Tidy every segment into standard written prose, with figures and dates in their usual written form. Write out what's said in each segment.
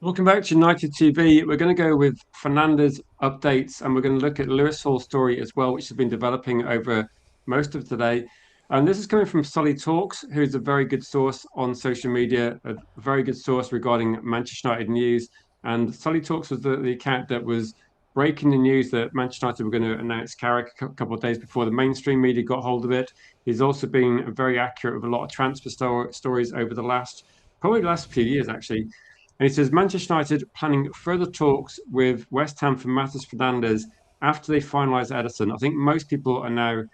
Welcome back to United TV. We're going to go with Fernandes updates and we're going to look at Lewis Hall's story as well, which has been developing over most of today. And this is coming from Sully Talks, who's a very good source on social media, a very good source regarding Manchester United news. And Sully Talks was the account that was breaking the news that Manchester United were going to announce Carrick a couple of days before the mainstream media got hold of it. He's also been very accurate with a lot of transfer stories over probably the last few years, actually. And he says Manchester United planning further talks with West Ham for MATEUS Fernandes after they finalise Ederson. I think most people are now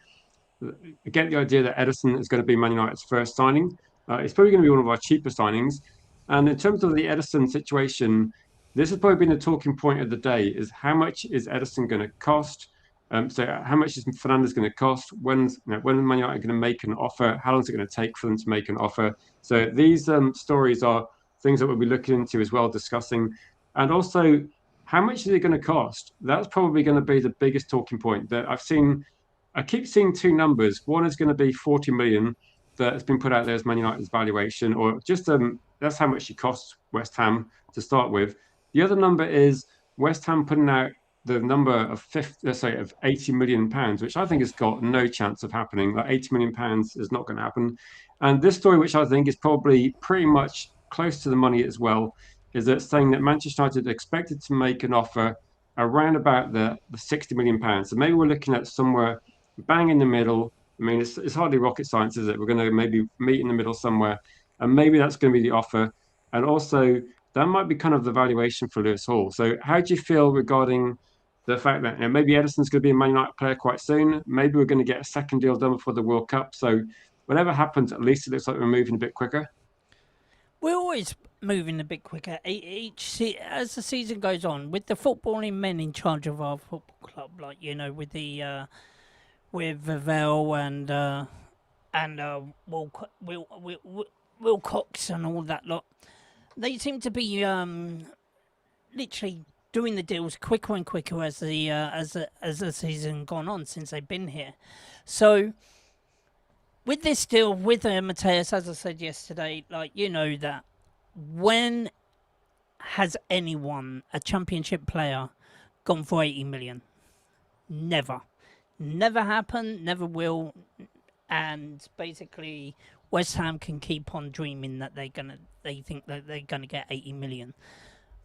get the idea that Ederson is going to be Man United's first signing. It's probably going to be one of our cheaper signings. And in terms of the Ederson situation, this has probably been the talking point of the day: is how much is Ederson going to cost? So how much is Fernandes going to cost? When is Man United going to make an offer? How long is it going to take for them to make an offer? So these stories are things that we'll be looking into as well, discussing. And also, how much is it going to cost? That's probably going to be the biggest talking point that I've seen. I keep seeing two numbers. One is going to be 40 million that has been put out there as Man United's valuation, or just that's how much it costs West Ham to start with. The other number is West Ham putting out the number of of 80 million pounds, which I think has got no chance of happening. Like 80 million pounds is not going to happen. And this story, which I think is probably pretty much close to the money as well, is that saying that Manchester United expected to make an offer around about the 60 million pounds. So maybe we're looking at somewhere bang in the middle. I mean, it's hardly rocket science, is it? We're going to maybe meet in the middle somewhere, and maybe that's going to be the offer. And also, that might be kind of the valuation for Lewis Hall. So, how do you feel regarding the fact that maybe Ederson's going to be a Man United player quite soon? Maybe we're going to get a second deal done before the World Cup. So, whatever happens, at least it looks like we're moving a bit quicker. We're always moving a bit quicker as the season goes on, with the footballing men in charge of our football club, like with the with Vavell and Wilcox and all that lot. They seem to be literally doing the deals quicker and quicker as the season gone on since they've been here. So with this deal with MATEUS, as I said yesterday, that when has anyone, a championship player, gone for 80 million? Never. Never happened, never will. And basically, West Ham can keep on dreaming that they think that they're gonna get 80 million.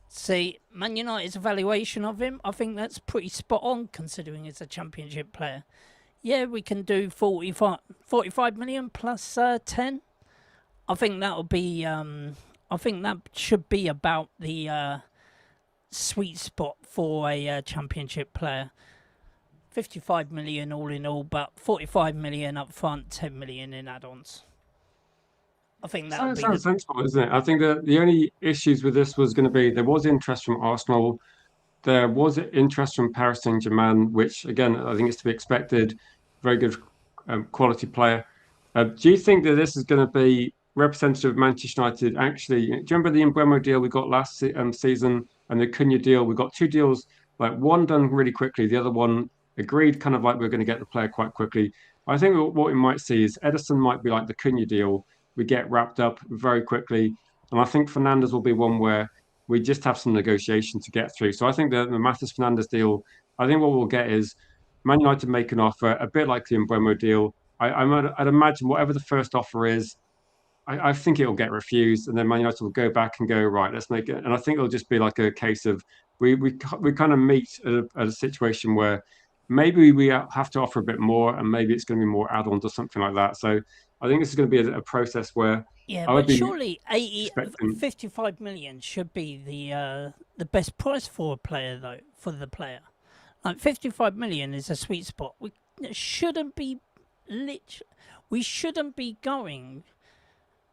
See, Man United's evaluation of him, I think that's pretty spot on considering he's a championship player. Yeah, we can do 45 million plus 10. I think that'll be. I think that should be about the sweet spot for a championship player. 55 million all in all, but 45 million up front, 10 million in add-ons. I think that would be sounds sensible, isn't it? I think that the only issues with this was going to be there was interest from Arsenal, there was interest from Paris Saint-Germain, which again I think is to be expected. Very good quality player. Do you think that this is going to be representative of Manchester United? Actually, do you remember the Mbeumo deal we got last season and the Cunha deal? We got two deals, like one done really quickly, the other one agreed kind of like we're going to get the player quite quickly. I think what we might see is Ederson might be like the Cunha deal. We get wrapped up very quickly. And I think Fernandes will be one where we just have some negotiation to get through. So I think the MATEUS Fernandes deal, I think what we'll get is Man United make an offer, a bit like the Mbeumo deal. I'd imagine whatever the first offer is, I think it'll get refused, and then Man United will go back and go, right, let's make it. And I think it'll just be like a case of we kind of meet at a situation where maybe we have to offer a bit more, and maybe it's going to be more add-ons or something like that. So I think this is going to be a process where Yeah, I would but be surely expecting. 55 million should be the best price for a player, though, for the player. Like 55 million is a sweet spot. We shouldn't be we shouldn't be going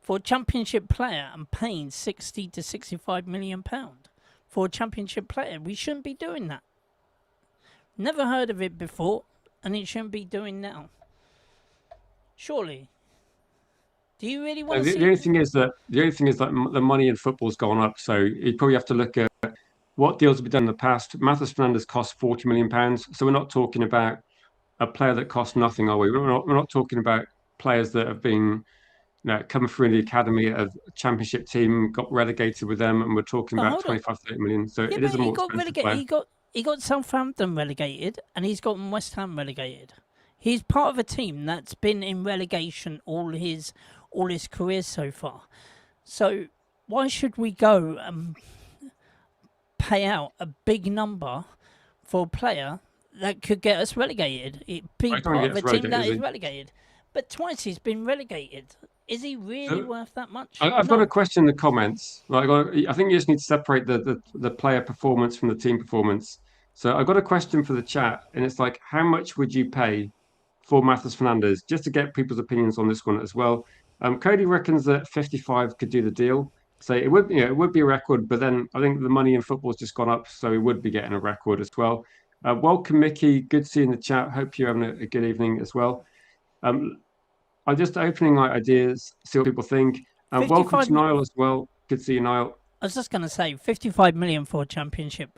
for a championship player and paying 60 to 65 million pound for a championship player. We shouldn't be doing that. Never heard of it before, and it shouldn't be doing now. Surely. Do you really want to see? The only thing is that the money in football's gone up, so you probably have to look at what deals have been done in the past. MATEUS Fernandes cost 40 million pounds, so we're not talking about a player that costs nothing, are we? We're not talking about players that have been coming through in the academy of a championship team, got relegated with them, and we're talking But about hold on. 25, 30 million. So Yeah, it is but a he more got expensive relegated. player. He got Southampton relegated, and he's got West Ham relegated. He's part of a team that's been in relegation all his career so far. So why should we go and pay out a big number for a player that could get us relegated? It be I don't part get of a us team relegated, that is is he? relegated. But twice he's been relegated. Is he really So worth that much? I've got a No. question in the comments. I think you just need to separate the player performance from the team performance. So I've got a question for the chat, and it's like, how much would you pay for MATEUS Fernandes, just to get people's opinions on this one as well? Cody reckons that 55 could do the deal. So it would be a record, but then I think the money in football's just gone up, so he would be getting a record as well. Welcome, Mickey. Good to see you in the chat. Hope you're having a good evening as well. Um, I'm just opening like ideas, see what people think. Welcome 55. to Niall as well. Good to see you, Niall. I was just going to say 55 million for a championship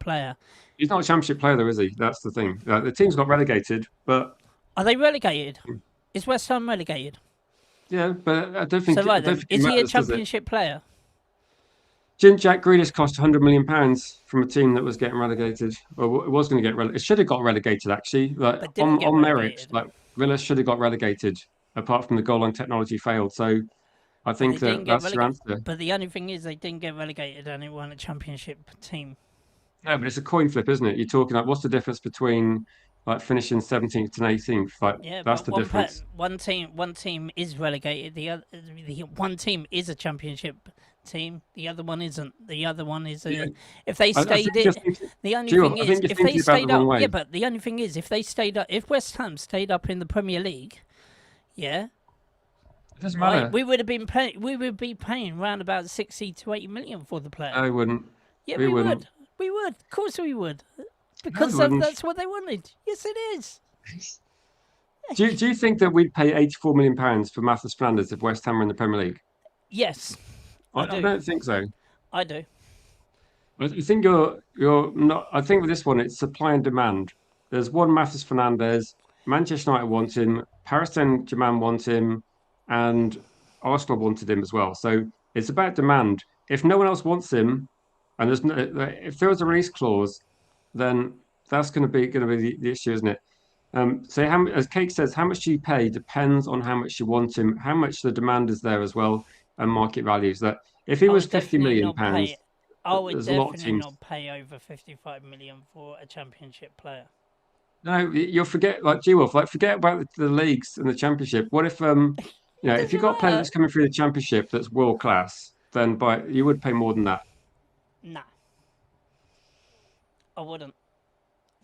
player. He's not a championship player, though, is he? That's the thing. The team's got relegated, but Are they relegated? Is West Ham relegated? yeah, but So I right don't then, think it is he a matters, does it? championship player? Didn't Jack Grealish cost £100 million from a team that was getting relegated, or it was going to get relegated? It should have got relegated actually. Like But didn't get on merit, relegated. like Grealish should have got relegated. Apart from the goal line technology failed, so I But think they didn't get that's your relegated. answer. But the only thing is, they didn't get relegated, and it won a championship team. No, but it's a coin flip, isn't it? You're talking like, what's the difference between like finishing 17th and 18th? Like Yeah, that's but the difference. one team is relegated. The one team is a championship team. The other one isn't. The other one is Yeah, a. If they I stayed think you're it, thinking, the only Gio, thing I is, think you're if they thinking about it the stayed wrong up, yeah. way. But the only thing is, if they stayed up, if West Ham stayed up in the Premier League, yeah, It doesn't right, matter. we would have been paying. We would be paying around about 60 to 80 million for the player. I wouldn't. Yeah, We we wouldn't. would. We would. Of course, we would. No, we Because wouldn't. that's what they wanted. Yes, it is. Do you think that we'd pay £84 million for Matheus Fernandes if West Ham were in the Premier League? Yes, I I do. don't think so. I do. I think you're not. I think with this one, it's supply and demand. There's one Matheus Fernandes. Manchester United want him. Paris Saint-Germain want him, and Arsenal wanted him as well. So it's about demand. If no one else wants him, and there's no, if there was a release clause, then that's going to be the issue, isn't it? So as Kate says, how much you pay depends on how much you want him, how much the demand is there as well, and market values. That if he I was would 50 definitely million not pay. pounds, I would there's a lot of definitely teams. not pay over 55 million for a championship player. No, you'll forget like G-Wolf, like forget about the leagues and the championship. What if It if you've doesn't got a player matter. that's coming through the championship that's world class, then you would pay more than that. Nah, I wouldn't.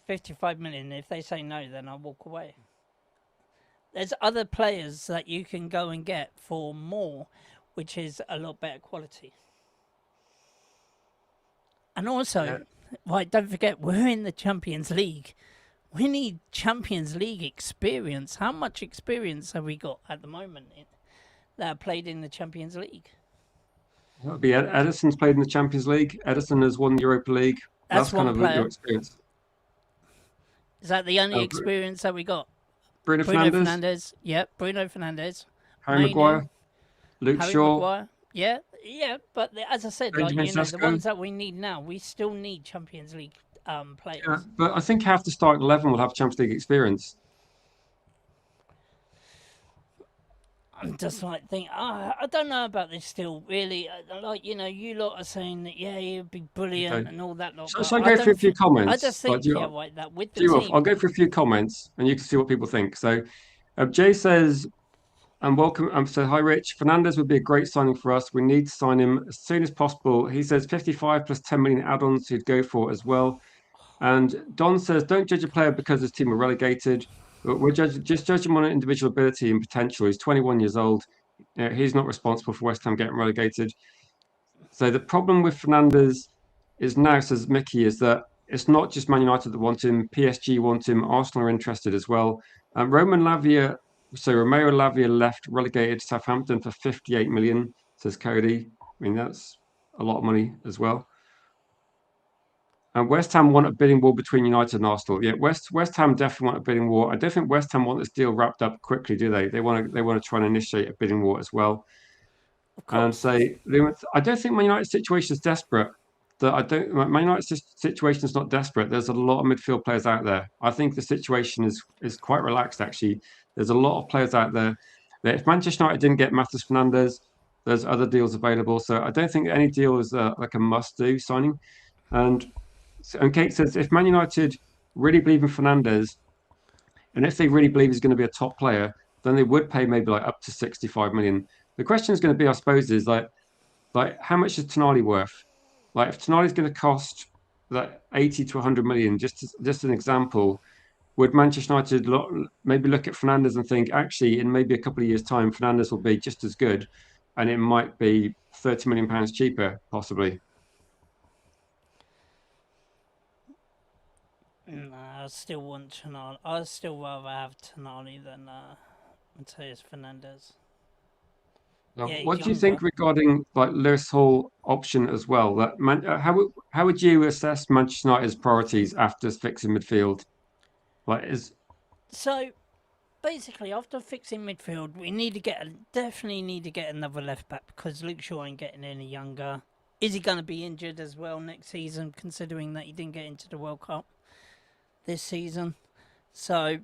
55 million. If they say no, then I'll walk away. There's other players that you can go and get for more, which is a lot better quality. And Yeah. also, right, don't forget, we're in the Champions League. We need Champions League experience. How much experience have we got at the moment that are played in the Champions League? That would be Edison's played in the Champions League. Edison has won the Europa League. That's That's kind one of your player. experience. Is that the only Br- experience that we got? Bruno Bruno Fernandes, Fernandes. Yep, Bruno Fernandes. Harry Mainu. Maguire, Luke Harry Shaw, Maguire. Yeah, yeah. But as I said, like Benjamin the Sesko. ones that we need now, we still need Champions League players. Yeah, but I think half the starting 11 will have Champions League experience. I'm just like think I don't know about this still really. Like you lot are saying that yeah he'd be brilliant Okay. and all that lot. So But I I go through a don't few think. I comments. just think yeah like that with the I'll team. go through a few comments and you can see what people think. So Jay says, and welcome. So hi, Rich. Fernandez would be a great signing for us. We need to sign him as soon as possible. He says 55 plus 10 million add-ons he'd go for as well. And Don says, don't judge a player because his team are relegated. Just judge him on individual ability and potential. He's 21 years old. He's not responsible for West Ham getting relegated. So the problem with Fernandez is now, says Mickey, is that it's not just Man United that want him. PSG want him. Arsenal are interested as well. Romeo Lavia left relegated to Southampton for 58 million, says Cody. I mean, that's a lot of money as well. And West Ham want a bidding war between United and Arsenal. Yeah, West Ham definitely want a bidding war. I don't think West Ham want this deal wrapped up quickly, do they? They want to try and initiate a bidding war as well. Of And course. say I don't think Man United's situation is desperate. That I don't Man United's situation is not desperate. There's a lot of midfield players out there. I think the situation is quite relaxed actually. There's a lot of players out there that if Manchester United didn't get MATEUS Fernandes, there's other deals available. So I don't think any deal is like a must-do signing. And and Kate says if Man United really believe in Fernandes, and if they really believe he's going to be a top player, then they would pay maybe like up to 65 million. The question is going to be, I suppose, is like how much is Tonali worth? Like if Tonali's going to cost like 80 to 100 million, just an example, would Manchester United maybe look at Fernandes and think, actually, in maybe a couple of years' time, Fernandes will be just as good, and it might be 30 million pounds cheaper, possibly. Nah, I still want Tonali. I'd still rather have Tonali than Mateus Fernandes. Yeah, he's What do you think younger. regarding like Lewis Hall option as well? How would you assess Manchester United's priorities after fixing midfield? Like is So basically, after fixing midfield, we need to definitely need to get another left back because Luke Shaw ain't getting any younger. Is he going to be injured as well next season, considering that he didn't get into the World Cup this season? So,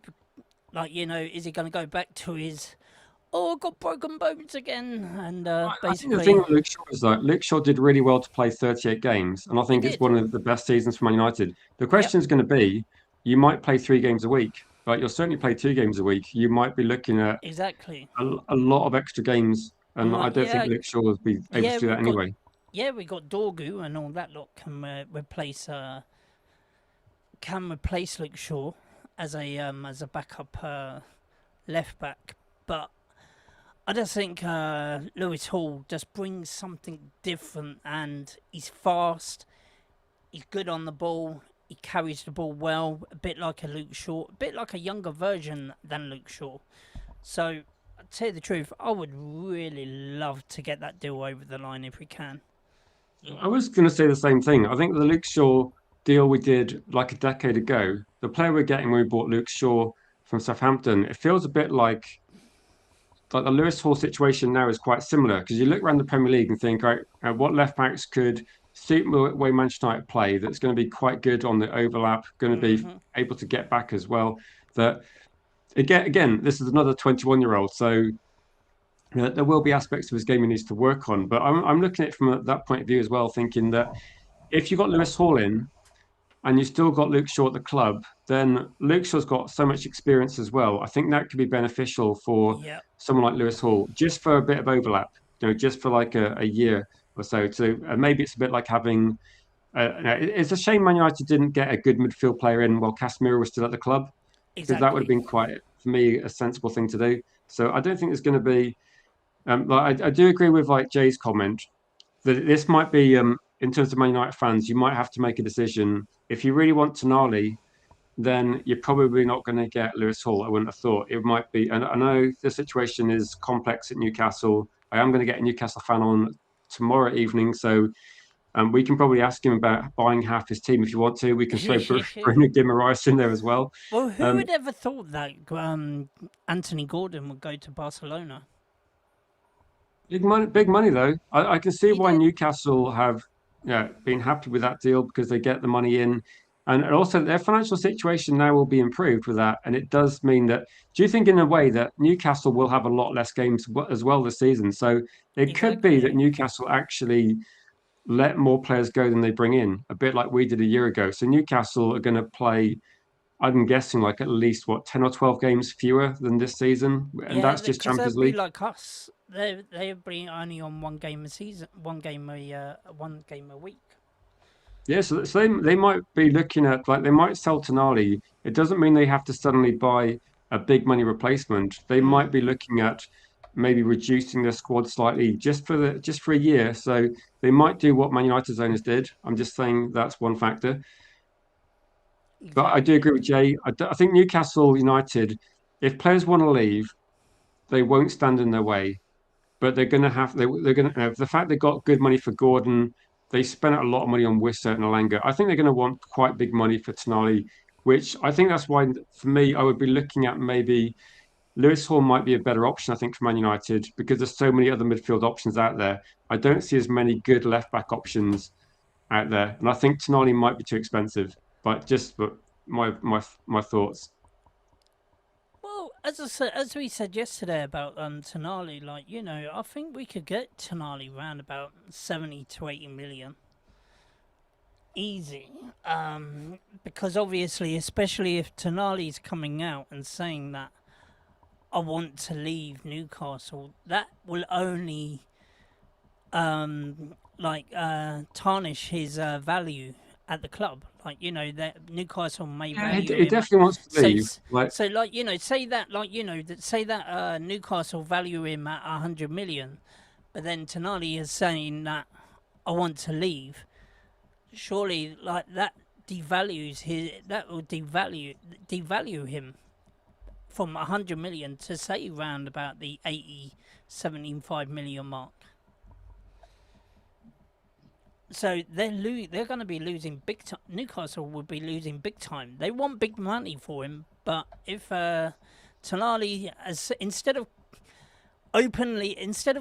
like, is he going to go back to his, oh, I got broken bones again? And I think the thing basically, with Luke Shaw is that Luke Shaw did really well to play 38 games, and I he think it's did. one of the best seasons for Man United. The Yep, question is going to be, you might play 3 games a week, like you'll certainly play 2 games a week. You might be looking at exactly. a lot of extra games, I'm and I like, don't think yeah, Luke Shaw will be able yeah, to do that anyway. we got Dorgu and all that lot can replace Luke Shaw as a backup left back, but I just think Lewis Hall just brings something different, and he's fast. He's good on the ball. He carries the ball well, a bit like a Luke Shaw, a bit like a younger version than Luke Shaw. So, to tell you the truth, I would really love to get that deal over the line if we can. I was going to say the same thing. I think the Luke Shaw deal we did like a decade ago, the player we're getting when we bought Luke Shaw from Southampton, it feels a bit like the Lewis Hall situation now is quite similar because you look around the Premier League and think, right, what left backs could suit the way Manchester United play that's going to be quite good on the overlap, going to be Hmm. able to get back as well. That again, this is another 21-year-old, so there will be aspects of his game he needs to work on. But I'm looking at it from that point of view as well, thinking that if you got Lewis Hall in and you still got Luke Shaw at the club, then Luke Shaw's got so much experience as well. I think that could be beneficial for Yep, someone like Lewis Hall, just for a bit of overlap, just for like a year or so. To maybe it's a bit like having. It's a shame Man United didn't get a good midfield player in while Casemiro was still at the club because that would have exactly. been quite, for me, a sensible thing to do. So I don't think there's going to be. Like I do agree with like Jay's comment that this might be in terms of Man United fans, you might have to make a decision. If you really want Tonali, then you're probably not going to get Lewis Hall. I wouldn't have thought it might be. And I know the situation is complex at Newcastle. I am going to get a Newcastle fan on tomorrow evening, so we can probably ask him about buying half his team if you want to. We can throw Bruno Guimaraes in there as well. Well, who Um, would ever thought that Anthony Gordon would go to Barcelona? big money though. I can see He why did. Newcastle have been happy with that deal because they get the money in, and also their financial situation now will be improved with that. And it does mean that. Do you think in a way that Newcastle will have a lot less games as well this season? So it could be that Exactly. Newcastle actually let more players go than they bring in, a bit like we did a year ago. So Newcastle are going to play. I'm guessing like at least what 10 or 12 games fewer than this season, and Yeah, that's just because Champions they'd be League. like us. They'd be only on one game a season, one game a week. Yeah, so they might be looking at like they might sell Tonali. It doesn't mean they have to suddenly buy a big money replacement. They might be looking at maybe reducing their squad slightly just for a year. So they might do what Man United's owners did. I'm just saying that's one factor. But I do Exactly. agree with Jay. I think Newcastle United, if players want to leave, they won't stand in their way. But they're going to have they're going to the fact they got good money for Gordon. they spent a lot of money on Wissa and Alanga. I think they're going to want quite big money for Tonali, which I think that's why, for me, I would be looking at maybe Lewis Hall might be a better option, I think, for Man United because there's so many other midfield options out there. I don't see as many good left back options out there, and I think Tonali might be too expensive. But my thoughts. Well, as I said, as we said yesterday about Tonali, like I think we could get Tonali round about 70 to 80 million, easy. Because obviously, especially if Tonali's coming out and saying that I want to leave Newcastle, that will only tarnish his value at the club. Like that Newcastle may Yeah, value he him. definitely wants to So leave. Like, so like say that say that Newcastle value him at 100 million, but then Tonali is saying that I want to leave. Surely, like that devalues his. That will devalue him from 100 million to say round about the 80, 75 million mark. So they're going to be losing big time. Newcastle will be losing big time. They want big money for him, but if Tonali, instead of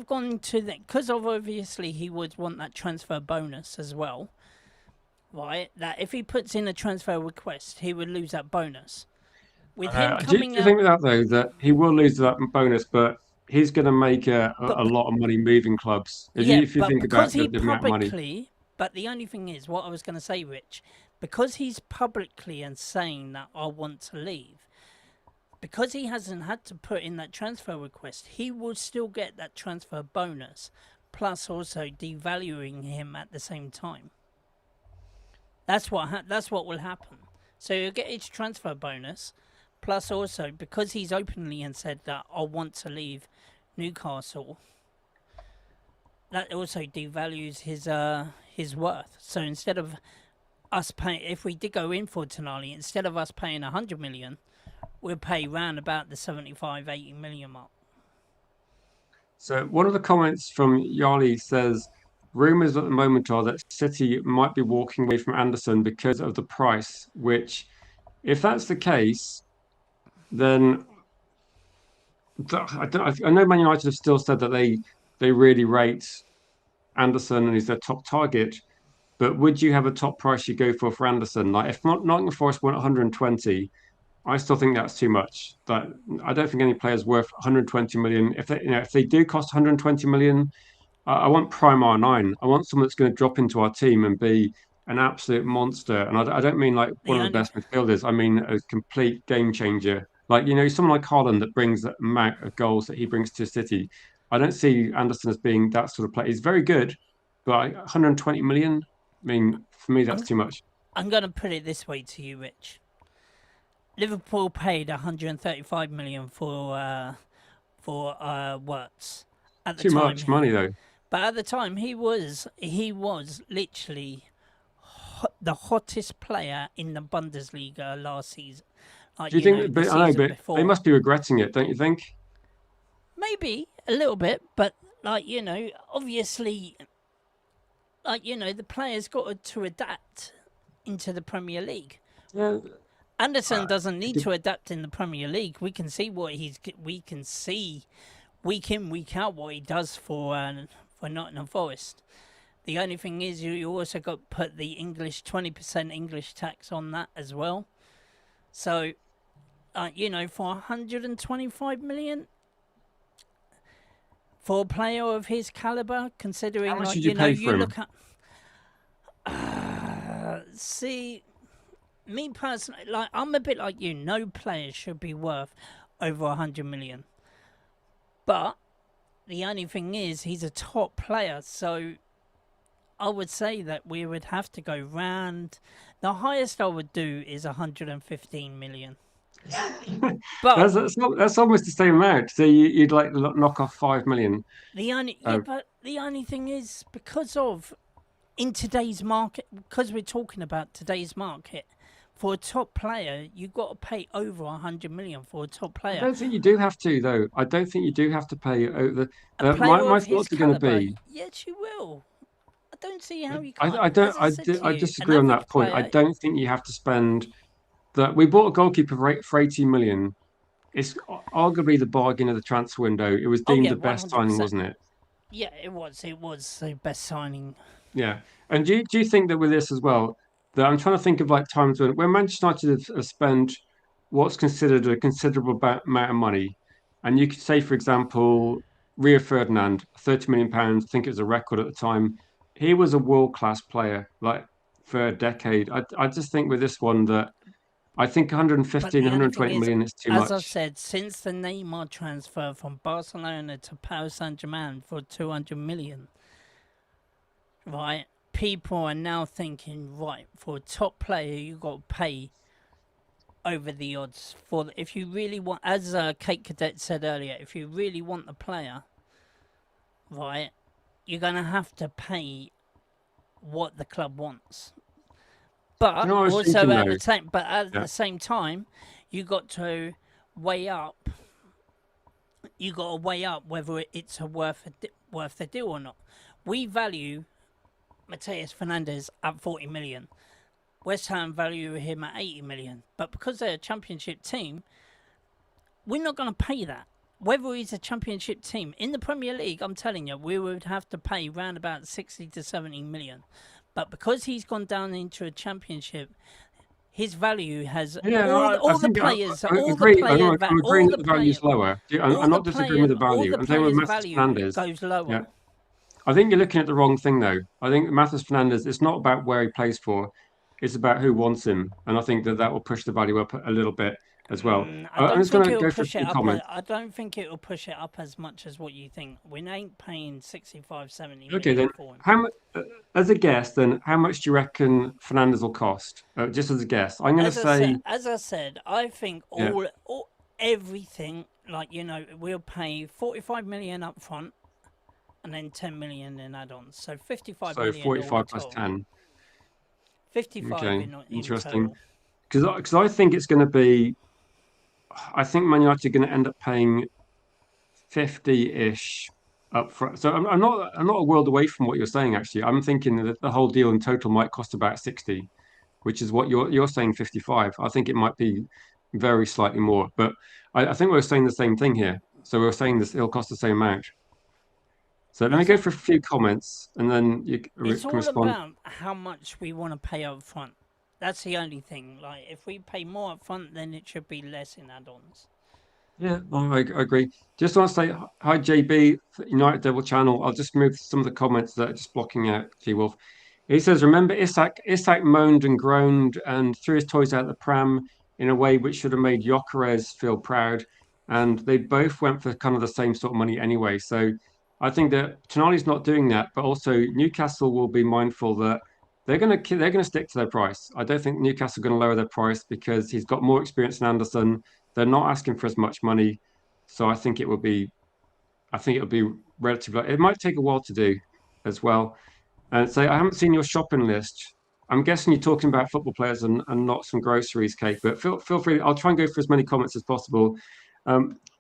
going to the, because of obviously he would want that transfer bonus as well, right? That if he puts in a transfer request, he would lose that bonus. With him do coming you out, think that though that he will lose that bonus, but he's going to make but a lot of money moving clubs? yeah, If you but think about because he the amount of money. publicly, but the only thing is, what I was going to say, Rich, because he's publicly and saying that I want to leave, because he hasn't had to put in that transfer request, he will still get that transfer bonus, plus also devaluing him at the same time. That's what will happen. So he'll get his transfer bonus, plus also because he's openly and said that I want to leave Newcastle. That also devalues his worth. So instead of us paying, if we did go in for Tonali, instead of us paying 100 million, we'll pay round about the 75, 80 million mark. So one of the comments from Yali says rumors at the moment are that City might be walking away from Anderson because of the price, which if that's the case, then I know Man United have still said that they really rate Anderson and he's their top target. But would you have a top price you go for Anderson? Like if Nottingham Forest went 120, I still think that's too much. That I don't think any player's worth 120 million. If they do cost 120 million, I want prime R9. I want someone that's going to drop into our team and be an absolute monster. And I don't mean like The one of the only best midfielders. I mean a complete game changer. Like, someone like Haaland that brings that amount of goals that he brings to City. I don't see Anderson as being that sort of player. He's very good, but 120 million, I mean, for me, that's I'm too much. I'm gonna put it this way to you, Rich. Liverpool paid 135 million for Wirtz at the Too time. much money, though. But at the time, he was literally the hottest player in the Bundesliga last season. Like Do you think? the But I know, season but they before, must be regretting it, don't you think? maybe a little bit, but obviously, the players got to adapt into the Premier League. Yeah. Anderson Uh, doesn't need to adapt in the Premier League. We can see we can see week in week out what he does for Nottingham Forest. The only thing is you also got to put the English 20% English tax on that as well. So, for 125 million for a player of his caliber, how considering much did you pay for you him? look at see me personally, like I'm a bit like you. No player should be worth over 100 million. But the only thing is, he's a top player, so I would say that we would have to go round. The highest I would do is 115 million. But That's almost the same amount. So you'd like knock off 5 million. Uh, the only thing is because of in today's market, because we're talking about today's market. For a top player, you've got to pay over 100 million for a top I player. don't think you do have to, though. I don't think you do have to pay over. A player My of his thoughts are going to caliber, be yes, you will. don't see how you I, can't. I don't. As I said to I you, an disagree on average that point. I player. don't think you have to spend that. We bought a goalkeeper for 80 million. It's arguably the bargain of the transfer window. It was Oh deemed yeah, the one best hundred signing, percent. wasn't it? Yeah, it was. It was the best signing. Yeah. And do you think that with this as well, that I'm trying to think of like times when Manchester United have spent what's considered a considerable amount of money, and you could say, for example, Rio Ferdinand, £30 million, I think it was a record at the time. He was a world-class player, like for a decade. I just think with this one that I think But 115, the only thing 120 is, million is too as I much. said, since the Neymar transfer from Barcelona to Paris Saint Germain for 200 million, right? People are now thinking, right, for a top player, you got to pay over the odds. If you really want, as Kate Cadet said earlier, if you really want the player, right, you're gonna have to pay what the club wants. Do you But know what I was also thinking at though? the same, but at Yeah. the same time, you got to weigh up. You got to weigh up whether it's worth the deal or not. We value Mateus Fernandes at 40 million. West Ham value him at 80 million. But because they're a championship team, we're not going to pay that. Whether he's a championship team in the Premier League, I'm telling you, we would have to pay round about 60 to 70 million. But because he's gone down into a championship, his value has Yeah, all I all the think players, I agree. I'm agreeing all that the the value is player, lower. all I'm the not disagreeing with player, the all value. the I'm saying with players' Matheus value Fernandes, goes lower. yeah, I think you're looking at the wrong thing though. I think Matheus Fernandes, it's not about where he plays for, it's about who wants him, and I think that that will push the value up a little bit as well. I I'm don't just going think to it'll go for a push it few up. comments. I don't think it'll push it up as much as what you think. We ain't paying 65, 70 Okay, then million for him. how much? As a guess, then how much do you reckon Fernandes will cost? Just as a guess, I'm going to say, As I said, I think yeah, all everything, like, we'll pay 45 million up front and then 10 million in add-ons. So 55 so million all 45 in plus total. 10. 55 Okay, in interesting. total. Because I think it's going to be. I think Man United are going to end up paying 50-ish up front. So I'm not a world away from what you're saying, actually. I'm thinking that the whole deal in total might cost about 60, which is what you're saying 55. I think it might be very slightly more, but I think we're saying the same thing here. So we're saying this it'll cost the same amount. So let me Is go it? for a few comments and then you can It's all respond. about how much we want to pay up front. That's the only thing. Like, if we pay more up front, then it should be less in add-ons. Yeah, no, I agree. Just want to say hi, JB, United Devil Channel. I'll just move some of the comments that are just blocking out G Wolf. He says, remember Isak? Isak moaned and groaned and threw his toys out the pram in a way which should have made Gyökeres feel proud. And they both went for kind of the same sort of money anyway. So I think that Tonali's not doing that, but also Newcastle will be mindful that they're gonna stick to their price. I don't think Newcastle are going to lower their price because he's got more experience than Anderson. They're not asking for as much money, so I think it'll be relatively. It might take a while to do as well. And so I haven't seen your shopping list. I'm guessing you're talking about football players and not some groceries, Kate. But feel free. I'll try and go for as many comments as possible.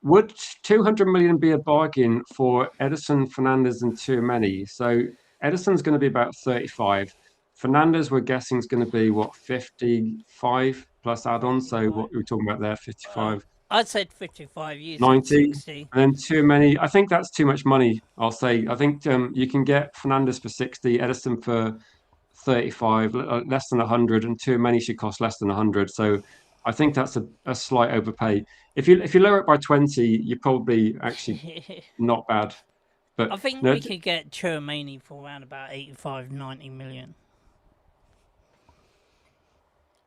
Would 200 million be a bargain for Edison, Fernandez, and Tchouaméni? So Edison's going to be about 35. Fernandez, we're guessing, is going to be what, 55 plus add-ons. So what 55. are we talking about there? Uh, 55, I said 55. You said 90, 60. and then too many. I think that's too much money. I'll say. I think you can get Fernandez for 60, Edison for 35, less than 100, and too many should cost less than 100. So I think that's a slight overpay. If you lower it by 20, you're probably actually not bad. But I think no, we could get Chouamani for around about 85, 90 million.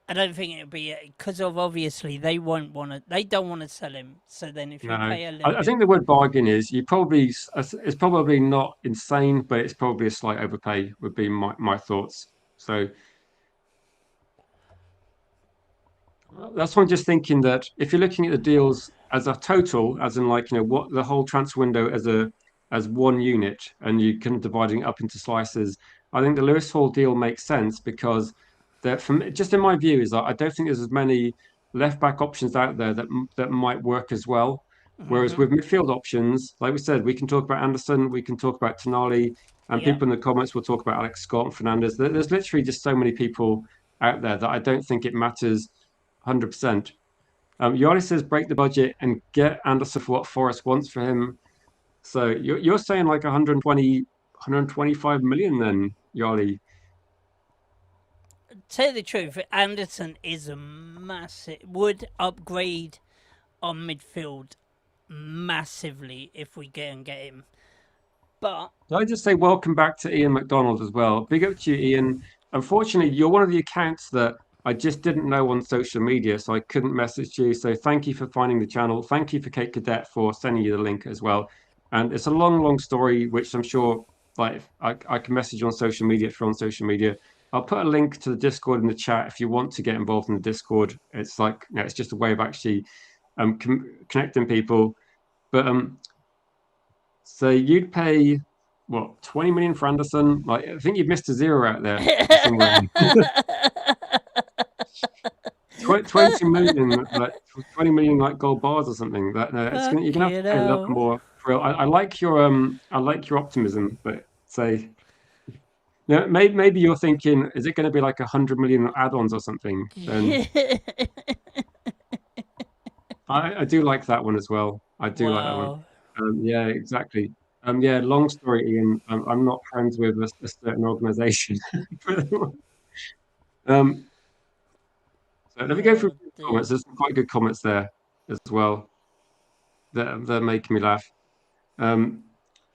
I don't think it'll be because of obviously they won't want to. They don't want to sell him. So then, if you no. pay a little I bit, think the word bargain is you probably it's probably not insane, but it's probably a slight overpay would be my thoughts. So that's why I'm just thinking that if you're looking at the deals as a total, as in like what the whole transfer window as one unit, and you kind of dividing it up into slices, I think the Lewis Hall deal makes sense because that from just in my view is that I don't think there's as many left back options out there that might work as well. Whereas with midfield options, like we said, we can talk about Anderson, we can talk about Tonali, and Yeah. people in the comments will talk about Alex Scott and Fernandez. There's literally just so many people out there that I don't think it matters 100%. Yari says break the budget and get Anderson for what Forest wants for him. So you're saying like 120, 125 million then, Yali? Tell you the truth, Anderson is a massive would upgrade our midfield massively if we get him. But I just say welcome back to Ian McDonald as well. Big up to you, Ian. Unfortunately, you're one of the accounts that I just didn't know on social media, so I couldn't message you. So thank you for finding the channel. Thank you for Kate Cadet for sending you the link as well. And it's a long, long story, which I'm sure like I can message you on social media if you're on social media. I'll put a link to the Discord in the chat if you want to get involved in the Discord. It's like it's just a way of actually connecting people. But so you'd pay what 20 million for Anderson? Like I think you've missed a zero out there somewhere. 20 million, like 20 million like gold bars or something. That no, it's gonna you're gonna have to fucking pay a little hell. more. I like your optimism, but say no, maybe you're thinking, is it going to be like 100 million add-ons or something? Then I do like that one as well. I do like that one. Wow. Yeah, exactly. Yeah, long story, Ian. I'm not friends with a certain organization. um, so let me go through Oh dear. comments. There's some quite good comments there as well that they're making me laugh. Um,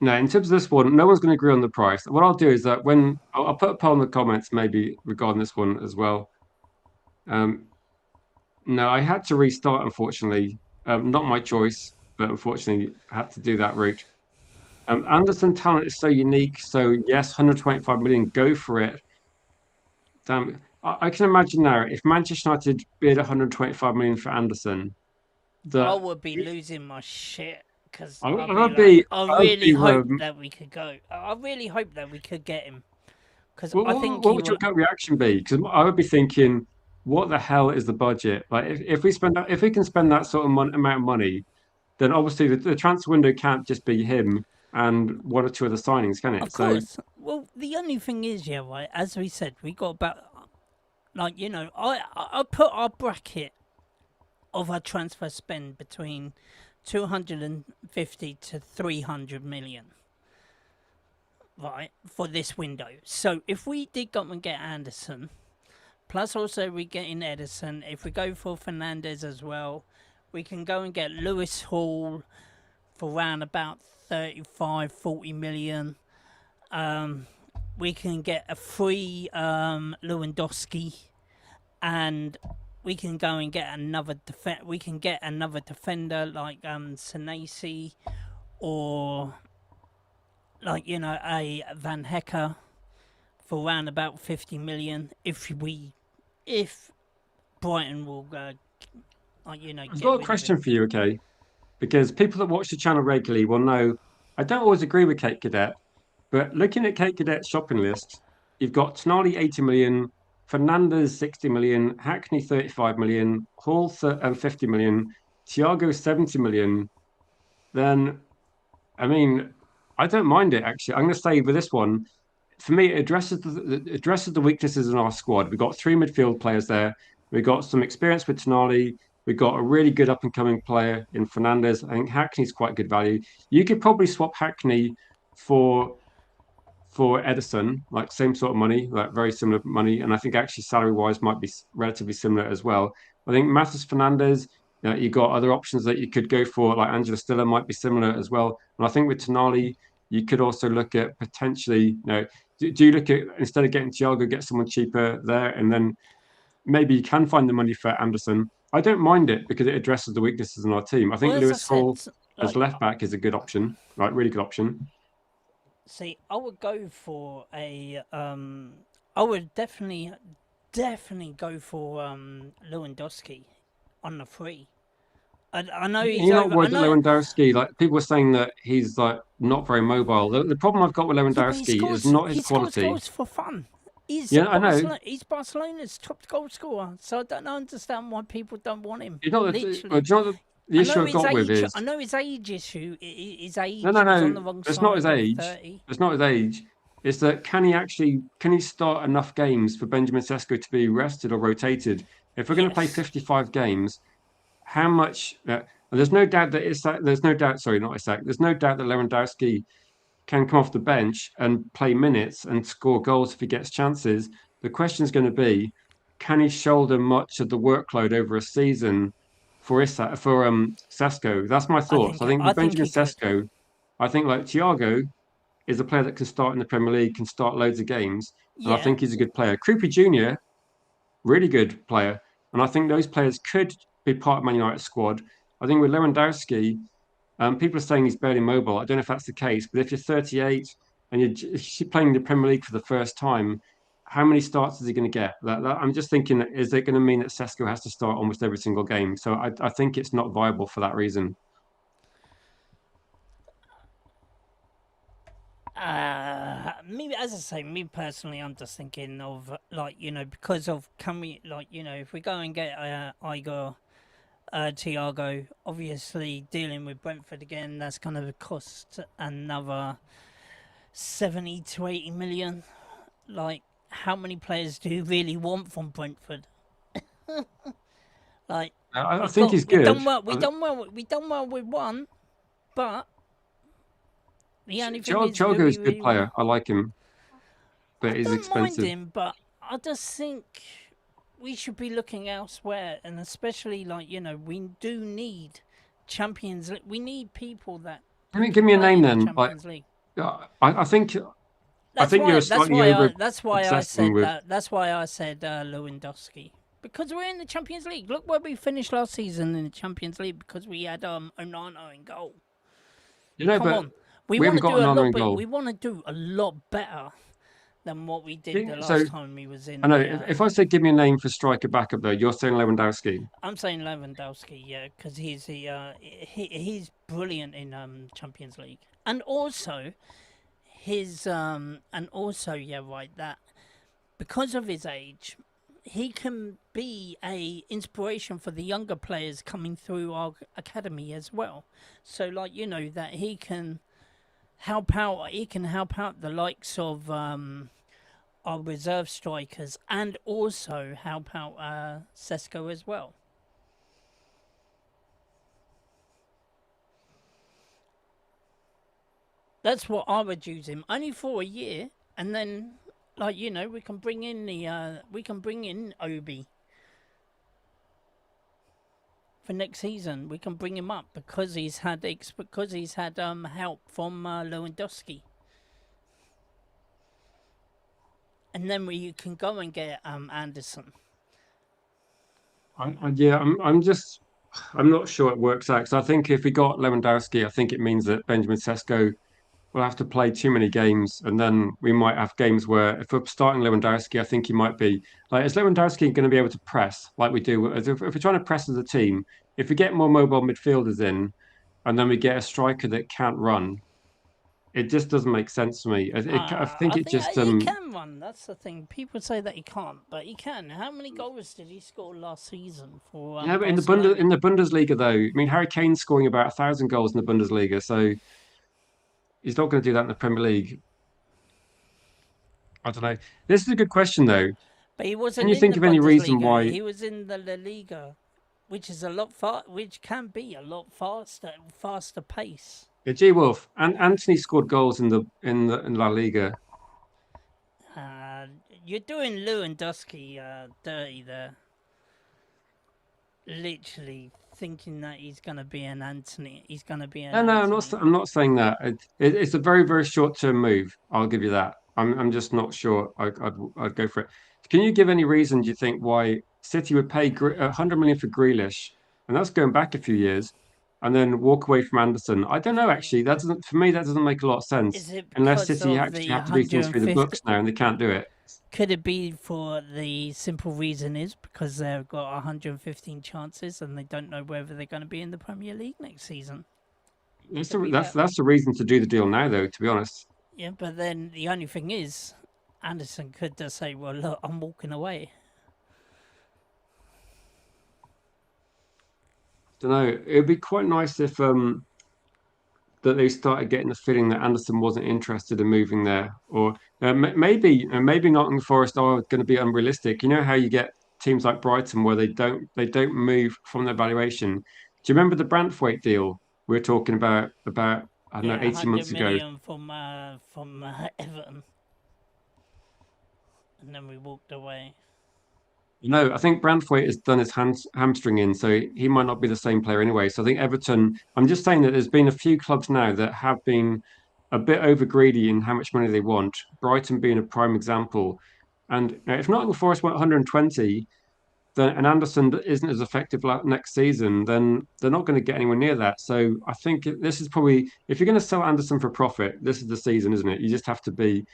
no, in terms of this one, no one's going to agree on the price. What I'll do is that when I'll put a poll in the comments, maybe regarding this one as well. No, I had to restart, unfortunately. Not my choice, but unfortunately, I had to do that route. Anderson talent is so unique. So yes, 125 million, go for it. Damn, I can imagine now if Manchester United bid 125 million for Anderson, I that would be losing my shit because I, I'd be I'd like, be, I I'd really be. hope that we could go. I really hope that we could get him because I think What he would your will. gut reaction be? Because I would be thinking, what the hell is the budget? Like, if we spend if we can spend that sort of amount of money, then obviously the transfer window can't just be him and one or two other signings, can it? Of So course. Well, the only thing is, yeah, right. As we said, we got about like I put our bracket of our transfer spend between 250 to 300 million, right, for this window. So if we did go and get Anderson, plus also we get in Edison, if we go for Fernandes as well, we can go and get Lewis Hall for around about 35, 40 million. We can get a free Lewandowski, and we can go and get another we can get another defender like Senesi, or like a Van Hecker for around about 50 million if Brighton will I've get got a rid of him. question for you, okay? Because people that watch the channel regularly will know I don't always agree with Kate Cadet, but looking at Kate Cadet's shopping list, you've got Tonali 80 million, Fernandez 60 million, Hackney 35 million, Hall 50 million, Thiago 70 million. Then, I mean, I don't mind it actually. I'm going to stay with this one. For me, it addresses the weaknesses in our squad. We've got three midfield players there. We've got some experience with Tonali. We've got a really good up and coming player in Fernandez. I think Hackney's quite good value. You could probably swap Hackney for Edison, like same sort of money, like very similar money, and I think actually salary wise might be relatively similar as well. I think MATEUS Fernandes, you got other options that you could go for, like Angela Stiller might be similar as well. And I think with Tonali, you could also look at potentially, do you look at instead of getting Thiago, get someone cheaper there, and then maybe you can find the money for Anderson. I don't mind it because it addresses the weaknesses in our team. I Well, think as I Lewis said, Hall as like, left back is a good option, right? Really good option. see, I would go for I would definitely go for Lewandowski on the free. I know he's You're not over. I worried that know. Lewandowski, like people were saying that he's like not very mobile. The problem I've got with Yeah, but Lewandowski is not his he scores quality. goals for fun. Yeah, I know. He's Barcelona's top goal scorer, so I don't understand why people don't want him. He's not. Do you Literally, know the issue I got with I is know his age issue. His no, age. no, He's on no. the wrong It's not his side of age. 30. It's not his age. It's that can he start enough games for Benjamin Sesko to be rested or rotated? If we're going to play Yes. 55 games, how much? There's no doubt that Isak. There's no doubt. Sorry, not Isak. There's no doubt that Lewandowski can come off the bench and play minutes and score goals if he gets chances. The question is going to be, can he shoulder much of the workload over a season for Sesko? That's my thoughts. I think I with think Benjamin he could. Sesko, I think like Thiago is a player that can start in the Premier League, can start loads of games, and I Yeah. think he's a good player. Krupi Jr., really good player, and I think those players could be part of Man United squad. I think with Lewandowski, people are saying he's barely mobile. I don't know if that's the case, but if you're 38 and you're playing the Premier League for the first time, how many starts is he going to get? I'm just thinking, is it going to mean that Sesko has to start almost every single game? So I think it's not viable for that reason. Me as I say, me personally, I'm just thinking of like because of can we if we go and get Igor Thiago, obviously dealing with Brentford again, that's going to cost another 70 to 80 million. Like, how many players do you really want from Brentford? Like, I think he's we've good. done well. We done well with one, but the only thing is, do Thiago we is a good really want player. to? I like him, I but he's don't mind expensive. him, but I just think we should be looking elsewhere, and especially we do need Champions League. We need people that Give can me a play name in the then. Like Champions League. I think you're slightly over That's why I obsessing said with. that. That's why I said Lewandowski. Because we're in the Champions League. Look where we finished last season in the Champions League because we had Onana in goal. Come But on, we we want haven't to got do an a honor lot, in but goal. we want to do a lot better than what we did the So last time we was I in know the. if I say give me a name for striker backup though, you're saying Lewandowski. I'm saying Lewandowski, yeah, because he's brilliant in Champions League, and also yeah, right, that because of his age, he can be a inspiration for the younger players coming through our academy as well. So that he can help out. He can help out the likes of our reserve strikers and also help out Sesko as well. That's what I would use him only for a year, and then we can bring in Obi for next season. We can bring him up because he's had help from Lewandowski, and then you can go and get Anderson. Yeah, I'm not sure it works out because I think if we got Lewandowski, I think it means that Benjamin Sesko will have to play too many games, and then we might have games where if we're starting Lewandowski, I think he might be like, is Lewandowski going to be able to press like we do? If we're trying to press as a team, if we get more mobile midfielders in, and then we get a striker that can't run, it just doesn't make sense to me. I think I it think just he can run. That's the thing. People say that he can't, but he can. How many goals did he score last season for yeah, but Barcelona? in the Bundesliga though, I mean Harry Kane's scoring about 1,000 goals in the Bundesliga, so he's not going to do that in the Premier League. I don't know. This is a good question though. But he Can wasn't you in think the of any reason Bundesliga. why? He was in the La Liga, which is which can be a lot faster pace. Yeah, G Wolf and Anthony scored goals in in La Liga. Uh, you're doing Lewandowski dirty there. Literally thinking that he's gonna be an Anthony. He's gonna be an No, no, Anthony. I'm not saying that. It's a very short term move. I'll give you that. I'm just not sure. I'd go for it. Can you give any reason? Do you think why City would pay 100 million for Grealish, and that's going back a few years, and then walk away from Anderson? I don't know. Actually, that doesn't for me. That doesn't make a lot of sense Is it unless because City of actually the have to do things through the 150? books now, and they can't do it. Could it be for the simple reason is because they've got 115 chances and they don't know whether they're going to be in the Premier League next season? Could be that. That's the reason to do the deal now, though. To be honest. Yeah, but then the only thing is, Anderson could just say, "Well, look, I'm walking away." don't know. It'd be quite nice if that they started getting the feeling that Anderson wasn't interested in moving there, or maybe Nottingham Forest are going to be unrealistic. You know how you get teams like Brighton where they don't move from their valuation. Do you remember the Branthwaite deal we were talking about I don't know Yeah, 18 100 months ago? million from Everton, and then we walked away. No, I think Branthwaite has done his hamstring in, so he might not be the same player anyway. So I think Everton. I'm just saying that there's been a few clubs now that have been a bit over greedy in how much money they want. Brighton being a prime example. And if Nottingham Forest want 120, then and Anderson isn't as effective next season, then they're not going to get anywhere near that. So I think this is probably if you're going to sell Anderson for profit, this is the season, isn't it? You just have to be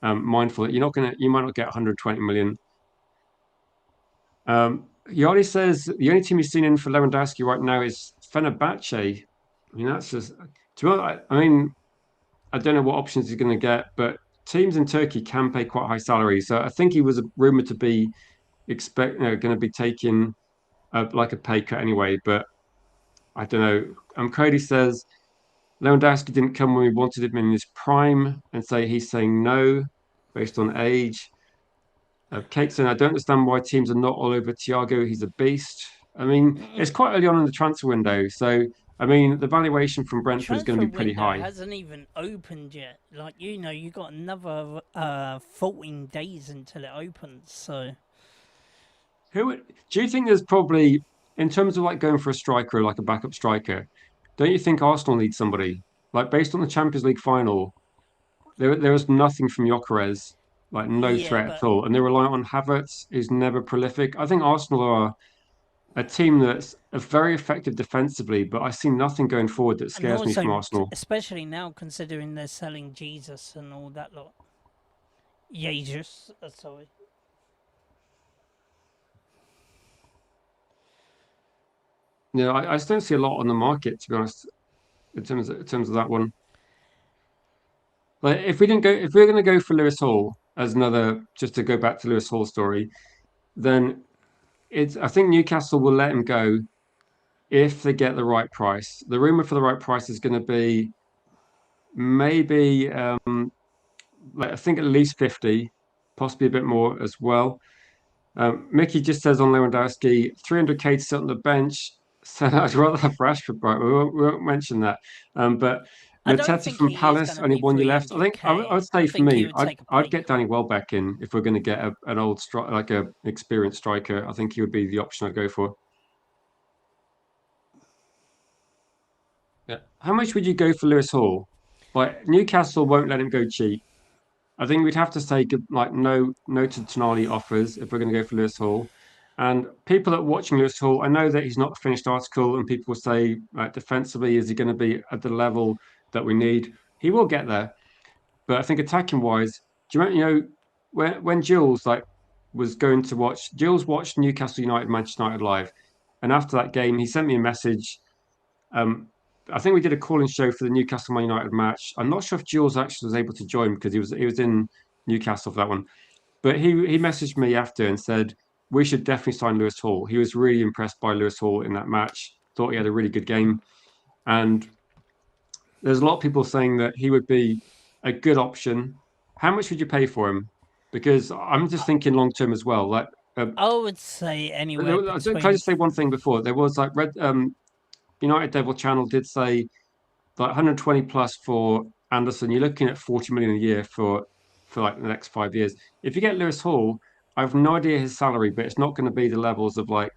mindful that you might not get 120 million. Yari says the only team he's seen in for Lewandowski right now is Fenerbahce. I mean, that's just to be honest, I mean, I don't know what options he's going to get, but teams in Turkey can pay quite high salaries. So I think he was rumored to be going to be taking like a pay cut anyway. But I don't know. Cody says Lewandowski didn't come when we wanted him in his prime, and say he's saying no based on age. Kate saying, I don't understand why teams are not all over Thiago. He's a beast. I mean, it's quite early on in the transfer window. So, I mean, the valuation from The Brentford is going transfer to be pretty window high. hasn't even opened yet. Like, you got another 14 days until it opens. So Do you think there's probably, in terms of like going for a striker, like a backup striker, don't you think Arsenal needs somebody? Like, based on the Champions League final, there was nothing from Gyökeres, like, no yeah, threat at but all. And they rely on Havertz, who's never prolific. I think Arsenal are a team that's very effective defensively, but I see nothing going forward that and scares me from also Arsenal. especially now considering they're selling Jesus and all that lot. Jesus, sorry. I just don't see a lot on the market, to be honest, in terms of that one. Like if we're going to go for Lewis Hall as another, just to go back to Lewis Hall's story, then I think Newcastle will let him go if they get the right price. The rumor for the right price is going to be maybe like I think at least 50, possibly a bit more as well. Mickey just says on Lewandowski, 300k to sit on the bench. So I'd rather have Rashford, right? We won't mention that. But I don't Mateta think from he is Palace, going to only be 1 year left. I think I 300k. would I say for think he me, would I'd take a I'd pay get cut. Danny Welbeck in if we're going to get an old striker, like a experienced striker. I think he would be the option I'd go for. Yeah. How much would you go for Lewis Hall? Like Newcastle won't let him go cheap. I think we'd have to say like no to Tonali offers if we're going to go for Lewis Hall. And people that are watching Lewis Hall, I know that he's not a finished article, and people will say like defensively, is he going to be at the level that we need? He will get there, but I think attacking wise, do you remember, when Jules like was going to watch, Jules watched Newcastle United Manchester United live, and after that game, he sent me a message. Um, I think we did a call-in show for the Newcastle Man United match. I'm not sure if Jules actually was able to join because he was in Newcastle for that one. But he messaged me after and said we should definitely sign Lewis Hall. He was really impressed by Lewis Hall in that match. Thought he had a really good game, and there's a lot of people saying that he would be a good option. How much would you pay for him? Because I'm just thinking long term as well. Like, I would say anywhere can I between. just say one thing before? There was like Red United Devil Channel did say like 120 plus for Anderson. You're looking at 40 million a year for like the next 5 years. If you get Lewis Hall, I have no idea his salary, but it's not going to be the levels of like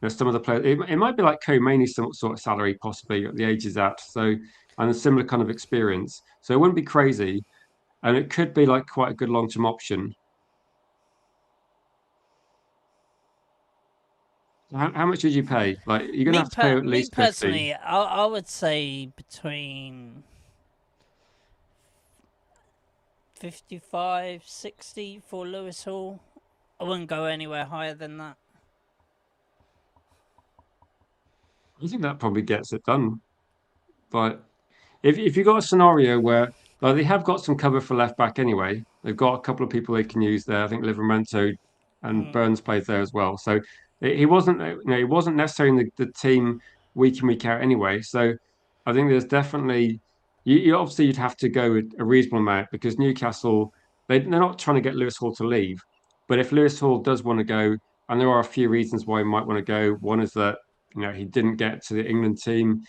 some of the players. It might be like Co-Mainy's some sort of salary, possibly at the age he's at. So and a similar kind of experience. So it wouldn't be crazy, and it could be like quite a good long-term option. How much did you pay? Like you're gonna have to pay at Me least 50. personally, I would say between 55, 60 for Lewis Hall. I wouldn't go anywhere higher than that. I think that probably gets it done. But if you got a scenario where like they have got some cover for left back anyway, they've got a couple of people they can use there. I think Livermento and Mm. Burns plays there as well. So he wasn't he wasn't necessarily in the team week in, week out anyway. So I think there's definitely you obviously you'd have to go with a reasonable amount because Newcastle they're not trying to get Lewis Hall to leave, but if Lewis Hall does want to go, and there are a few reasons why he might want to go. One is that he didn't get to the England team,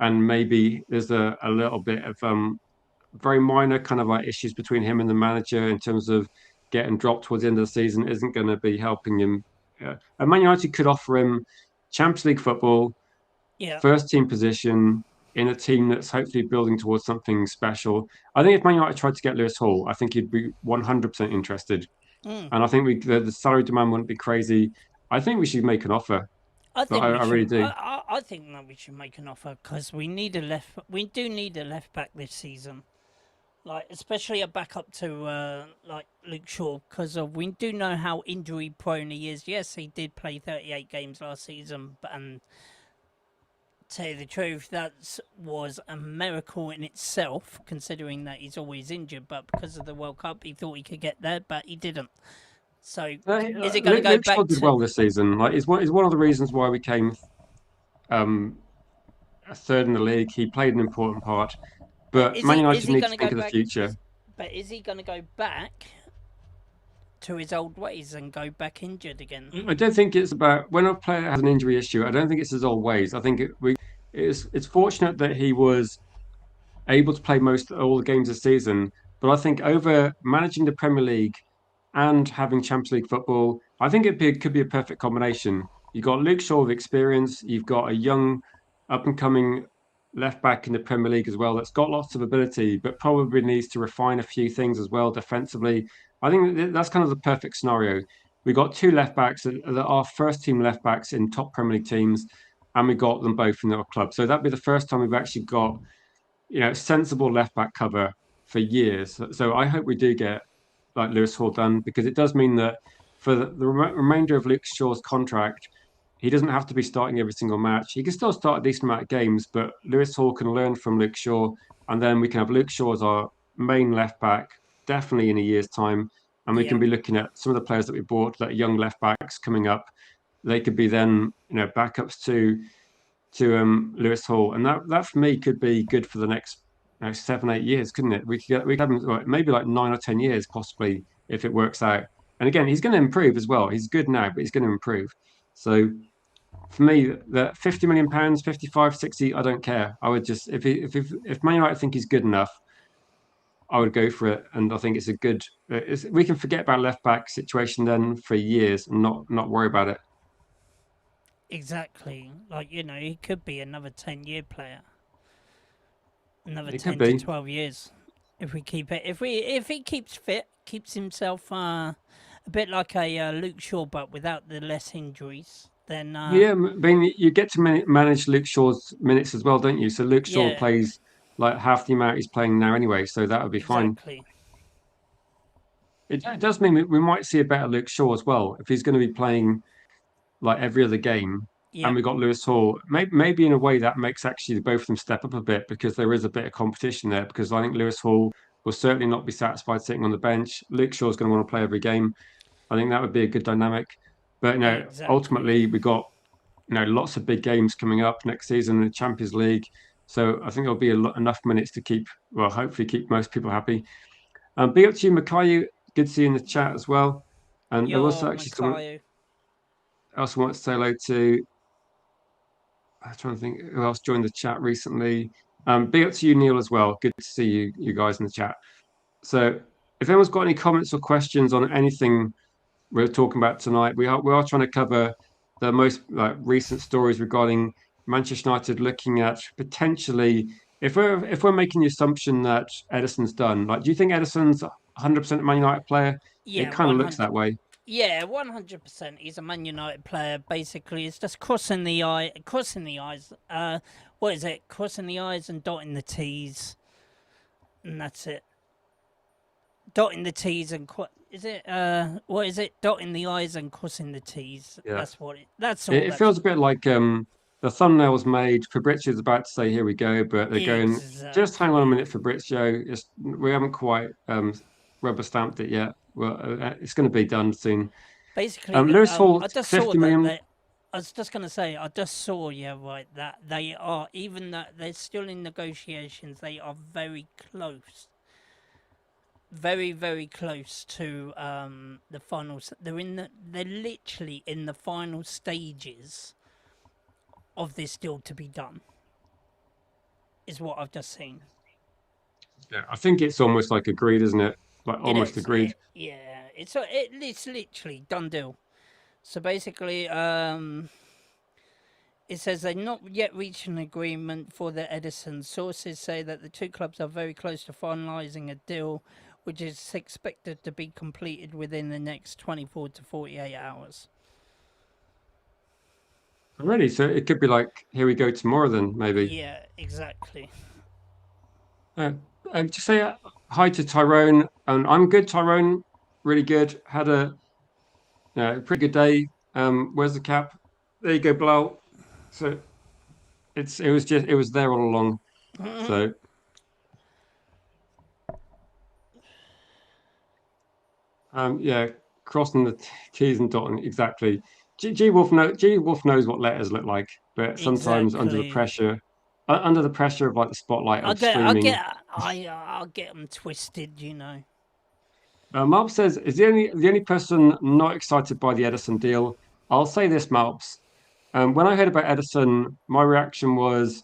and maybe there's a little bit of very minor kind of like issues between him and the manager in terms of getting dropped towards the end of the season isn't going to be helping him. And Man United could offer him Champions League football, Yeah. first team position in a team that's hopefully building towards something special. I think if Man United tried to get Lewis Hall, I think he'd be 100% interested. Mm. And I think the salary demand wouldn't be crazy. I think we should make an offer. I But think we I really should. do. I think that we should make an offer because we need a left. We do need a left back this season, like especially a backup to like Luke Shaw, because we do know how injury prone he is. Yes, he did play 38 games last season, and tell you the truth, that was a miracle in itself, considering that he's always injured. But because of the World Cup, he thought he could get there, but he didn't. So, is it going to go Luke Shaw back did to? well this season. Like, is one of the reasons why we came um, a third in the league. He played an important part. But But Man is United he need to going to think go of the back? future. But is he going to go back to his old ways and go back injured again? I don't think it's about when a player has an injury issue. I don't think it's his old ways. I think it's fortunate that he was able to play most all the games this season. But I think over managing the Premier League and having Champions League football, I think could be a perfect combination. You've got Luke Shaw with experience. You've got a young, up and coming left back in the Premier League as well that's got lots of ability, but probably needs to refine a few things as well defensively. I think that's kind of the perfect scenario. We've got two left backs that are first team left backs in top Premier League teams, and we got them both in our club. So that'd be the first time we've actually got sensible left back cover for years. So I hope we do get like Lewis Hall done because it does mean that for the remainder of Luke Shaw's contract, he doesn't have to be starting every single match. He can still start a decent amount of games, but Lewis Hall can learn from Luke Shaw, and then we can have Luke Shaw as our main left back, definitely in a year's time, and we Yeah, can be looking at some of the players that we bought, that young left backs coming up. They could be then, backups to Lewis Hall, and that for me could be good for the next 7 8 years, couldn't it? We could have him maybe like 9 or 10 years possibly if it works out. And again, he's going to improve as well. He's good now, but he's going to improve. So for me, the 50 million pounds, 55, 60, I don't care. I would just if Man United think he's good enough, I would go for it. And I think it's a good. We can forget about left back situation then for years and not worry about it. exactly. Like he could be another 10-year player, another It could 10 to be. 12 years, if we keep it. If he keeps fit, keeps himself a bit like a Luke Shaw, but without the less injuries, then Yeah, I mean, you get to manage Luke Shaw's minutes as well, don't you? So Luke Shaw yeah, plays like half the amount he's playing now anyway, so that would be fine. exactly. It does mean we might see a better Luke Shaw as well if he's going to be playing like every other game, and Yep, we got Lewis Hall. Maybe in a way that makes actually both of them step up a bit because there is a bit of competition there. Because I think Lewis Hall will certainly not be satisfied sitting on the bench. Luke Shaw's going to want to play every game. I think that would be a good dynamic. But exactly. ultimately we got lots of big games coming up next season in the Champions League. So I think there'll be enough minutes to keep, well, hopefully keep most people happy. Big up to you, Makayu. Good to see you in the chat as well. And there was Yo, actually someone Makayo. else I wanted to say hello to. I'm trying to think who else joined the chat recently. Big up to you, Neil, as well. Good to see you guys in the chat. So if anyone's got any comments or questions on anything we're talking about tonight. We are trying to cover the most recent stories regarding Manchester United, looking at potentially if we're making the assumption that Ederson's done. Like, do you think Ederson's 100% a Man United player? It Yeah, kind of one looks hundred. that way. Yeah, 100%. He's a Man United player. Basically, it's just crossing the eyes. What is it? Crossing the I's and dotting the T's, and that's it. Dotting the T's and is it? What is it? Dotting the I's and crossing the T's. Yeah, That's what it. That's all. it That's feels a bit like the thumbnail was made. Fabrizio's about to say, "Here we go," but they're going, "Just hang on a exactly. minute, Fabrizio. We haven't quite rubber stamped it yet. Well, it's going to be done soon." Basically, Lewis Hall, I just saw 50 that million. they. I was just gonna say, I just saw, yeah, right, that they are, even that they're still in negotiations, they are very close, very, very close to the final. They're literally in the final stages of this deal to be done. Is what I've just seen. Yeah, I think it's almost like agreed, isn't it? Like It almost is, agreed. yeah. It's literally done deal. So basically, it says they've not yet reached an agreement for the Edison. Sources say that the two clubs are very close to finalising a deal, which is expected to be completed within the next 24 to 48 hours. Already, so it could be like, here we go tomorrow then, maybe. Yeah, exactly. Uh, just say hi to Tyrone. And I'm good, Tyrone. Really good. Had a pretty good day. Where's the cap? There you go, Blau. So it was there all along. So yeah, crossing the T's and dotting exactly. G Wolf knows what letters look like, but sometimes Exactly. under the pressure of like the spotlight I of get, I streaming. get, I'll get them twisted, you know. Malp says, is the only person not excited by the Edison deal? I'll say this, Malps. When I heard about Edison, my reaction was,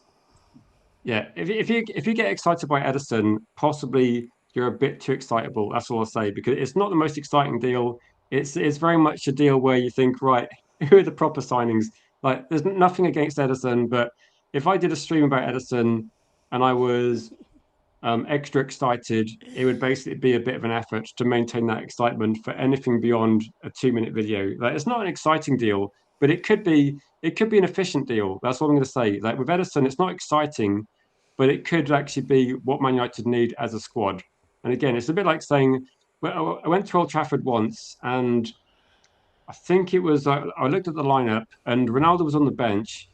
yeah, if you get excited by Edison, possibly you're a bit too excitable. That's all I'll say because it's not the most exciting deal. It's very much a deal where you think, right, who are the proper signings? Like, there's nothing against Edison, but if I did a stream about Edison and I was extra excited, it would basically be a bit of an effort to maintain that excitement for anything beyond a 2 minute video. Like it's not an exciting deal, but it could be an efficient deal. That's what I'm going to say. Like with Edison, it's not exciting, but it could actually be what Man United need as a squad. And again, it's a bit like saying, well, I went to Old Trafford once, and I think it was I looked at the lineup, and Ronaldo was on the bench,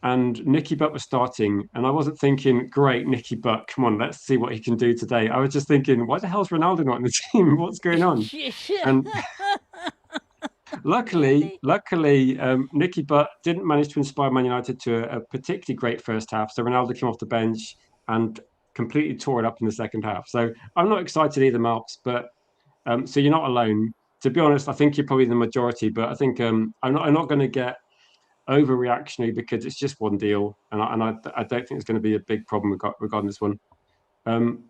and Nicky Butt was starting, and I wasn't thinking, great, Nicky Butt, come on, let's see what he can do today. I was just thinking, why the hell's Ronaldo not in the team? What's going on? And Really? Nicky Butt didn't manage to inspire Man United to a particularly great first half. So Ronaldo came off the bench and completely tore it up in the second half. So I'm not excited either, Marks, but so you're not alone. To be honest, I think you're probably the majority, but I think I'm not going to get overreactionary because it's just one deal, and I don't think it's going to be a big problem regarding this one. Um,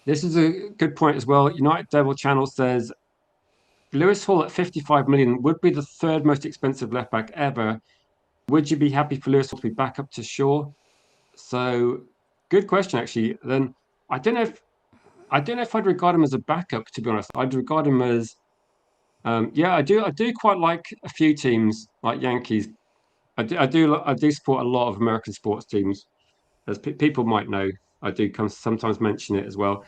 this is a good point as well. United Devil Channel says Lewis Hall at 55 million would be the third most expensive left back ever. Would you be happy for Lewis Hall to be back up to Shaw? So good question actually. Then I don't know if I'd regard him as a backup. To be honest, I'd regard him as yeah. I do quite like a few teams like Yankees. I do support a lot of American sports teams, as people might know. I do sometimes mention it as well.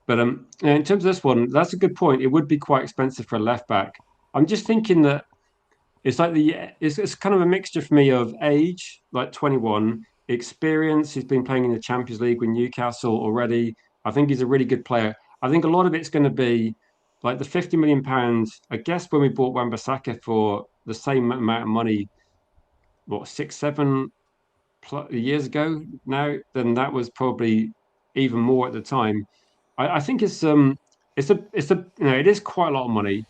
But in terms of this one, that's a good point. It would be quite expensive for a left back. I'm just thinking that it's kind of a mixture for me of age, like 21, experience. He's been playing in the Champions League with Newcastle already. I think he's a really good player. I think a lot of it's going to be like the 50 million pounds. I guess when we bought Wan-Bissaka for the same amount of money, what 6, 7 years ago now, then that was probably even more at the time. I think it's a it is quite a lot of money,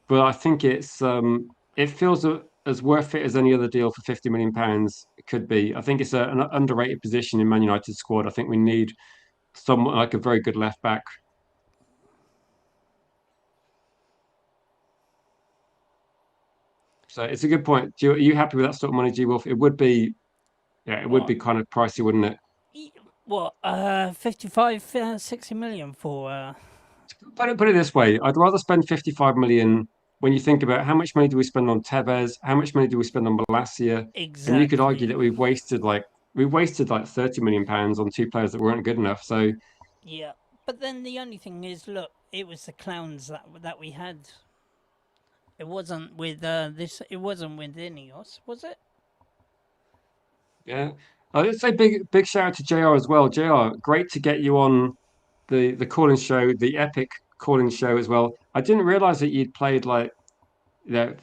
but I think it feels as worth it as any other deal for 50 million pounds could be. I think it's an underrated position in Man United squad. I think we need someone like a very good left back. So it's a good point. Are you happy with that sort of money, G Wolf? It would be, yeah, it would What? be kind of pricey, wouldn't it? What? 55, 60 million for. Put it this way, I'd rather spend 55 million when you think about how much money do we spend on Tevez, how much money do we spend on Malacia, and you could argue Exactly. that we've wasted like 30 million pounds on two players that weren't good enough. So Yeah. But then the only thing is, look, it was the clowns that we had. It wasn't with this. It wasn't with Ineos, was it? yeah, let's say big shout out to JR as well. JR, great to get you on the calling show, the epic calling show as well. I didn't realize that you'd played like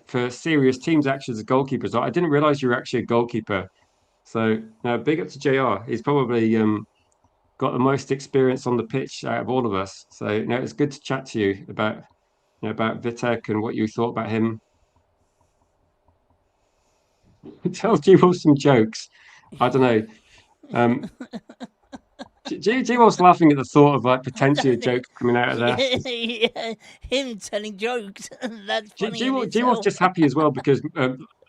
for serious teams actually as a goalkeeper. So I didn't realize you were actually a goalkeeper. So now big up to JR. He's probably got the most experience on the pitch out of all of us. So it's good to chat to you about about Vitek and what you thought about him. Tell G-Wolf some jokes. I don't know. Um, G-Wolf's laughing at the thought of like potentially a Don't joke it? coming out of there. Yeah, him telling jokes. That's funny in G-Wolf's itself. just happy as well because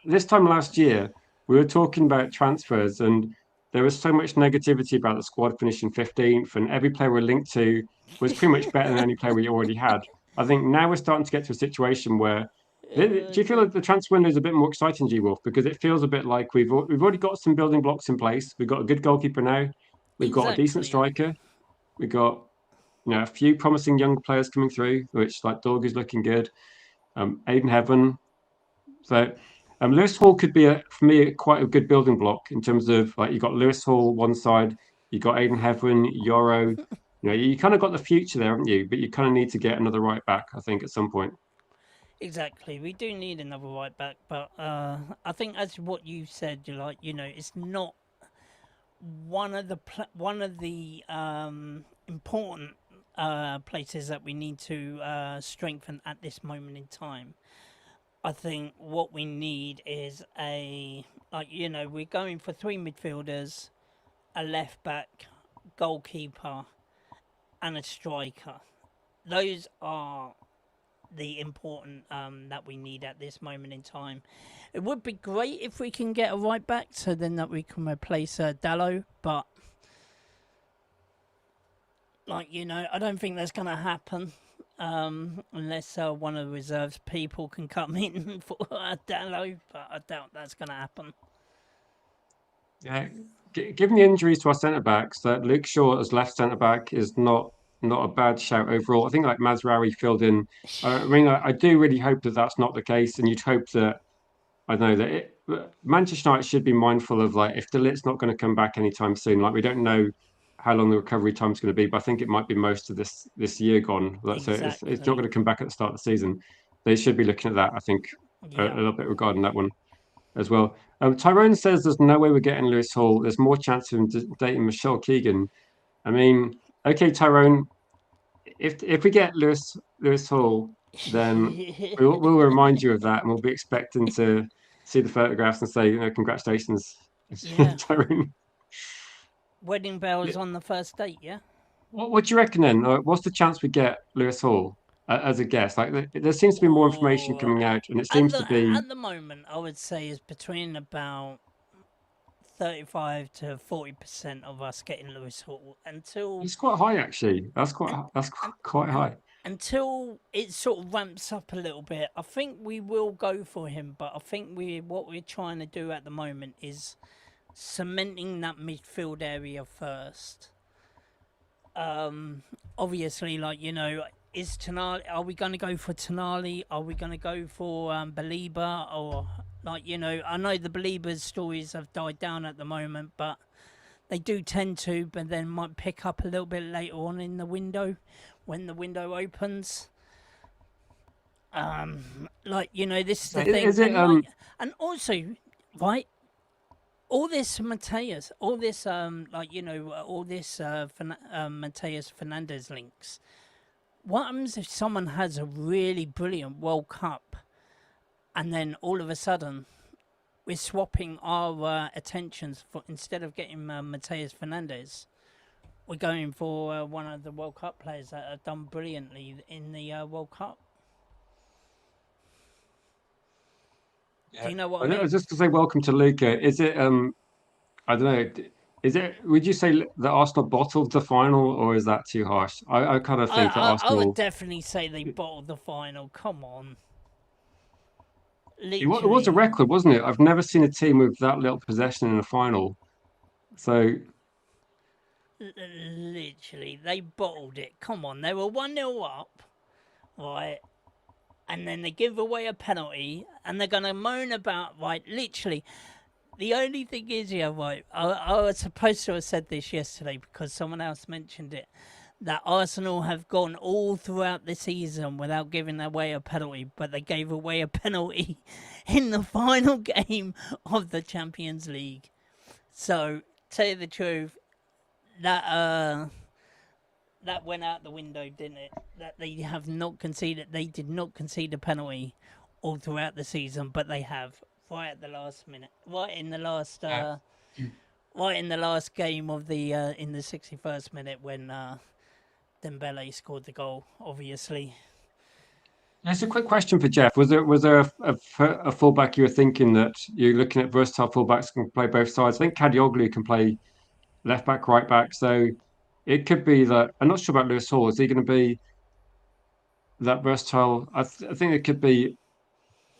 this time last year we were talking about transfers and there was so much negativity about the squad finishing 15th and every player we're linked to was pretty much better than any player we already had. I think now we're starting to get to a situation where do you feel God. like the transfer window is a bit more exciting, G-Wolf? Because it feels a bit like we've already got some building blocks in place. We've got a good goalkeeper now. We've got a decent Exactly. striker. We've got a few promising young players coming through, which like Dog is looking good. Aiden Heaven. So Lewis Hall could be for me quite a good building block in terms of like you got Lewis Hall one side, you got Aiden Heaven, Yoro. You kind of got the future there, haven't you? But you kind of need to get another right back, I think, at some point. Exactly. We do need another right back, but I think as what you said, you're like, it's not one of the important places that we need to strengthen at this moment in time. I think what we need is we're going for three midfielders, a left back, goalkeeper, and a striker. Those are the important that we need at this moment in time. It would be great if we can get a right back, so then that we can replace Dallo, but I don't think that's going to happen. Unless one of the reserves people can come in for Dallo, but I doubt that's going to happen. Yeah, given the injuries to our centre backs, that Luke Shaw as left centre back is not a bad shout overall. I think like Mazraoui filled in. I mean, I do really hope that that's not the case, and you'd hope that I know that Manchester United should be mindful of like if Delit's not going to come back anytime soon. Like we don't know how long the recovery time is going to be, but I think it might be most of this year gone. So if it's not going Exactly. to come back at the start of the season, they should be looking at that. I think a Yeah. little bit regarding that one as well. Tyrone says there's no way we're getting Lewis Hall. There's more chance of him dating Michelle Keegan. I mean, okay, Tyrone, if we get Lewis Hall, then we'll remind you of that, and we'll be expecting to see the photographs and say, congratulations, Yeah. Tyrone. Wedding bells on the first date, yeah? What do you reckon then? What's the chance we get Lewis Hall as a guest? Like there seems to be more information Oh, coming out, and it seems to be at the moment, I would say is between about 35 to 40% of us getting Lewis Hall it's quite high actually. un, That's un, quite high. until it sort of ramps up a little bit. I think we will go for him, but I think what we're trying to do at the moment is cementing that midfield area first. Obviously, is Tonali? Are we going to go for Tonali? Are we going to go for Belieber? Or I know the Belieber's stories have died down at the moment, but they do tend to, but then might pick up a little bit later on in the window when the window opens. This is So the thing, is it and also, right, all this Mateus, all this Mateus Fernandes links. What happens if someone has a really brilliant World Cup, and then all of a sudden we're swapping our attentions for instead of getting Mateus Fernandes, we're going for one of the World Cup players that have done brilliantly in the World Cup. Do yeah. you know what I I was mean? just to say welcome to Luca. Is it I don't know. Is it? Would you say that Arsenal bottled the final, or is that too harsh? I kind of think that I would Arsenal. definitely say they bottled the final. Come on, It was a literally, record, wasn't it? I've never seen a team with that little possession in a final. So literally, they bottled it. Come on, they were 1-0 up, right? And then they give away a penalty, and they're gonna moan about literally. The only thing is, yeah, right. I was supposed to have said this yesterday because someone else mentioned it. that Arsenal have gone all throughout the season without giving away a penalty, but they gave away a penalty in the final game of the Champions League. So, tell you the truth, that that went out the window, didn't it? That they did not concede a penalty all throughout the season, but they have right at the last minute, Yeah. right in the last game of the in the 61st minute when Dembele scored the goal. Obviously, It's a quick question for Jeff. Was there a fullback you were thinking that you're looking at versatile fullbacks can play both sides? I think Kadioglu can play left back, right back. So it could be that I'm not sure about Lewis Hall. Is he going to be that versatile? I think it could be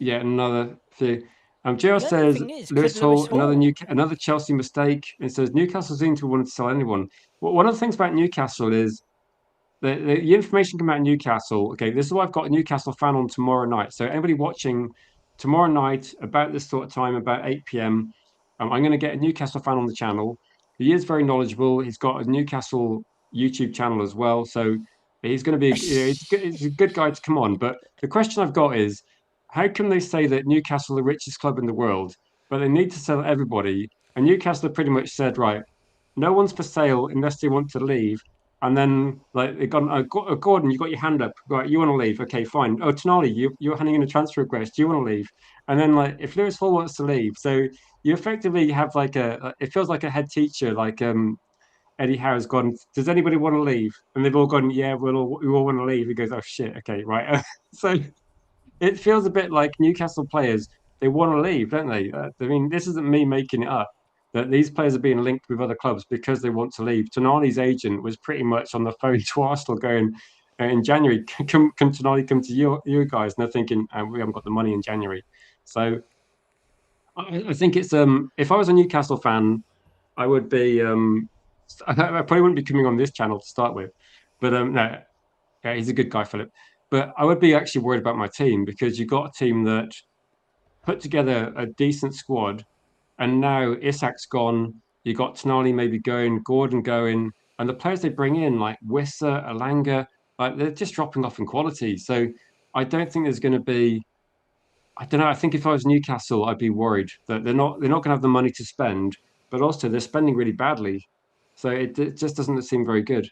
yet another few. JL the only says thing is, could Lewis Lewis Hall Hall? Another Chelsea mistake. It says Newcastle seem to want to sell anyone. Well, one of the things about Newcastle is the information coming out of Newcastle. Okay, this is why I've got a Newcastle fan on tomorrow night. So anybody watching tomorrow night about this sort of time, about 8 p.m., I'm going to get a Newcastle fan on the channel. He is very knowledgeable. He's got a Newcastle YouTube channel as well. So he's going to be he's a good guy to come on. But the question I've got is, how can they say that Newcastle are the richest club in the world, but they need to sell everybody? And Newcastle have pretty much said, right, no one's for sale unless they want to leave. And then like they got Gordon, you got your hand up. Right, you want to leave? Okay, fine. Oh, Tonali, you're handing in a transfer request. Do you want to leave? And then like if Lewis Hall wants to leave, so you effectively have like it feels like a head teacher, like Eddie Howe's gone. Does anybody want to leave? And they've all gone. Yeah, we all want to leave. He goes, oh shit. Okay, right. So it feels a bit like Newcastle players. They want to leave, don't they? I mean, this isn't me making it up. That these players are being linked with other clubs because they want to leave. Tonali's agent was pretty much on the phone to Arsenal, going in January, can Tonali come to you guys? And they're thinking, we haven't got the money in January. So I think it's if I was a Newcastle fan, I would be I probably wouldn't be coming on this channel to start with, but no, yeah, he's a good guy, Philip. But I would be actually worried about my team because you've got a team that put together a decent squad, and now Isak's gone. You got Tonali maybe going, Gordon going, and the players they bring in like Wissa, Alanga, like they're just dropping off in quality. So I don't think there's going to be. I don't know. I think if I was Newcastle, I'd be worried that they're not going to have the money to spend, but also they're spending really badly. So it just doesn't seem very good.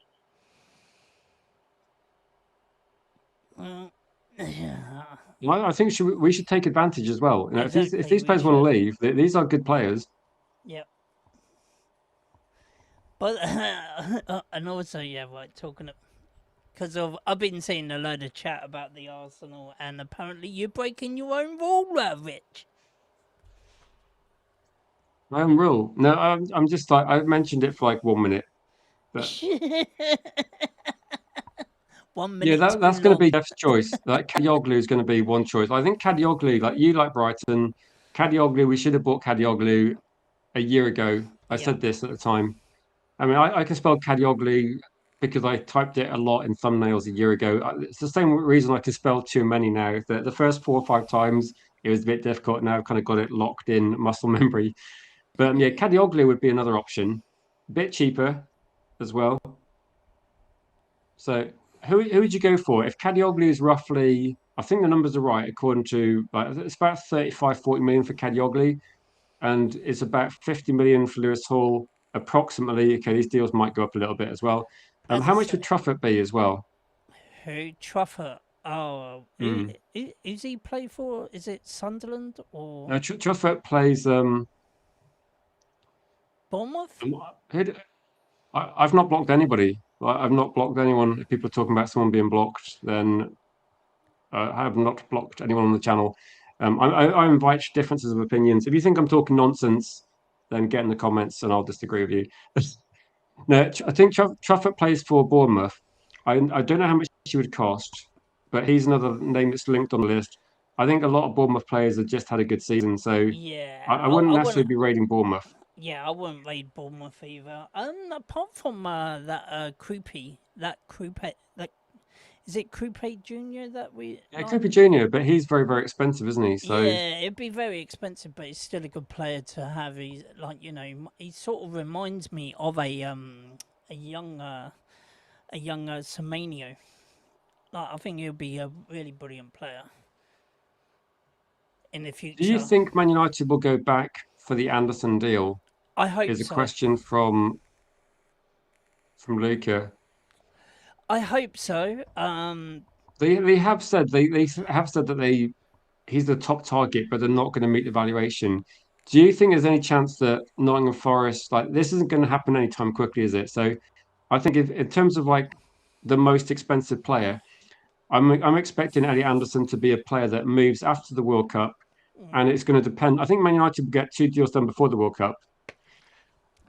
Well, yeah, I think we should take advantage as well. You know, if exactly. these We players want to should. leave, these are good players. Yep. But and also, yeah, right. Talking because of I've been seeing a load of chat about the Arsenal, and apparently you're breaking your own rule, Rich. I'm real. No, I'm just like I mentioned it for like 1 minute, but 1 minute yeah, too that's going to be long. Jeff's choice. Like Kadioglu is going to be one choice. I think Kadioglu, like you like Brighton, Kadioglu, we should have bought Kadioglu a year ago. I Yep. said this at the time. I mean, I can spell Kadioglu because I typed it a lot in thumbnails a year ago. It's the same reason I can spell too many now. The first 4 or 5 times it was a bit difficult. Now I've kind of got it locked in muscle memory. But yeah, Kadioglu would be another option. A bit cheaper as well. So who would you go for? If Kadioglu is roughly, I think the numbers are right according to like it's about 35, 40 million for Kadioglu, and it's about 50 million for Lewis Hall, approximately. Okay, these deals might go up a little bit as well. As I How much would said, Truffert be as well? who Truffer? Oh, Mm. who's he play for? Is it Sunderland or Now, Truffert plays. Bournemouth? I've not blocked anybody. I've not blocked anyone. If people are talking about someone being blocked, then I have not blocked anyone on the channel. I invite differences of opinions. If you think I'm talking nonsense, then get in the comments and I'll disagree with you. No, I think Truffert plays for Bournemouth. I don't know how much he would cost, but he's another name that's linked on the list. I think a lot of Bournemouth players have just had a good season, so Yeah, I wouldn't I wouldn't. necessarily be raiding Bournemouth. Yeah, I wouldn't raid Bournemouth either. Apart from that Krupe, that is it Krupe Junior that we Yeah, like? Cooper Junior, but he's very, very expensive, isn't he? So Yeah, it'd be very expensive, but he's still a good player to have. He's like he sort of reminds me of a young a younger Semenyo. Like, I think he'll be a really brilliant player in the Do you future. think Man United will go back for the Anderson deal? I hope Is a so. question from Luca. I hope so. They have said they have said that he's the top target, but they're not going to meet the valuation. Do you think there's any chance that Nottingham Forest, like this isn't going to happen anytime quickly, is it? So I think if in terms of like the most expensive player, I'm expecting Elliot Anderson to be a player that moves after the World Cup, and it's going to depend. I think Man United will get 2 deals done before the World Cup,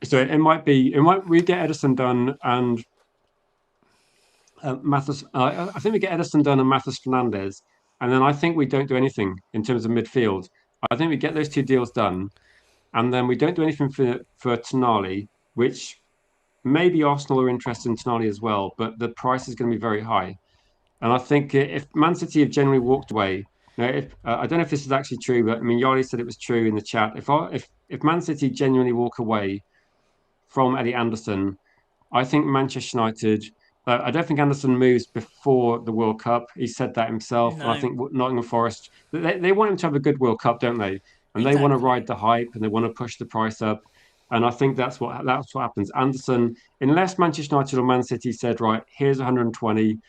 so it might we get Edison done and Matheus. I think we get Edison done and Matheus Fernandes, and then I think we don't do anything in terms of midfield. I think we get those 2 deals done, and then we don't do anything for Tonali, which maybe Arsenal are interested in Tonali as well, but the price is going to be very high. And I think if Man City have generally walked away, if I don't know if this is actually true, but I mean, Yari said it was true in the chat. If Man City genuinely walk away from Eddie Anderson, I think Manchester United. I don't think Anderson moves before the World Cup. He said that himself, and I no, think Nottingham Forest they want him to have a good World Cup, don't they? And they want to ride exactly. the hype and they want to push the price up. And I think that's what happens. Anderson, unless Manchester United or Man City said, right, here's 120,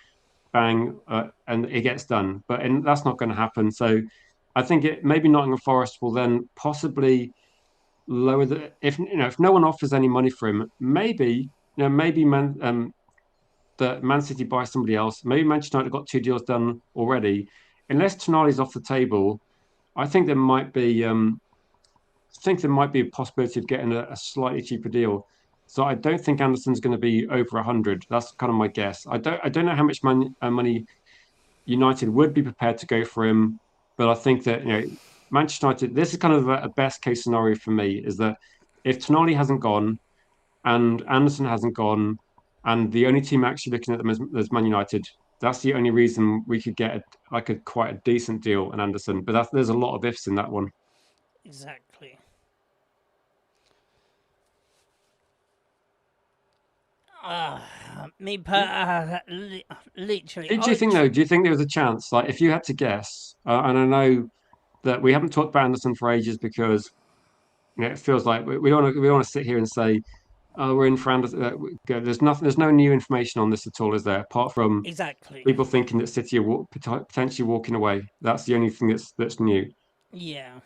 bang, and it gets done. That's not going to happen. So I think maybe Nottingham Forest will then possibly lower the if no one offers any money for him, maybe maybe that Man City buy somebody else. Maybe Manchester United got 2 deals done already. Unless Tonali's off the table, I think there might be a possibility of getting a slightly cheaper deal. So I don't think Anderson's going to be over 100. That's kind of my guess. I don't know how much money United would be prepared to go for him, but I think that Manchester United. This is kind of a best case scenario for me. Is that if Tonali hasn't gone and Anderson hasn't gone, and the only team actually looking at them as Man United, that's the only reason we could get quite a decent deal on Anderson. But there's a lot of ifs in that one. Exactly. Uh, literally, Do you think though? Do you think there was a chance? Like, if you had to guess, and I know that we haven't talked about Anderson for ages because it feels like we don't want to sit here and say, oh, we're in for Anderson. There's nothing. There's no new information on this at all, is there? Apart from exactly. people thinking that City are potentially walking away. That's the only thing that's new. Yeah.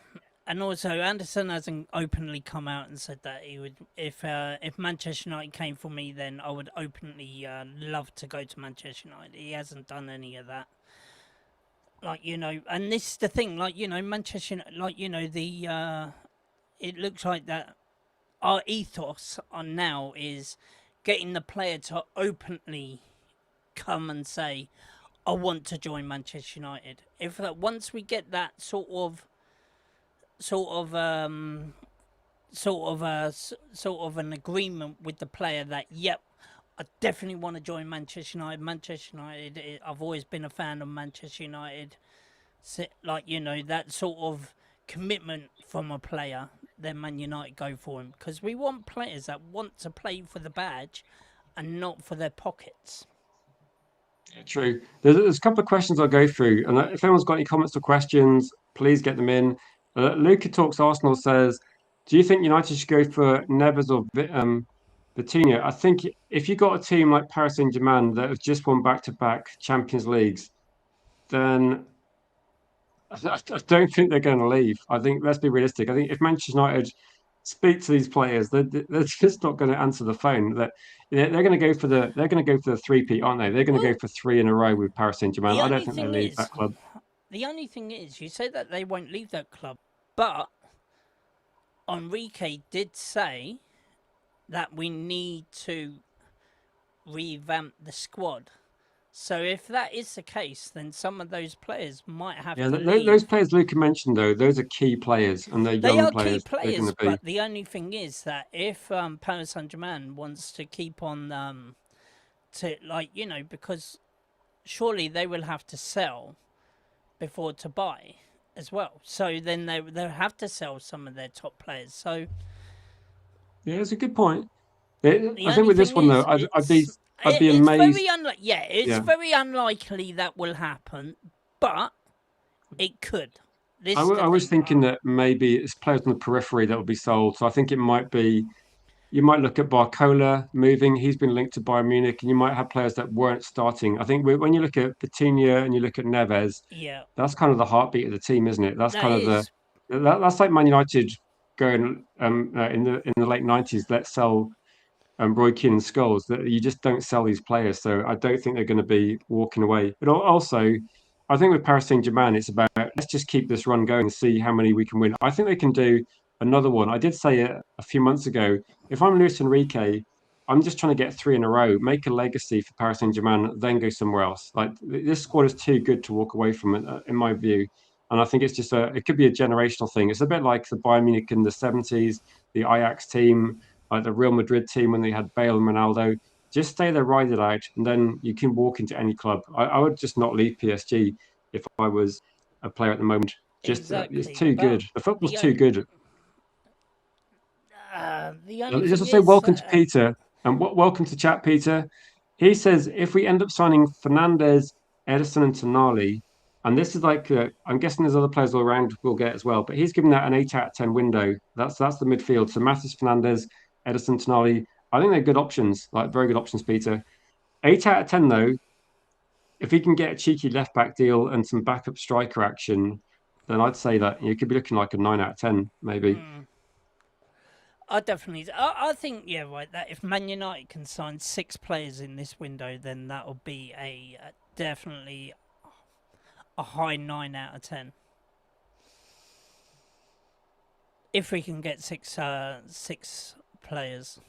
And also, Anderson hasn't openly come out and said that he would. If Manchester United came for me, then I would openly love to go to Manchester United. He hasn't done any of that. Like, and this is the thing. Like, Manchester. Like, it looks like that our ethos on now is getting the player to openly come and say, "I want to join Manchester United." If once we get that sort of sort of an agreement with the player that, yep, I definitely want to join Manchester United. Manchester United, I've always been a fan of Manchester United. Like, that sort of commitment from a player, then Man United go for him, because we want players that want to play for the badge and not for their pockets. Yeah, true. There's a couple of questions I'll go through, and if anyone's got any comments or questions, please get them in. Luca Talks Arsenal says, "Do you think United should go for Neves or Vitinha?" I think if you got a team like Paris Saint-Germain that have just won back-to-back Champions Leagues, then I don't think they're going to leave. I think let's be realistic. I think if Manchester United speak to these players, they're just not going to answer the phone. They're going to go for the three-peat, aren't they? They're going to go Well, for three in a row with Paris Saint-Germain. the I don't only think they thing leave is, that club. you say that they won't leave that club, but Enrique did say that we need to revamp the squad. So if that is the case, then some of those players might have Yeah, to those leave. players Luca mentioned though, those are key players, and they're They young are key players. They're going players, to be. but the only thing is that if Paris Saint Germain wants to keep on to, like, because surely they will have to sell before to buy as well. So then they'll have to sell some of their top players. So Yeah, it's a good point. the I think only with this thing one though, is, I'd be it's I'd be It's amazed. very unlikely. Yeah, it's Yeah, very unlikely that will happen, but it could. I, This is w- the I was thing. thinking that maybe it's players on the periphery that will be sold. So I think it might be. You might look at Barcola moving. He's been linked to Bayern Munich, and you might have players that weren't starting. I think when you look at Vitinha and you look at Neves, Yeah, that's kind of the heartbeat of the team, isn't it? That's that kind of is that's like Man United going in the late 90s. Let's sell Roy Keane and Scholes. That you just don't sell these players. So I don't think they're going to be walking away. But also, I think with Paris Saint-Germain, it's about let's just keep this run going and see how many we can win. I think they can do another one. I did say it a few months ago. If I'm Luis Enrique, I'm just trying to get three in a row, make a legacy for Paris Saint-Germain, then go somewhere else. Like this squad is too good to walk away from it, in my view. And I think it's just it could be a generational thing. It's a bit like the Bayern Munich in the 70s, the Ajax team, like the Real Madrid team when they had Bale and Ronaldo. Just stay there, ride it out, and then you can walk into any club. I would just not leave PSG if I was a player at the moment. Just it's exactly. too But good. The football's the too only good. the only Just thing to say is, welcome to Peter and welcome to chat, Peter. He says if we end up signing Fernandes, Edison, and Tonali, and this is like I'm guessing there's other players all around we'll get as well, but he's given that an 8 out of 10 window. That's the midfield. So MATEUS, Fernandes, Edison, Tonali. I think they're good options, like very good options, Peter. 8 out of 10 though, if he can get a cheeky left back deal and some backup striker action, then I'd say that you could be looking like a 9 out of 10 maybe. I definitely, I think, yeah, right. That if Man United can sign 6 players in this window, then that will be a definitely a high 9 out of 10. If we can get six players,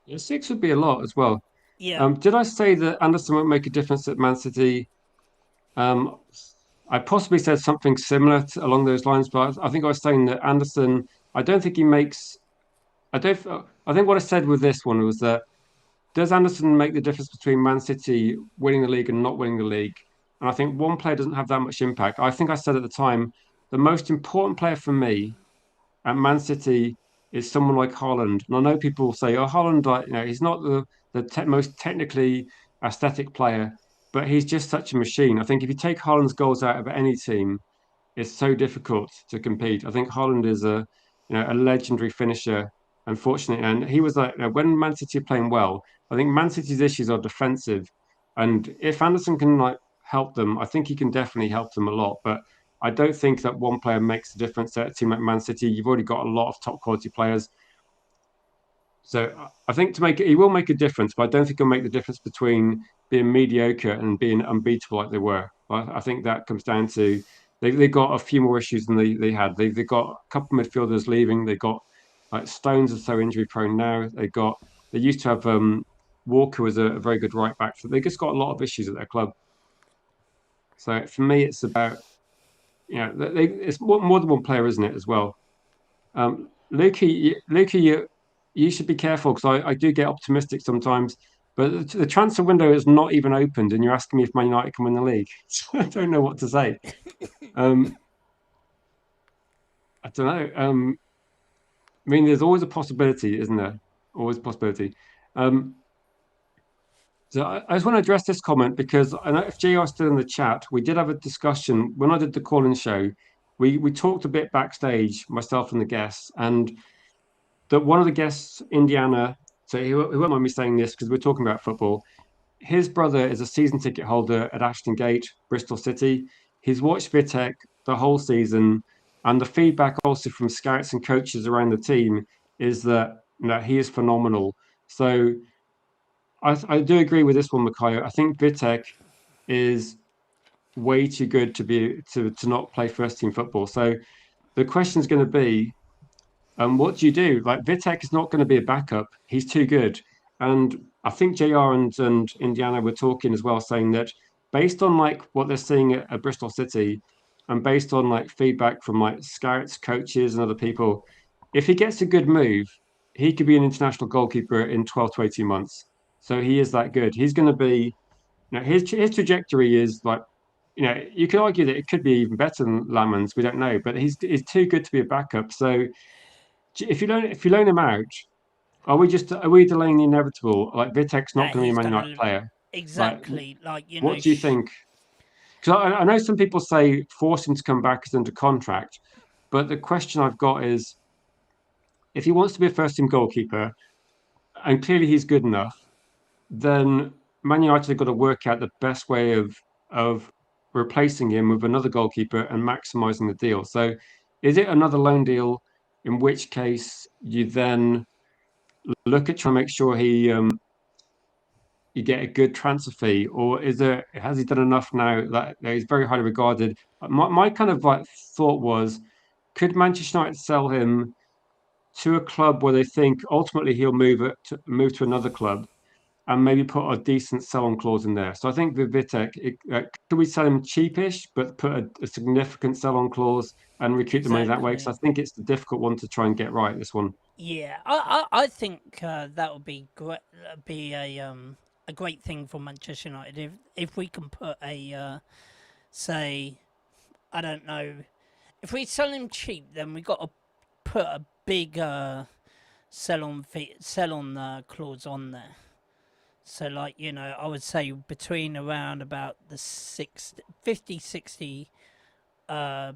Yeah, six would be a lot as well. yeah, Did I say that Anderson won't make a difference at Man City? Um, I possibly said something similar along those lines, but I think I was saying that Anderson. I don't think he makes. I don't. I think what I said with this one was that does Anderson make the difference between Man City winning the league and not winning the league? And I think one player doesn't have that much impact. I think I said at the time the most important player for me at Man City is someone like Holland. And I know people will say, "Oh, Holland, like, he's not the most technically aesthetic player, but he's just such a machine." I think if you take Holland's goals out of any team, it's so difficult to compete. I think Holland is a legendary finisher, unfortunately, and he was like when Man City are playing well. I think Man City's issues are defensive, and if Anderson can like help them, I think he can definitely help them a lot. But I don't think that one player makes a difference at a team like Man City. You've already got a lot of top quality players. So I think to make it, he will make a difference, but I don't think he'll make the difference between being mediocre and being unbeatable like they were. I think that comes down to they got a few more issues than they had. They got a couple of midfielders leaving. They got like Stones are so injury prone now. They used to have Walker was a very good right back. So they just got a lot of issues at their club. So for me, it's about it's more than one player, isn't it? As well. Lukey, you should be careful because I do get optimistic sometimes. But the transfer window is not even opened, and you're asking me if Man United can win the league. I don't know what to say. Um, I don't know. I mean, there's always a possibility, isn't there? Always a possibility. Um, so I just want to address this comment because I know if JR is still in the chat, we did have a discussion when I did the call-in show. We talked a bit backstage, myself and the guests, and that one of the guests, Indiana, so he won't mind me saying this because we're talking about football. His brother is a season ticket holder at Ashton Gate, Bristol City. He's watched Vitek the whole season, and the feedback also from scouts and coaches around the team is that he is phenomenal. So I do agree with this one, Makayo. I think Vitek is way too good to not play first team football. So the question is going to be what do you do? Like Vitek is not going to be a backup. He's too good. And I think JR and Indiana were talking as well, saying that based on like what they're seeing at Bristol City and based on like feedback from like scouts, coaches, and other people, if he gets a good move, he could be an international goalkeeper in 12 to 18 months. So he is that good. He's going to be, his trajectory is like, you could argue that it could be even better than Lammens. We don't know, but he's too good to be a backup. So if you loan him out, are we delaying the inevitable? Like Vitek's not That going to be a he's Man United gonna player. Like, exactly like what do you think? Because I know some people say force him to come back as under contract, but the question I've got is if he wants to be a first team goalkeeper and clearly he's good enough, then Man United have got to work out the best way of replacing him with another goalkeeper and maximising the deal. So, is it another loan deal? In which case, you then look at trying to make sure you get a good transfer fee, or is there has he done enough now that he's very highly regarded? My kind of like thought was, could Manchester United sell him to a club where they think ultimately he'll move to another club and maybe put a decent sell-on clause in there. So I think with Vitek, could we sell him cheapish, but put a significant sell-on clause and recoup the money that way? Because exactly. I think it's the difficult one to try and get right. This one. Yeah, I think that would be great. Be a great thing for Manchester United if we can put a say, I don't know, if we sell him cheap, then we got to put a big sell on clause on there. So like, I would say between around about the 60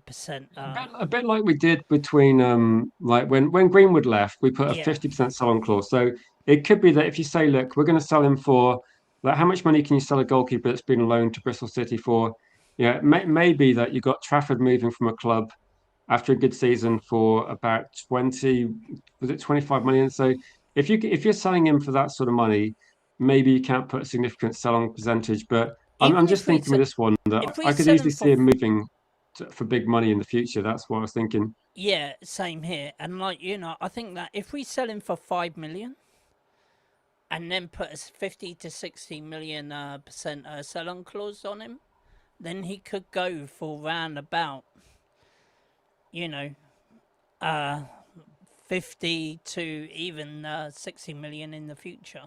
percent. A bit like we did between like when Greenwood left, we put a Yeah, 50% sell-on clause. So it could be that if you say, look, we're going to sell him for like how much money can you sell a goalkeeper that's been loaned to Bristol City for? Yeah, maybe that you got Trafford moving from a club after a good season for about 20, was it 25 million? So if you're selling him for that sort of money, maybe you can't put a significant sell-on percentage. But I'm even just thinking with this one that if we I could sell him easily for see him moving for big money in the future. That's what I was thinking. yeah, same here. And like, I think that if we sell him for 5 million and then put a 50 to 60 million percent sell on clause on him, then he could go for round about, you know, uh 50 to even 60 million in the future.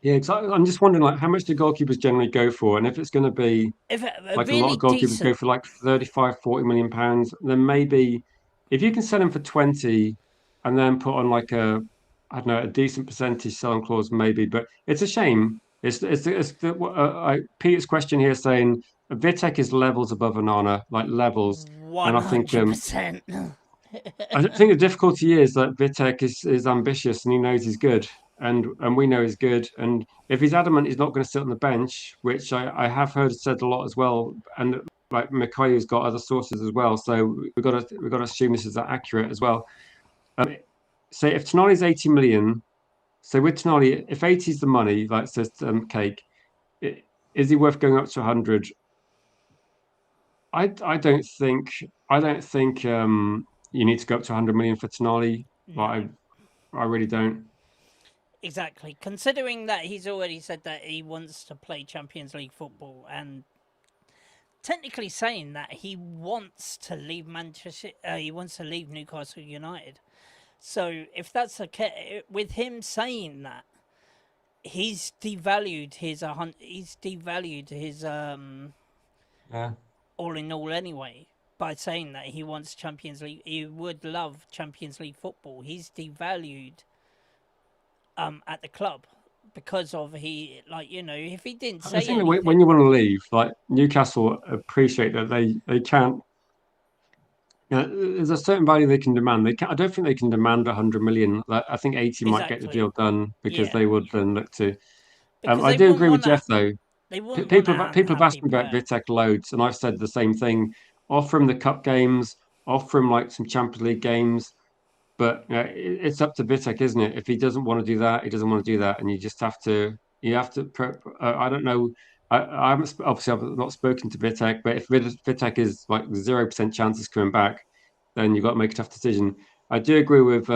Yeah, exactly. I'm just wondering, like, how much do goalkeepers generally go for? And if it's going to be If a like a lot really of goalkeepers go decent, for like 35, 40 million pounds, then maybe if you can sell him for 20 and then put on like I don't know, a decent percentage selling clause, maybe. But it's a shame. Peter's question here saying Vitek is levels above Anana, like levels. And I 100%. think the difficulty is that Vitek is ambitious and he knows he's good, and we know he's good. And if he's adamant he's not going to sit on the bench, which I have heard said a lot as well, and like McCoy's got other sources as well, so we've got to assume this is accurate as well. So if Tonali's 80 million, so with Tonali, if 80 is the money, like says Cake, is he worth going up to 100? I don't think you need to go up to 100 million for Tonali. No, Like I really don't. exactly. Considering that he's already said that he wants to play Champions League football and technically saying that he wants to leave Manchester, he wants to leave Newcastle United. So if that's the case, with him saying that, he's devalued his Yeah. all in all anyway by saying that he wants Champions League. He would love Champions League football. He's devalued at the club because of he like if he didn't I say think that when anything you want to leave, like Newcastle appreciate that they can't. There's a certain value they can demand. They can I don't think they can demand 100 million. Like, I think 80 might get the exactly deal done because yeah they would then look to. because I they do wouldn't agree with want Jeff to though. they wouldn't want People an people have unhappy asked me about player Vitek loads, and I've said the same thing. Offer him the cup games, offer him like some Champions League games, but it's up to Vitek, isn't it? If he doesn't want to do that, he doesn't want to do that, and you just have to. You have to. I don't know. I haven't obviously I've not spoken to Vitek, but if Vitek is like 0% chances coming back, then you've got to make a tough decision. I do agree with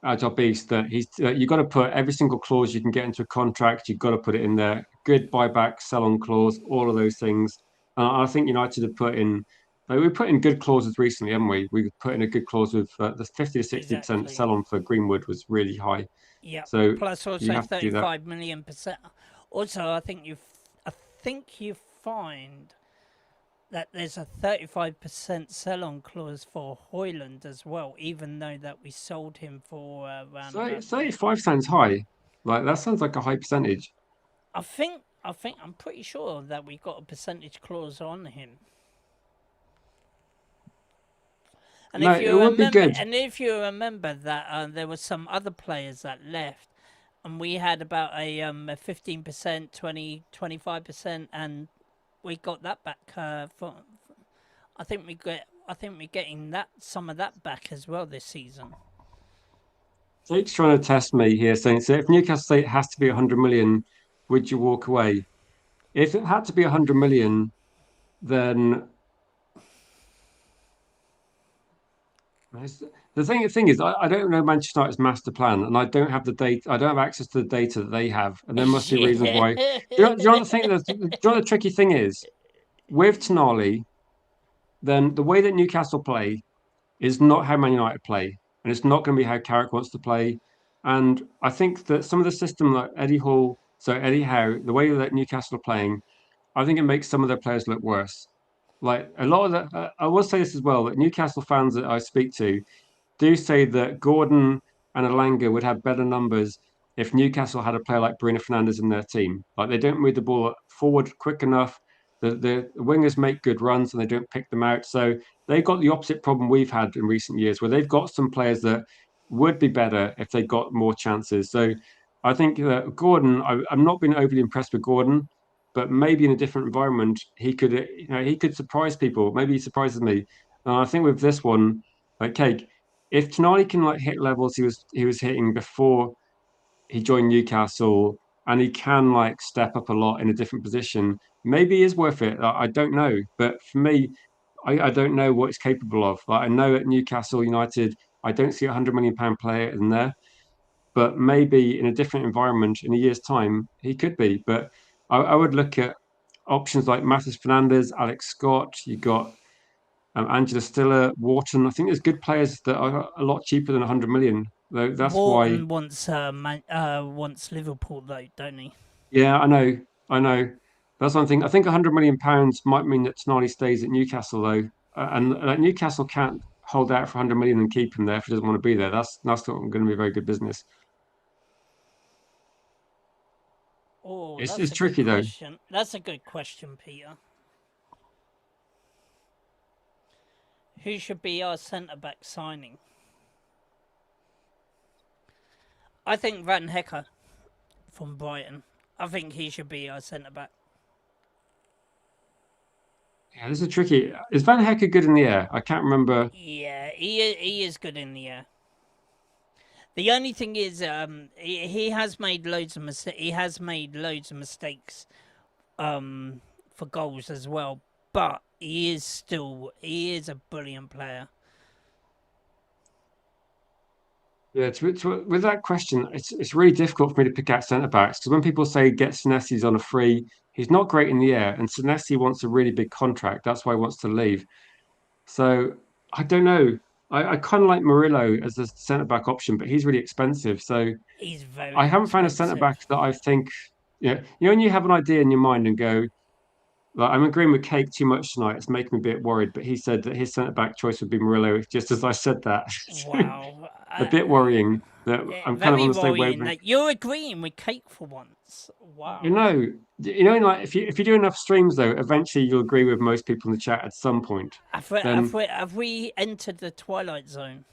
Agile Beast that you've got to put every single clause you can get into a contract. You've got to put it in there. Good buyback, sell-on clause, all of those things. I think United have put in. Like, we put in good clauses recently, haven't we? We put in a good clause with the 50 to 60% exactly sell-on for Greenwood was really high. yeah So plus you also have to do that. 35 million percent also I think you find that there's a 35% sell-on clause for Hoyland as well, even though that we sold him for around So about 35 sounds high. Like that sounds like a high percentage. I'm pretty sure that we got a percentage clause on him. And No, if it you would be remember, good. that there were some other players that left, and we had about a 15%, 25%, and we got that back. I think we're getting that some of that back as well this season. Jake's trying to test me here, saying, so if Newcastle say it has to be 100 million, would you walk away? If it had to be 100 million, then the thing is, I don't know Manchester United's master plan, and I don't have the data. I don't have access to the data that they have, and there must be reasons Yeah. why. Do you know what the thing? Do you know what the tricky thing is with Tonali? Then the way that Newcastle play is not how Man United play, and it's not going to be how Carrick wants to play. And I think that some of the system like Eddie Hall, so Eddie Howe, the way that Newcastle are playing, I think it makes some of their players look worse. Like a lot of the, I will say this as well that Newcastle fans that I speak to do say that Gordon and Alanga would have better numbers if Newcastle had a player like Bruno Fernandes in their team. Like they don't move the ball forward quick enough. The wingers make good runs and they don't pick them out. So they've got the opposite problem we've had in recent years, where they've got some players that would be better if they got more chances. So I think that Gordon, I'm not been overly impressed with Gordon, but maybe in a different environment, he could surprise people. Maybe he surprises me. And I think with this one, like Cake, if Tonali can like hit levels he was hitting before he joined Newcastle, and he can like step up a lot in a different position, maybe he is worth it. I don't know, but for me, I don't know what he's capable of. Like I know at Newcastle United, I don't see £100 million player in there, but maybe in a different environment in a year's time he could be. But I would look at options like Matheus Fernandes, Alex Scott. You got Angela Stiller, Wharton. I think there's good players that are a lot cheaper than 100 million. That's why, Wharton wants Liverpool though, don't he? yeah, I know. That's one thing. I think 100 million pounds might mean that Tonali stays at Newcastle though, and Newcastle can't hold out for 100 million and keep him there if he doesn't want to be there. That's not going to be a very good business. Oh, It's that's it's a good tricky though. question. That's a good question, Peter. Who should be our centre back signing? I think Van Hecker from Brighton. I think he should be our centre back. Yeah, this is tricky. Is Van Hecker good in the air? I can't remember. Yeah, he is good in the air. The only thing is, he has made loads of He has made loads of mistakes, for goals as well. But he is a brilliant player. Yeah, with that question, it's really difficult for me to pick out centre backs because when people say get Senesi's on a free, he's not great in the air, and Senesi wants a really big contract. That's why he wants to leave. So I don't know. I kind of like Murillo as a centre back option, but he's really expensive. So He's I very haven't found a centre expensive. back that I think, when you have an idea in your mind and go, like, I'm agreeing with Cake too much tonight. It's making me a bit worried, but he said that his centre back choice would be Murillo, just as I said that. Wow. A bit worrying that I'm kind of on Very the same worrying wavelength. that you're agreeing with Cake for once. You Wow. know, like if you do enough streams though, eventually you'll agree with most people in the chat at some point. Then Have we entered the twilight zone?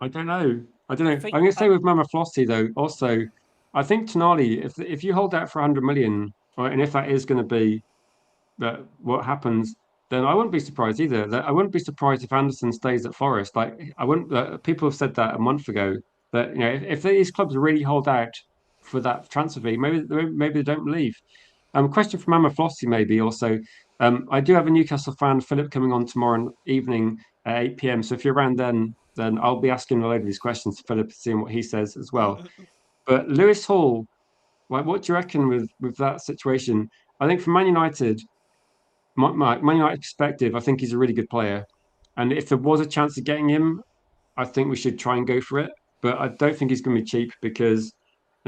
I don't know. I don't I know. think I'm going to say with Mama Flossie though. Also, I think Tonali, if you hold out for 100 million, right, and if that is going to be that what happens, then I wouldn't be surprised either. That I wouldn't be surprised if Anderson stays at Forest. Like I wouldn't. People have said that a month ago. That if these clubs really hold out for that transfer fee, maybe they don't leave. Question from Mama Flossie maybe also. I do have a Newcastle fan, Philip, coming on tomorrow evening at 8 p.m. So if you're around then I'll be asking a load of these questions to Philip, seeing what he says as well. But Lewis Hall, like, what do you reckon with that situation? I think for Man United, my Man United perspective, I think he's a really good player. And if there was a chance of getting him, I think we should try and go for it. But I don't think he's going to be cheap because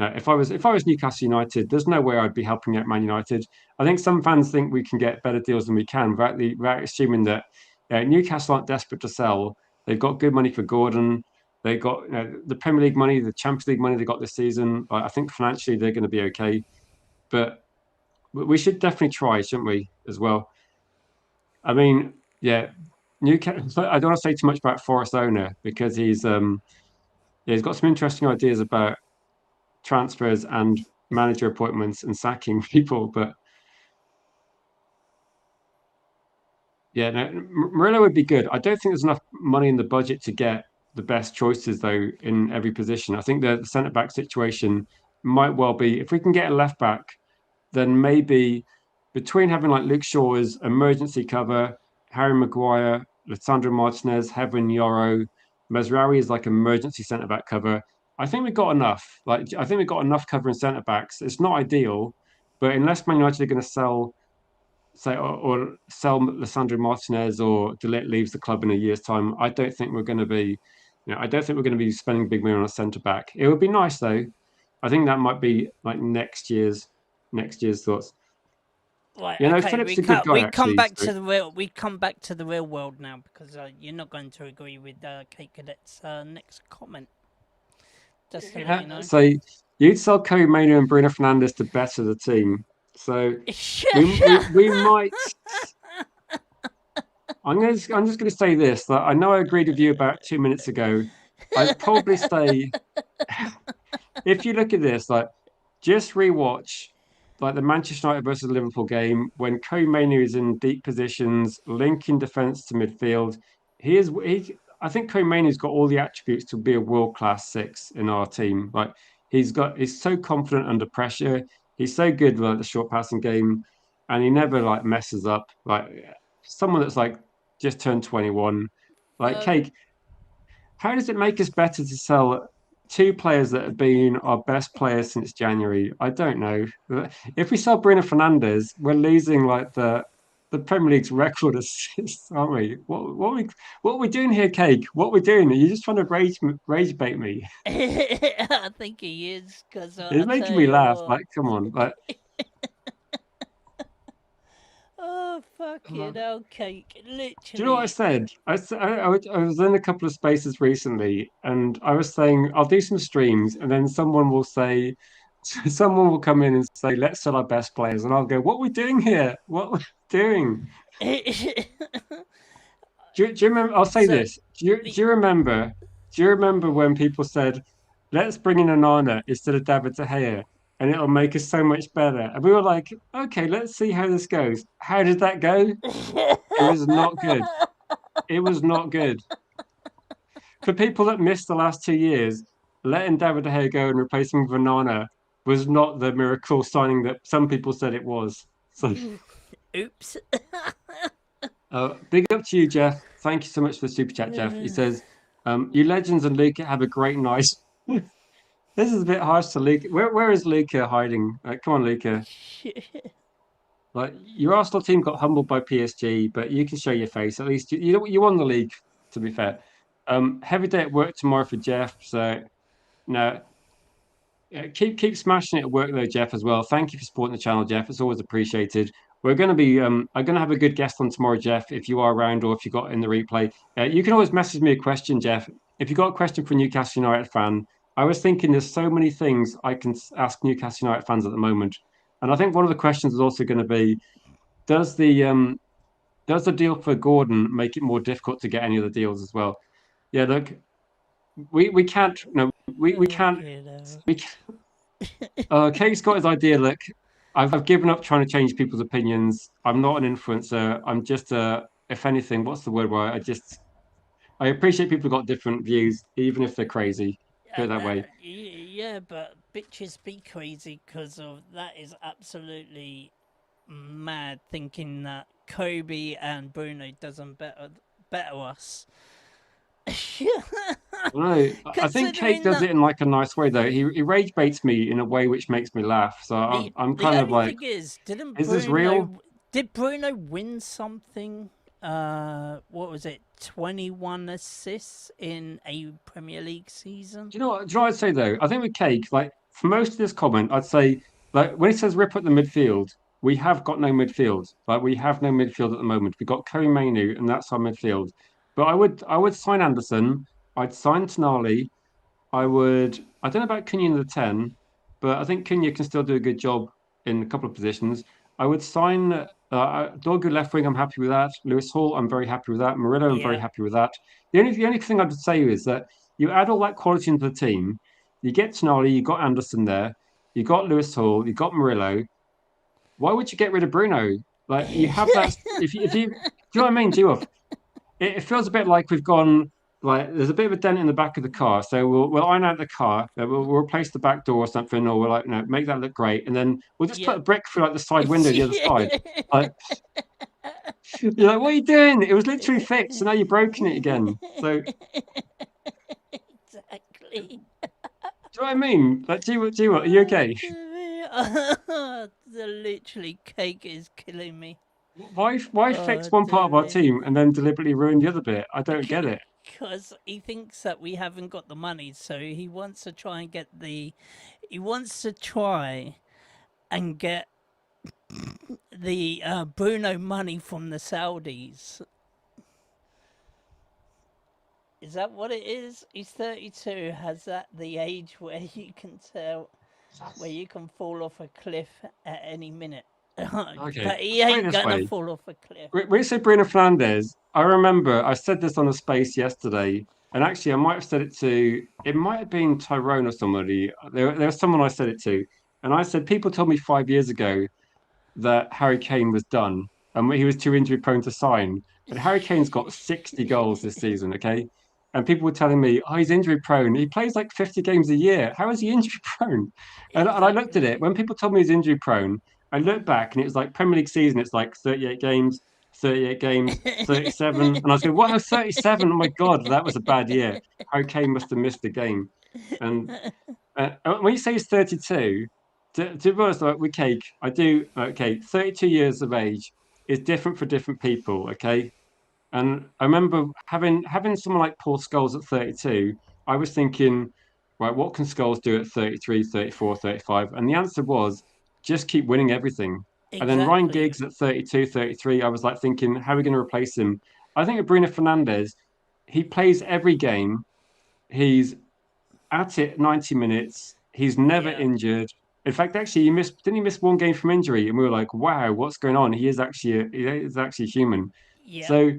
if I was Newcastle United, there's no way I'd be helping out Man United. I think some fans think we can get better deals than we can, without assuming that Newcastle aren't desperate to sell. They've got good money for Gordon. They got the Premier League money, the Champions League money they got this season. I think financially they're going to be okay, but we should definitely try, shouldn't we? As well. I mean, yeah, Newcastle. I don't want to say too much about Forest owner because he's got some interesting ideas about transfers and manager appointments and sacking people. But yeah, no, Murillo would be good. I don't think there's enough money in the budget to get the best choices though in every position. I think the centre back situation might well be if we can get a left back, then maybe between having like Luke Shaw as emergency cover, Harry Maguire, Lissandro Martinez, Heaven Yoro, Mesraoui is like emergency centre back cover. I think we've got enough. Like I think we've got enough cover in centre backs. It's not ideal, but unless Man United are going to sell say or sell Lissandro Martinez or De Ligt leaves the club in a year's time, I don't think we're going to be, I don't think we're going to be spending big money on a centre back. It would be nice though. I think that might be like next year's thoughts. Right. Okay. Philip's a good guy We come actually. back So to the real. We come back to the real world now because you're not going to agree with Kate Cadet's next comment. Just to let you know. so you'd sell Kobe Manu and Bruno Fernandes to better the team. So we might. I'm just going to say this. That I know I agreed with you about 2 minutes ago. I'd probably say if you look at this, like just rewatch like the Manchester United versus Liverpool game when Kobe Mainoo is in deep positions, linking defense to midfield. I think Kobe Mainoo's got all the attributes to be a world class six in our team. Like he's so confident under pressure. He's so good with like the short passing game, and he never like messes up. Like someone that's like just turned 21. Like um, Cake, how does it make us better to sell two players that have been our best players since January? I don't know. If we sell Bruno Fernandes, we're losing like the Premier League's record assists, aren't we? What are we doing here, Cake? What are we doing? Are you just trying to rage bait me? I think he is because It's I making tell me you laugh. what. Like, come on. Like, Oh fucking do hell, Cake! you know what I Literally. said? I was in a couple of spaces recently, and I was saying I'll do some streams, and then someone will say, someone will come in and say, "Let's sell our best players," and I'll go, "What are we doing here? What are we doing?" Do you remember? I'll say So this. Do you, the do you remember? Do you remember when people said, "Let's bring in Anana instead of David De Gea, and it'll make us so much better"? And we were like, "Okay, let's see how this goes." How did that go? It was not good. It was not good. For people that missed the last 2 years, letting David De Gea go and replacing Vanana was not the miracle signing that some people said it was. So, oops. big up to you, Jeff. Thank you so much for the super chat, Jeff. He says, "You legends and Luca have a great night." This is a bit harsh to Luca. Where is Luca hiding? Come on, Luca. Like your Arsenal team got humbled by PSG, but you can show your face. At least you won the league. To be fair, heavy day at work tomorrow for Jeff. So no, keep smashing it at work though, Jeff, as well. Thank you for supporting the channel, Jeff. It's always appreciated. We're going to be I'm going to have a good guest on tomorrow, Jeff. If you are around or if you got in the replay, you can always message me a question, Jeff. If you got a question for a Newcastle United fan, I was thinking there's so many things I can ask Newcastle United fans at the moment, and I think one of the questions is also going to be does the deal for Gordon make it more difficult to get any of the deals as well? Yeah, look, we can't no we can't Okay, no. we Kate's got his idea. Look, I've given up trying to change people's opinions. I'm not an influencer. I'm just a, if anything, what's the word? Where I appreciate people got different views, even if they're crazy. Put it that way. Yeah, but bitches be crazy because of that is absolutely mad thinking that Kobe and Bruno doesn't better us. No, I think Kate Considering does that it in like a nice way though. He rage baits me in a way which makes me laugh. So I'm the kind of only like, thing is, is this real? did Bruno win something? What was it? 21 assists in a Premier League season. Do you know what I'd say though? I think with Cake, like for most of this comment, I'd say like when it says rip at the midfield, we have got no midfield. Like we have no midfield at the moment. We've got Kerry Mainu, and that's our midfield. But I would sign Anderson. I'd sign Tonali. I don't know about Cunha in the 10, but I think Cunha can still do a good job in a couple of positions. I would sign Dorgu left wing, I'm happy with that. Lewis Hall, I'm very happy with that. Murillo, I'm very Yeah. happy with that. The only thing I'd say is that you add all that quality into the team, you get Tonali, you got Anderson there, you got Lewis Hall, you got Murillo. Why would you get rid of Bruno? Like you have that if you do you know what I mean? Do you? It feels a bit like we've gone like there's a bit of a dent in the back of the car, so we'll iron out the car, we'll replace the back door or something, or we'll like make that look great, and then we'll just put Yeah. a brick through like the side window the other side. Like you're like, what are you doing? It was literally fixed, so now you've broken it again. So do Exactly. you know what I mean? Like, do you what? Are you okay? The literally cake is killing me. Why Oh fix one part of our dear. team and then deliberately ruin the other bit? I don't get it. Because he thinks that we haven't got the money, so he wants to try and get the. He wants to try and get the Bruno money from the Saudis. Is that what it is? He's 32. Has that the age where you can tell, where you can fall off a cliff at any minute? Okay, But he put it ain't this gonna way. fall off a cliff. When you say Bruno Fernandes, I remember I said this on the space yesterday, and actually I might have said it to, it might have been Tyrone or somebody. There was someone I said it to, and I said people told me 5 years ago that Harry Kane was done and he was too injury prone to sign. But Harry Kane's got 60 goals this season, okay? And people were telling me, oh, he's injury prone. He plays like 50 games a year. How is he injury prone? And I looked at it. Exactly. When people told me he's injury prone, I looked back and it was like Premier League season, it's like 38 games, 38 games, 37. And I was going, wow, 37. Oh my God, that was a bad year. Harry Kane must have missed a game. And when you say he's 32, to be honest, like with Cake, I do, okay, 32 years of age is different for different people, okay? And I remember having someone like Paul Scholes at 32, I was thinking, right, what can Scholes do at 33, 34, 35? And the answer was just keep winning everything. And then Ryan Exactly. Giggs at 32, 33, I was like thinking, how are we going to replace him? I think with Bruno Fernandes, he plays every game. He's at it 90 minutes. He's never Yeah. injured. In fact, actually, didn't he miss one game from injury? And we were like, wow, what's going on? He is actually human. Yeah. So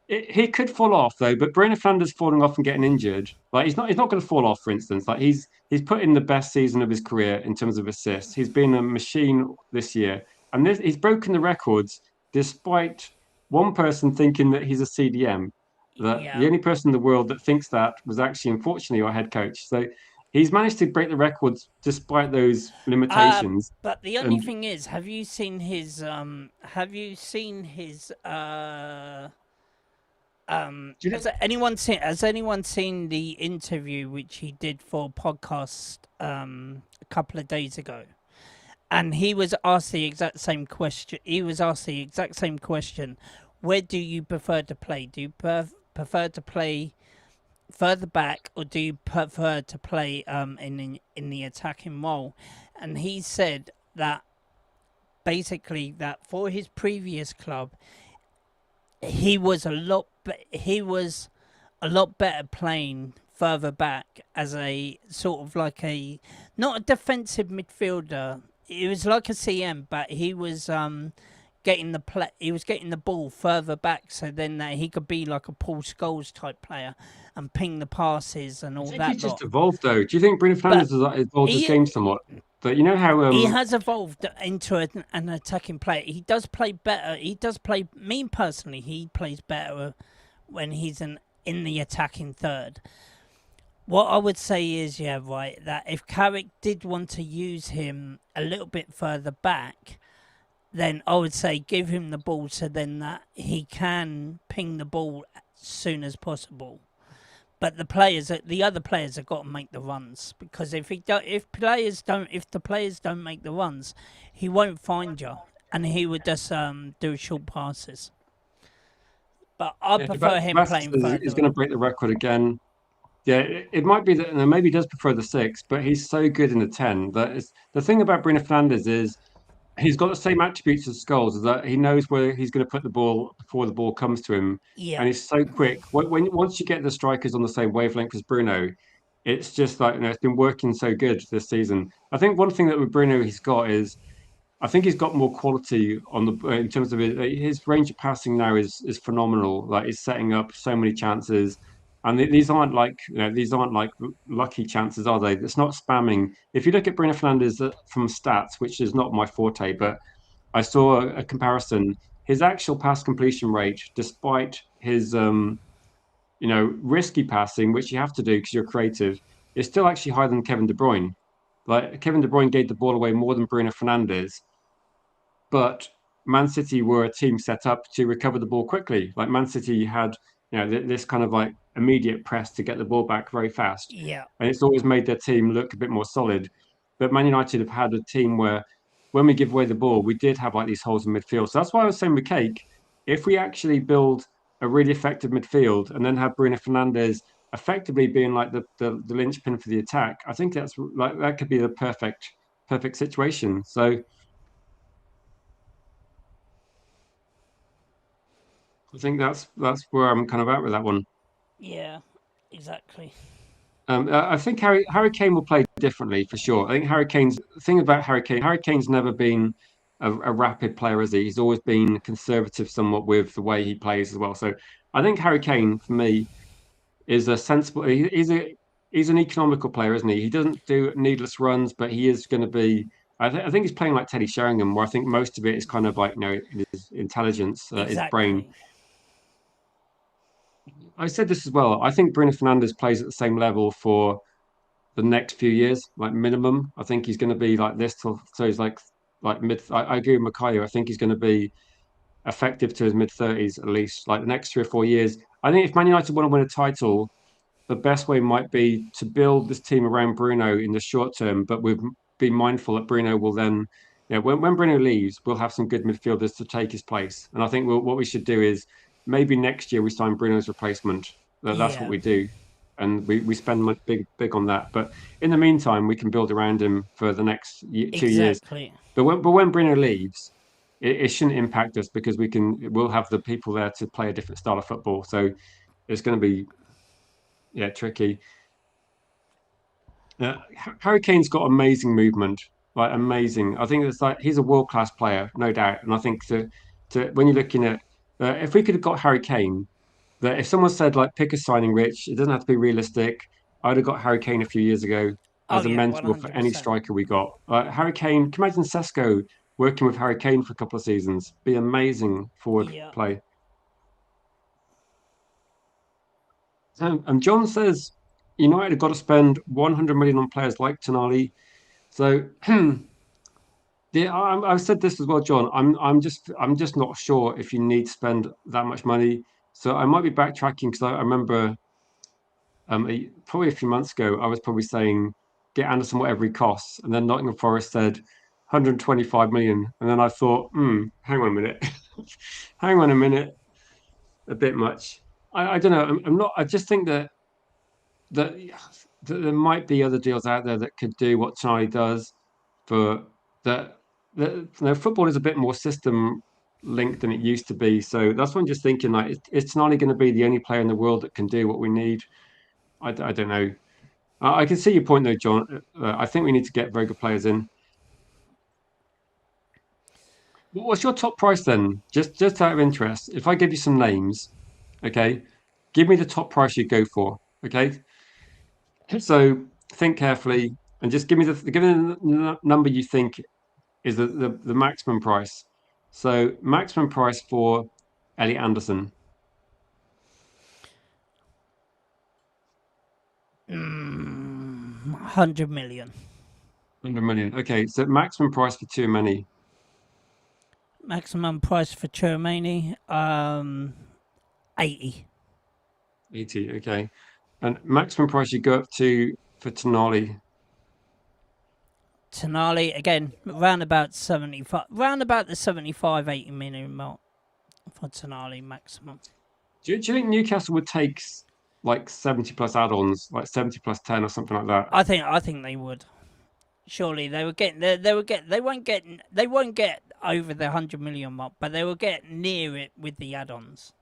he could fall off though, but Bruno Fernandes falling off and getting injured, like he's not going to fall off. For instance, like he's put in the best season of his career in terms of assists. He's been a machine this year, and he's broken the records despite one person thinking that he's a CDM. That the Yeah. only person in the world that thinks that was actually, unfortunately, our head coach. So he's managed to break the records despite those Uh, limitations. but the only And thing is, have you seen his have you seen his do you know, has anyone seen the interview which he did for a podcast a couple of days ago? And he was asked the exact same question. He was asked the exact same question. Where do you prefer to play? Do you prefer to play further back, or do you prefer to play in the attacking role? And he said that basically that for his previous club, he was a lot better playing further back as a sort of like a not a defensive midfielder. He was like a CM, but he was getting the play. He was getting the ball further back, so then that he could be like a Paul Scholes type player and ping the passes and I all think he's that just lot. evolved though. Do you think Bruno But Fernandes has evolved his he game somewhat? But you know how he has evolved into an attacking player. He does play better. He does play. Me personally, he plays better when he's in the attacking third. What I would say is, yeah, right, that if Carrick did want to use him a little bit further back, then I would say give him the ball so then that he can ping the ball as soon as possible. But the other players have got to make the runs, because if the players don't make the runs, he won't find you, and he would just do short passes. But I yeah, prefer him Sebastian playing says he's further going to up. break the record again. Yeah, it might be that, and maybe he does prefer the six, but he's so good in the 10 that the thing about Bruno Fernandes is he's got the same attributes as Scholes, is that he knows where he's going to put the ball before the ball comes to him, Yeah, and he's so quick. Once you get the strikers on the same wavelength as Bruno, it's just like it's been working so good this season. I think one thing that with Bruno he's got is I think he's got more quality on the in terms of his range of passing now is phenomenal. Like he's setting up so many chances, and these aren't like these aren't like lucky chances, are they? It's not spamming. If you look at Bruno Fernandes from stats, which is not my forte, but I saw a comparison. His actual pass completion rate, despite his risky passing, which you have to do because you're creative, is still actually higher than Kevin De Bruyne. Like Kevin De Bruyne gave the ball away more than Bruno Fernandes, but Man City were a team set up to recover the ball quickly. Like Man City had, this kind of like immediate press to get the ball back very fast, yeah, and it's always made their team look a bit more solid. But Man United have had a team where, when we give away the ball, we did have like these holes in midfield. So that's why I was saying with Cake, if we actually build a really effective midfield and then have Bruno Fernandes effectively being like the linchpin for the attack, I think that's like that could be the perfect situation. So I think that's where I'm kind of at with that one. yeah, exactly. I think Harry Kane will play differently for sure. I think Harry Kane's the thing about Harry Kane. Harry Kane's never been a rapid player, has he? He's always been conservative somewhat with the way he plays as well. So I think Harry Kane for me is a sensible. He's an economical player, isn't he? He doesn't do needless runs, but he is going to be. I think he's playing like Teddy Sheringham, where I think most of it is kind of like his intelligence, his brain. Exactly. I said this as well. I think Bruno Fernandes plays at the same level for the next few years, like minimum. I think he's going to be like this till so he's like mid. I agree with Makayo. I think he's going to be effective to his mid 30s at least, like the next 3 or 4 years. I think if Man United want to win a title, the best way might be to build this team around Bruno in the short term, but we've be mindful that Bruno will then, when Bruno leaves, we'll have some good midfielders to take his place. And I think what we should do is maybe next year we sign Bruno's replacement. That's what Yeah, we do, and we spend big on that. But in the meantime, we can build around him for the next 2 years. exactly. But when Bruno leaves, it shouldn't impact us because we'll have the people there to play a different style of football. So it's going to be tricky. Harry Kane's got amazing movement, like amazing. I think it's like he's a world class player, no doubt. And I think to when you're looking at if we could have got Harry Kane, that if someone said like pick a signing, Rich, it doesn't have to be realistic. I'd have got Harry Kane a few years ago Oh as a yeah, one mentor for hundred any percent. striker we got. Harry Kane, can you imagine Sesko working with Harry Kane for a couple of seasons? Be amazing forward Yeah, play. And John says United have got to spend 100 million on players like Tonali. So yeah, I've said this as well, John. I'm just not sure if you need to spend that much money. So I might be backtracking because I remember probably a few months ago I was probably saying get Anderson whatever he costs, and then Nottingham Forest said 125 million, and then I thought, hang on a minute, hang on a minute, a bit much. I don't know. I'm not. I just think that, that there might be other deals out there that could do what Charlie does for that. Football is a bit more system linked than it used to be. So that's what I'm just thinking. Like, it's not going to be the only player in the world that can do what we need. I don't know. I can see your point though, John. I think we need to get very good players in. What's your top price then? Just out of interest, if I give you some names, okay, give me the top price you go for. Okay, so think carefully and just give me the number you think is the maximum price. So maximum price for Elliot Anderson, 100 million. 100 million. Okay, so maximum price for too many, Maximum price for Chermany, 80. 80. Okay, and maximum price you go up to for Tonali, Tonali again, round about 75, round about the 75, 80 million mark for Tonali maximum. do you think Newcastle would take? like 70 plus add-ons, like 70 plus 10 or something like that. I think they would. Surely they would get they won't get over the 100 million mark, but they will get near it with the add-ons.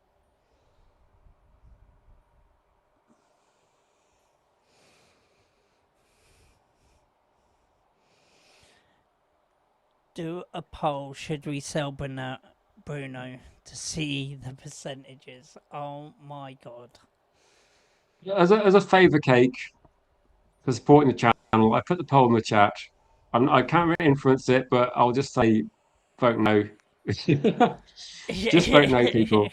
Do a poll. Should we sell Bruno to see the percentages? Oh my god. As a favor, Cake, for supporting the channel, I put the poll in the chat. I can't really influence it, but I'll just say vote no. Just vote no, people.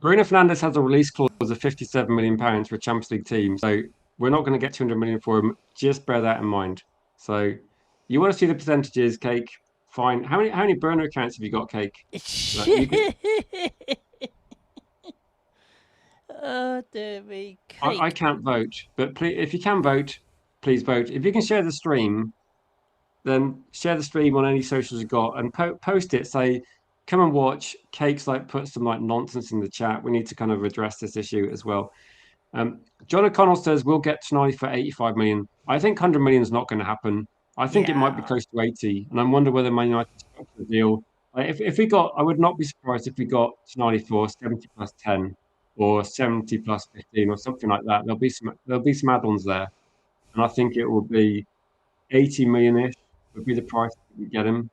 Bruno Fernandes has a release clause of £57 million for a Champions League team, so we're not going to get 200 million for him. Just bear that in mind. So, you want to see the percentages, Cake? Fine. How many Bruno accounts have you got, Cake? Like, you could, Oh dear me, I cake. can't vote, but please, if you can vote, please vote. If you can share the stream, then share the stream on any socials you've got and post it. Say, come and watch. Cake's like put some like nonsense in the chat. We need to kind of address this issue as well. John O'Connell says we'll get Tonali for 85 million. I think 100 million is not going to happen. I think it might be Yeah. close to 80, and I wonder whether Man United structure the deal. If we got, I would not be surprised if we got Tonali for 70 plus 10 or 70 plus 15 or something like that. There'll be some add-ons there, and I think it will be 80 million-ish would be the price that we get him.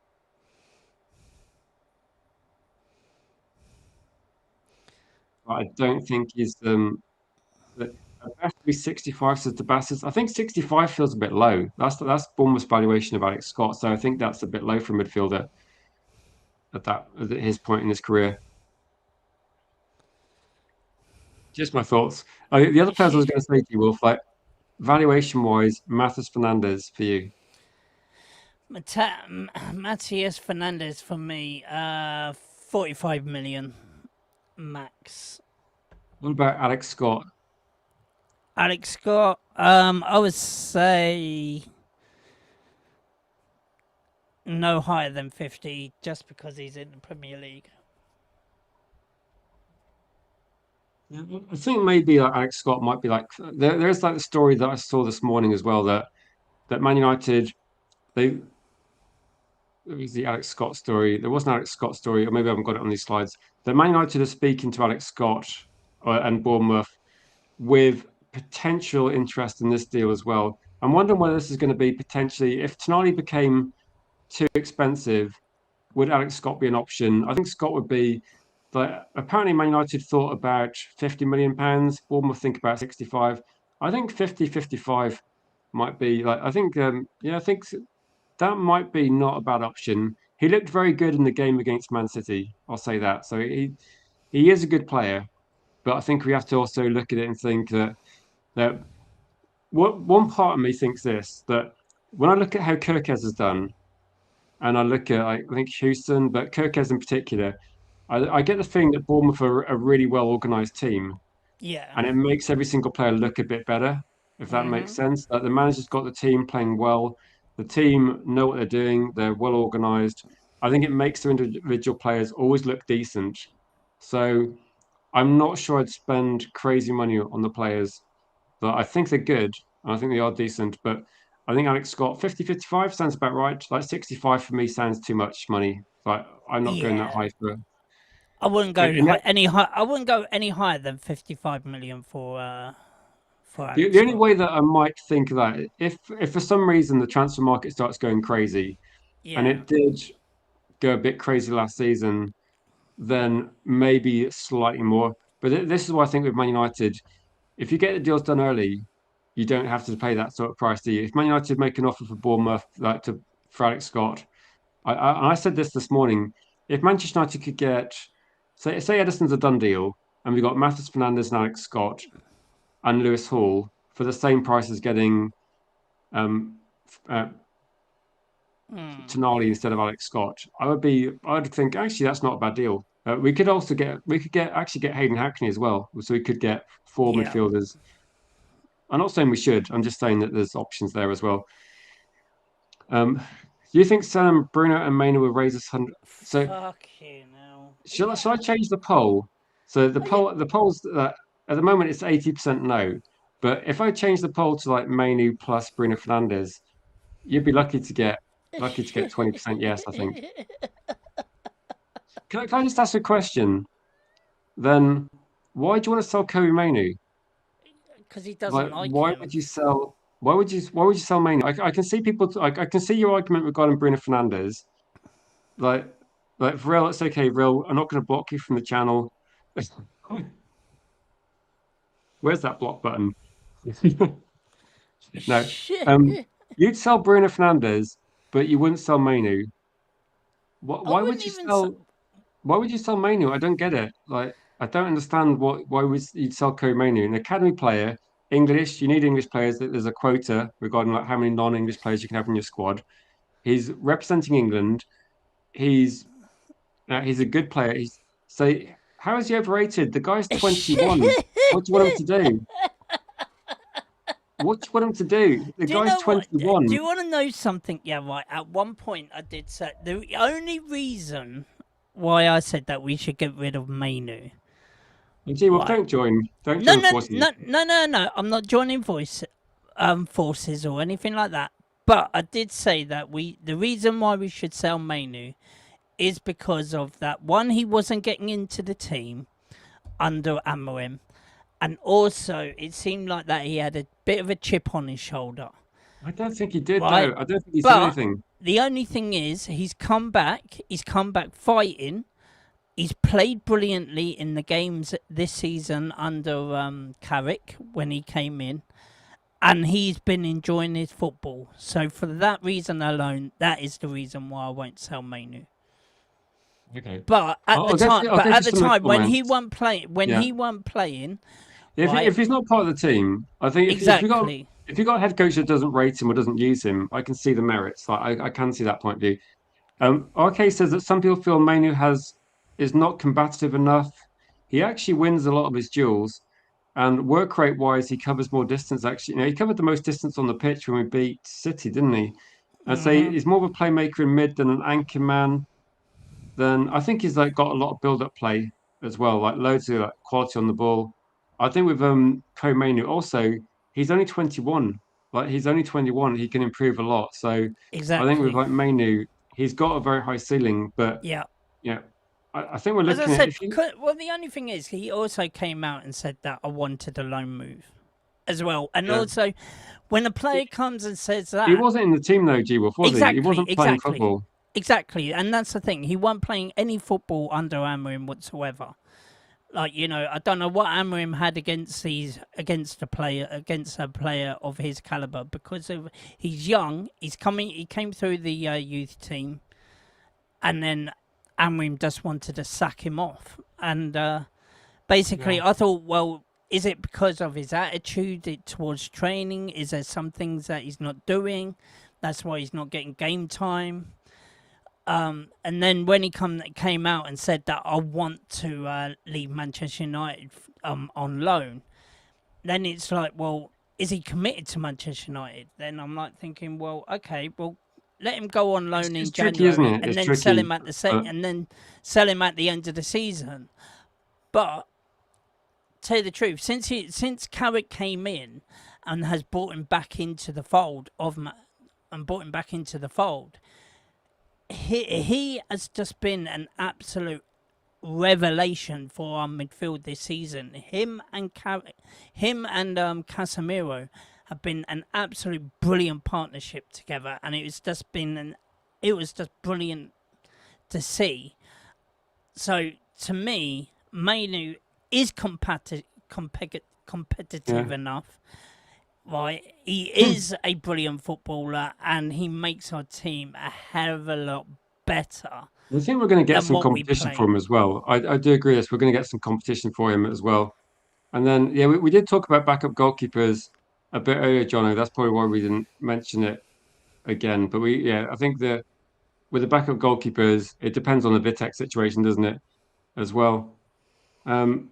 But I don't think he's But it has to be 65, says the Bastards. I think 65 feels a bit low. That's Bournemouth's valuation of Alex Scott. So I think that's a bit low for a midfielder at his point in his career. Just my thoughts. The other players I was going to say to you, Wolf, like valuation wise, MATEUS Fernandes for you. Matias Fernandes for me, 45 million max. What about Alex Scott? Alex Scott, I would say no higher than 50 just because he's in the Premier League. Yeah, I think maybe like Alex Scott might be like there's like the story that I saw this morning as well that Man United they it was the Alex Scott story. There was an Alex Scott story, or maybe I haven't got it on these slides. That Man United are speaking to Alex Scott and Bournemouth with potential interest in this deal as well. I'm wondering whether this is going to be potentially, if Tonali became too expensive, would Alex Scott be an option? I think Scott would be. But apparently, Man United thought about £50 million. Bournemouth think about 65. I think 50, 55 might be like. I think, yeah, I think that might be not a bad option. He looked very good in the game against Man City. I'll say that. So he is a good player, but I think we have to also look at it and think that what one part of me thinks this that when I look at how Kirkez has done, and I look at I think Houston, but Kirkez in particular, I get the feeling that Bournemouth are a really well organised team, Yeah. and it makes every single player look a bit better, if that makes Mm-hmm. sense. Like the manager's got the team playing well, the team know what they're doing, they're well organised. I think it makes the individual players always look decent. So I'm not sure I'd spend crazy money on the players that I think they're good and I think they are decent, but I think Alex Scott 50, 55 sounds about right. Like 65 for me sounds too much money. Like I'm not going that Yeah. high for. I wouldn't go And any high. I wouldn't go any higher than 55 million for the Alex only Scott. way that I might think of that, if for some reason the transfer market starts going crazy, and Yeah. it did go a bit crazy last season, then maybe slightly more. But this is why I think with Man United, if you get the deals done early, you don't have to pay that sort of price, do you? If Man United make an offer for Bournemouth, like to for Alex Scott, I said this morning. If Manchester United could get, say Edison's a done deal, and we got Matheus Fernandes and Alex Scott and Lewis Hall for the same price as getting um, uh, Mm. Tonali instead of Alex Scott, I'd think actually that's not a bad deal. We could actually get Hayden Hackney as well, so we could get four Yeah. midfielders. I'm not saying we should. I'm just saying that there's options there as well. Do you think Bruno and Maina will raise us 100? So Fuck you now. shall I Yeah. change the poll? So Oh yeah. the polls that at the moment it's 80% no. But if I change the poll to like Mainu plus Bruno Fernandes, you'd be lucky to get 20% yes, I think. Can I just ask a question? Then why do you want to sell Kobe Mainu? Because he doesn't Like, like him. why would you sell Mainu? I can see I can see your argument regarding Bruno Fernandes. Like, like for real, it's okay, real. I'm not going to block you from the channel. Where's that block button? No. Um, you'd sell Bruno Fernandes, but you wouldn't sell Mainu. I Why wouldn't would you even. sell? Why would you sell Mainu? I don't get it. Like, I don't understand why would you'd sell Kobe Mainu, an academy player, English. You need English players. There's a quota regarding like how many non-English players you can have in your squad. He's representing England. He's he's a good player. He's so how is he overrated? The guy's 21. What do you want him to do? What do you want him to do? The Do you guy's know what? Do 21. you want to know something? Yeah, right. At one point, I did say the only reason why I said that we should get rid of Mainu. Gee, well, Right. Don't No, join no, forces. no, no, no, no. I'm not joining forces or anything like that. But I did say that the reason why we should sell Mainu is because of that. One, he wasn't getting into the team under Amorim, and also it seemed like that he had a bit of a chip on his shoulder, I don't think he did, right? though. I don't think he's done But anything. the only thing is, he's come back. He's come back fighting. He's played brilliantly in the games this season under Carrick when he came in, and he's been enjoying his football. So for that reason alone, that is the reason why I won't sell Mainu. Okay. I'll But get at you the some of the time comments. when Yeah. he weren't playing, If right? he's not part of the team, I think Exactly. if you got a head coach that doesn't rate him or doesn't use him, I can see the merits. Like I can see that point of view. RK says that some people feel Mainu has is not combative enough. He actually wins a lot of his duels, and work rate wise, he covers more distance. Actually, he covered the most distance on the pitch when we beat City, didn't he? I'd say Hmm. he's more of a playmaker in mid than an anchor man. Then I think he's like got a lot of build-up play as well, like loads of like, quality on the ball. I think with Mainu also, he's only 21. Like he's only 21, he can improve a lot. So I think with Exactly. like Mainu, he's got a very high ceiling, but Yeah. yeah, I think we're As I looking at said, if you well, the only thing is, he also came out and said that I wanted a loan move as well. And yeah. also, when a player comes and says He that, wasn't in the team though, G Wolf, was he? He exactly, wasn't playing exactly, football. exactly. And that's the thing. He wasn't playing any football under Amorim whatsoever. Like, I don't know what Amorim had against a player of his caliber, because he's young. He came through the youth team, and then Amorim just wanted to sack him off. And basically, Yeah. I thought, well, is it because of his attitude towards training? Is there some things that he's not doing? That's why he's not getting game time. And then when he came out and said that I want to leave Manchester United on loan, then it's like, well, is he committed to Manchester United? Then I'm like thinking, well, okay, well, let him go on loan It's in tricky, isn't January it? and It's then sell tricky. him at But and then sell him at the end of the season. But tell you the truth, since Carrick came in and has brought him back into the fold he has just been an absolute revelation for our midfield this season. Him and Casemiro have been an absolute brilliant partnership together, and it was just brilliant to see. So to me, Mainu is yeah. competitive enough. Right, he is a brilliant footballer, and he makes our team a hell of a lot better I think we're going to get than some what we competition for play. him as well. I do agree this. We're going to get some competition for him as well. And then, yeah, we did talk about backup goalkeepers a bit earlier, Jono. That's probably why we didn't mention it again. But yeah, I think with the backup goalkeepers, it depends on the Vitek situation, doesn't it, as well? Um,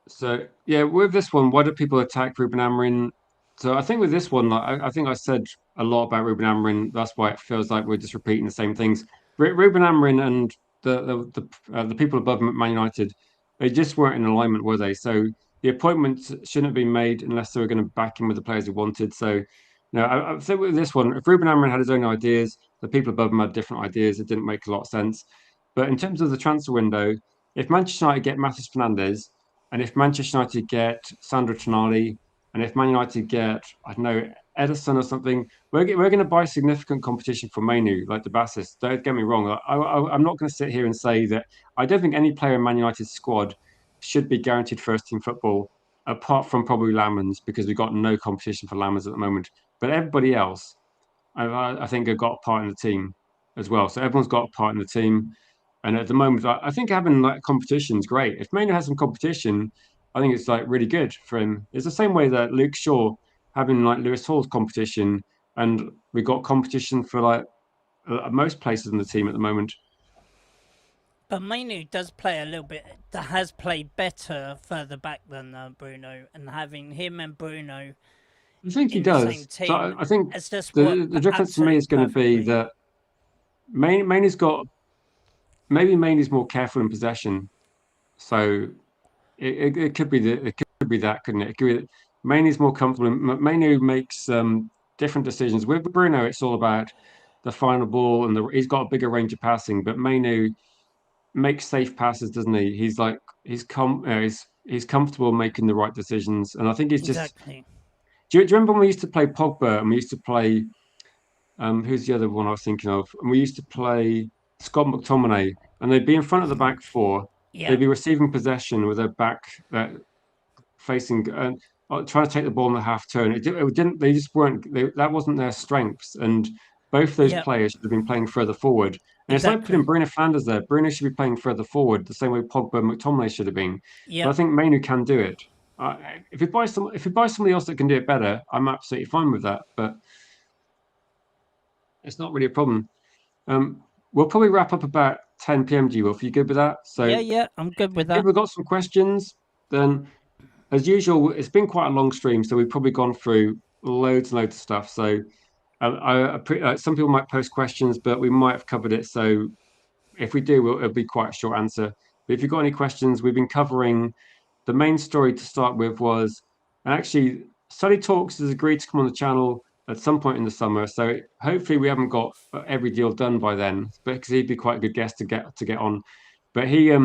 so yeah, with this one, why do people attack Ruben Amorim? So I think with this one, like, I think I said a lot about Ruben Amorim. That's why it feels like we're just repeating the same things. Ruben Amorim and the people above Man United, they just weren't in alignment, were they? So the appointments shouldn't have been made unless they were going to back him with the players he wanted. So, no, I think with this one, if Ruben Amorim had his own ideas, the people above him had different ideas. It didn't make a lot of sense. But in terms of the transfer window, if Manchester United get Matheus Fernandes, and if Manchester United get Sandro Tonali, and if Man United get, I don't know, Ederson or something, we're going to buy significant competition for Mainu, like the bassist. Don't get me wrong. I'm not going to sit here and say that I don't think any player in Man United's squad should be guaranteed first team football, apart from probably Lamans, because we've got no competition for Lamans at the moment. But everybody else, I think, have got a part in the team as well. So everyone's got a part in the team. And at the moment, I think having like competition is great. If Mainu has some competition, I think it's like really good for him. It's the same way that Luke Shaw having like Lewis Hall's competition, and we got competition for like most places in the team at the moment. But Mainu does play a little bit. Has played better further back than Bruno, and having him and Bruno I think he in the same does. So team I think has just the worked difference for me absolutely is going to be perfectly. that Maine's got maybe Maine's more careful in possession. So it could be it could be that, couldn't it? It could be that Maine's more comfortable. Mainu makes different decisions. With Bruno, it's all about the final ball, and he's got a bigger range of passing. But Mainu makes safe passes, doesn't he? He's like he's comfortable making the right decisions, and I think he's just. Exactly. Do you remember when we used to play Pogba and we used to play who's the other one I was thinking of? And we used to play Scott McTominay, and they'd be in front of the back four. They'd Yeah. be receiving possession with their back facing trying to take the ball in the half turn. It didn't. They just weren't. That wasn't their strengths. And both those Yep. players should have been playing further forward. And it's like putting Exactly. Bruno Fernandes there. Bruno should be playing further forward, the same way Pogba and McTominay should have been. But I Yep. think Mainu can do it. If you buy somebody else that can do it better, I'm absolutely fine with that. But it's not really a problem. We'll probably wrap up about 10 p.m. G. Wolf, you good with that? Yeah. So Yeah. I'm good with if that. people have got some questions, then as usual, it's been quite a long stream, so we've probably gone through loads and loads of stuff. So some people might post questions, but we might have covered it. So if we do, it'll be quite a short answer. But if you've got any questions, we've been covering the main story to start with was, and actually, Study Talks has agreed to come on the channel at some point in the summer. So hopefully, we haven't got every deal done by then, but because he'd be quite a good guest to get on. But he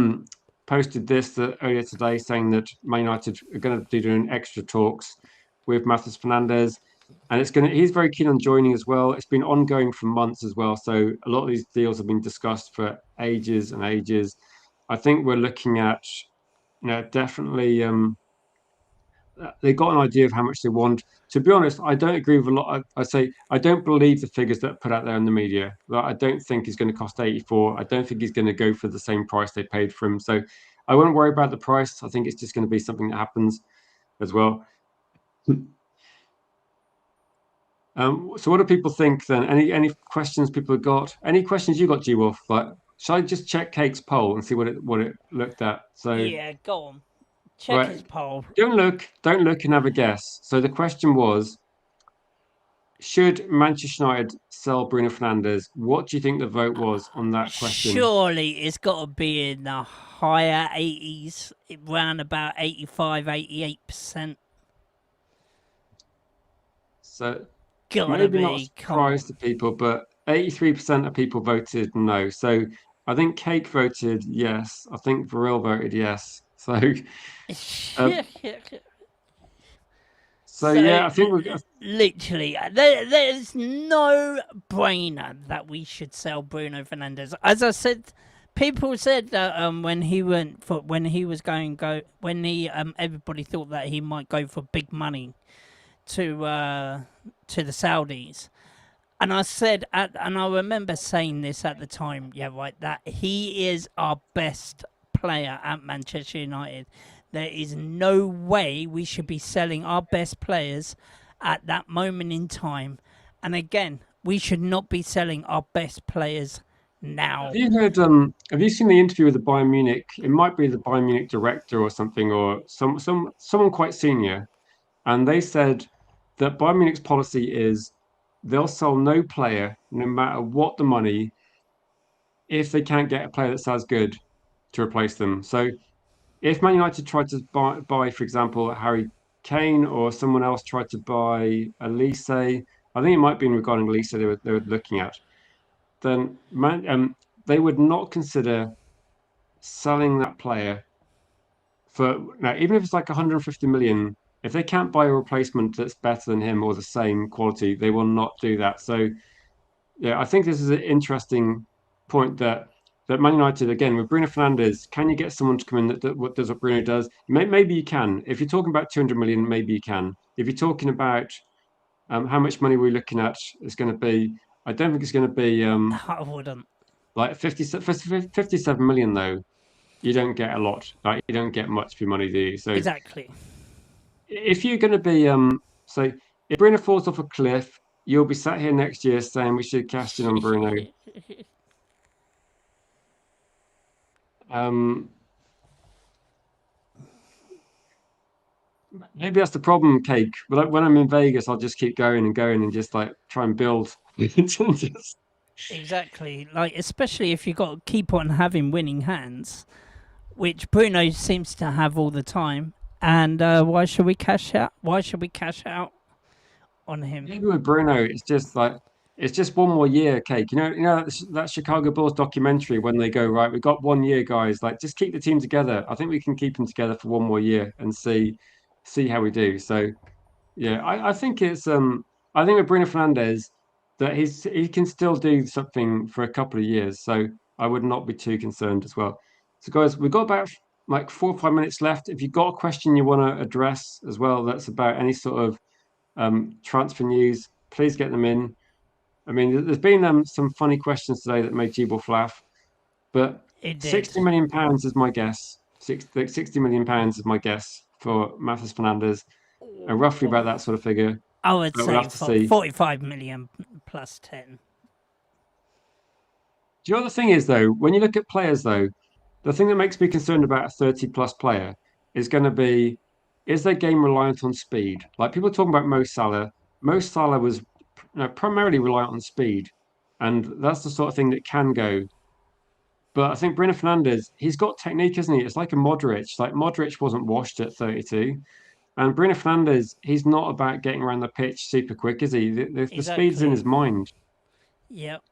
posted this earlier today saying that Man United are going to be doing extra talks with Matheus Fernandes, and he's very keen on joining as well. It's been ongoing for months as well. So a lot of these deals have been discussed for ages and ages. I think we're looking at, definitely they got an idea of how much they want. To be honest, I don't agree with a lot. I say I don't believe the figures that are put out there in the media. Like, I don't think he's going to cost 84. I don't think he's going to go for the same price they paid for him. So I won't worry about the price. I think it's just going to be something that happens as well. So what do people think then? Any questions people have got? Any questions you got, G Wolf? Like, shall I just check Cake's poll and see what it looked at? So Yeah. Go on. Check his right, poll. don't look and have a guess. So the question was, should Manchester United sell Bruno Fernandes? What do you think the vote was on that question? Surely it's got to be in the higher 80s, around about 85, 88%. So Gotta maybe not a be. Come surprise on. to people, but 83% of people voted no. So I think Cake voted yes. I think Varil voted yes. So um, so So, yeah, I think we literally, there's no brainer that we should sell Bruno Fernandes. As I said, people said that when he went for when he was going go when he everybody thought that he might go for big money to the Saudis. And I said, and I remember saying this at the time, yeah, right, that he is our best player at Manchester United. There is no way we should be selling our best players at that moment in time. And again, we should not be selling our best players have now. you heard have you seen the interview with the Bayern Munich? It might be the Bayern Munich director or something, or someone quite senior, and they said that Bayern Munich's policy is they'll sell no player, no matter what the money, if they can't get a player that's as good to replace them. So if Man United tried to buy, for example, Harry Kane, or someone else tried to buy Elise, I think it might be regarding Elise they were looking at, then they would not consider selling that player for now, even if it's like 150 million. If they can't buy a replacement that's better than him or the same quality, they will not do that. So yeah, I think this is an interesting point that Man United again with Bruno Fernandes. Can you get someone to come in that what does what Bruno does? Maybe you can. If you're talking about 200 million, maybe you can. If you're talking about how much money we're looking at, it's going to be. I don't think it's going to be I wouldn't. like 57 million though. You don't get a lot. Like you don't get much for your money, do you? So Exactly. if you're going to be so if Bruno falls off a cliff, you'll be sat here next year saying we should cash in on Bruno. Um, Maybe that's the problem, Cake. But like, when I'm in Vegas, I'll just keep going and going and just like try and build. Just, Exactly. Like, especially if you got to keep on having winning hands, which Bruno seems to have all the time. And why should we cash out? Why should we cash out on him? maybe with Bruno, it's just like it's just one more year, Cake. You know that Chicago Bulls documentary when they go right, we've got 1 year, guys. Like, just keep the team together. I think we can keep them together for one more year and see how we do. So yeah, I think it's I think with Bruno Fernandes that he can still do something for a couple of years. So I would not be too concerned as well. So guys, we've got about like 4 or 5 minutes left. If you've got a question you want to address as well, that's about any sort of transfer news, please get them in. I mean, there's been some funny questions today that made G-Wolf laugh, but It did. 60 million pounds is my guess. 60 million pounds is my guess for Matheus Fernandes, and roughly about that sort of figure. I would But we'll say have to see. 45 million plus 10. Do you know what the thing is, though? When you look at players, though, the thing that makes me concerned about a 30 plus player is going to be is their game reliant on speed? Like people talking about Mo Salah. Mo Salah was primarily reliant on speed, and that's the sort of thing that can go. But I think Bruno Fernandes, he's got technique, isn't he? It's like a Modric. Like Modric wasn't washed at 32. And Bruno Fernandes, he's not about getting around the pitch super quick, is he? The speed's in Exactly. his mind. Yep.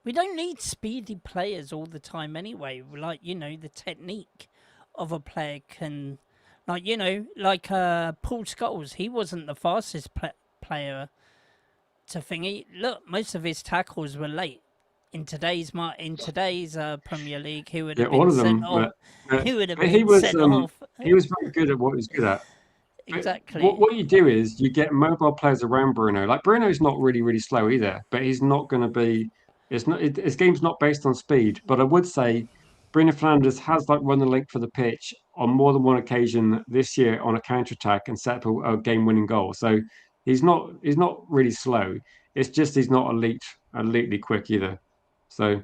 We don't need speedy players all the time anyway. Like, the technique of a player can. Like Paul Scholes, he wasn't the fastest player to thingy. Look, most of his tackles were late. In today's Premier League, he would Yeah, have all been of sent them. off. He would have But he been was sent off. he was very good at what he was good at. But what Exactly. what you do is you get mobile players around Bruno. Like Bruno's not really slow either, but he's not going to be. It's not his game's not based on speed. But I would say Bruno Fernandes has like run the length for the pitch on more than one occasion this year on a counter attack and set up a game-winning goal. So he's not really slow. It's just he's not elitely quick either. So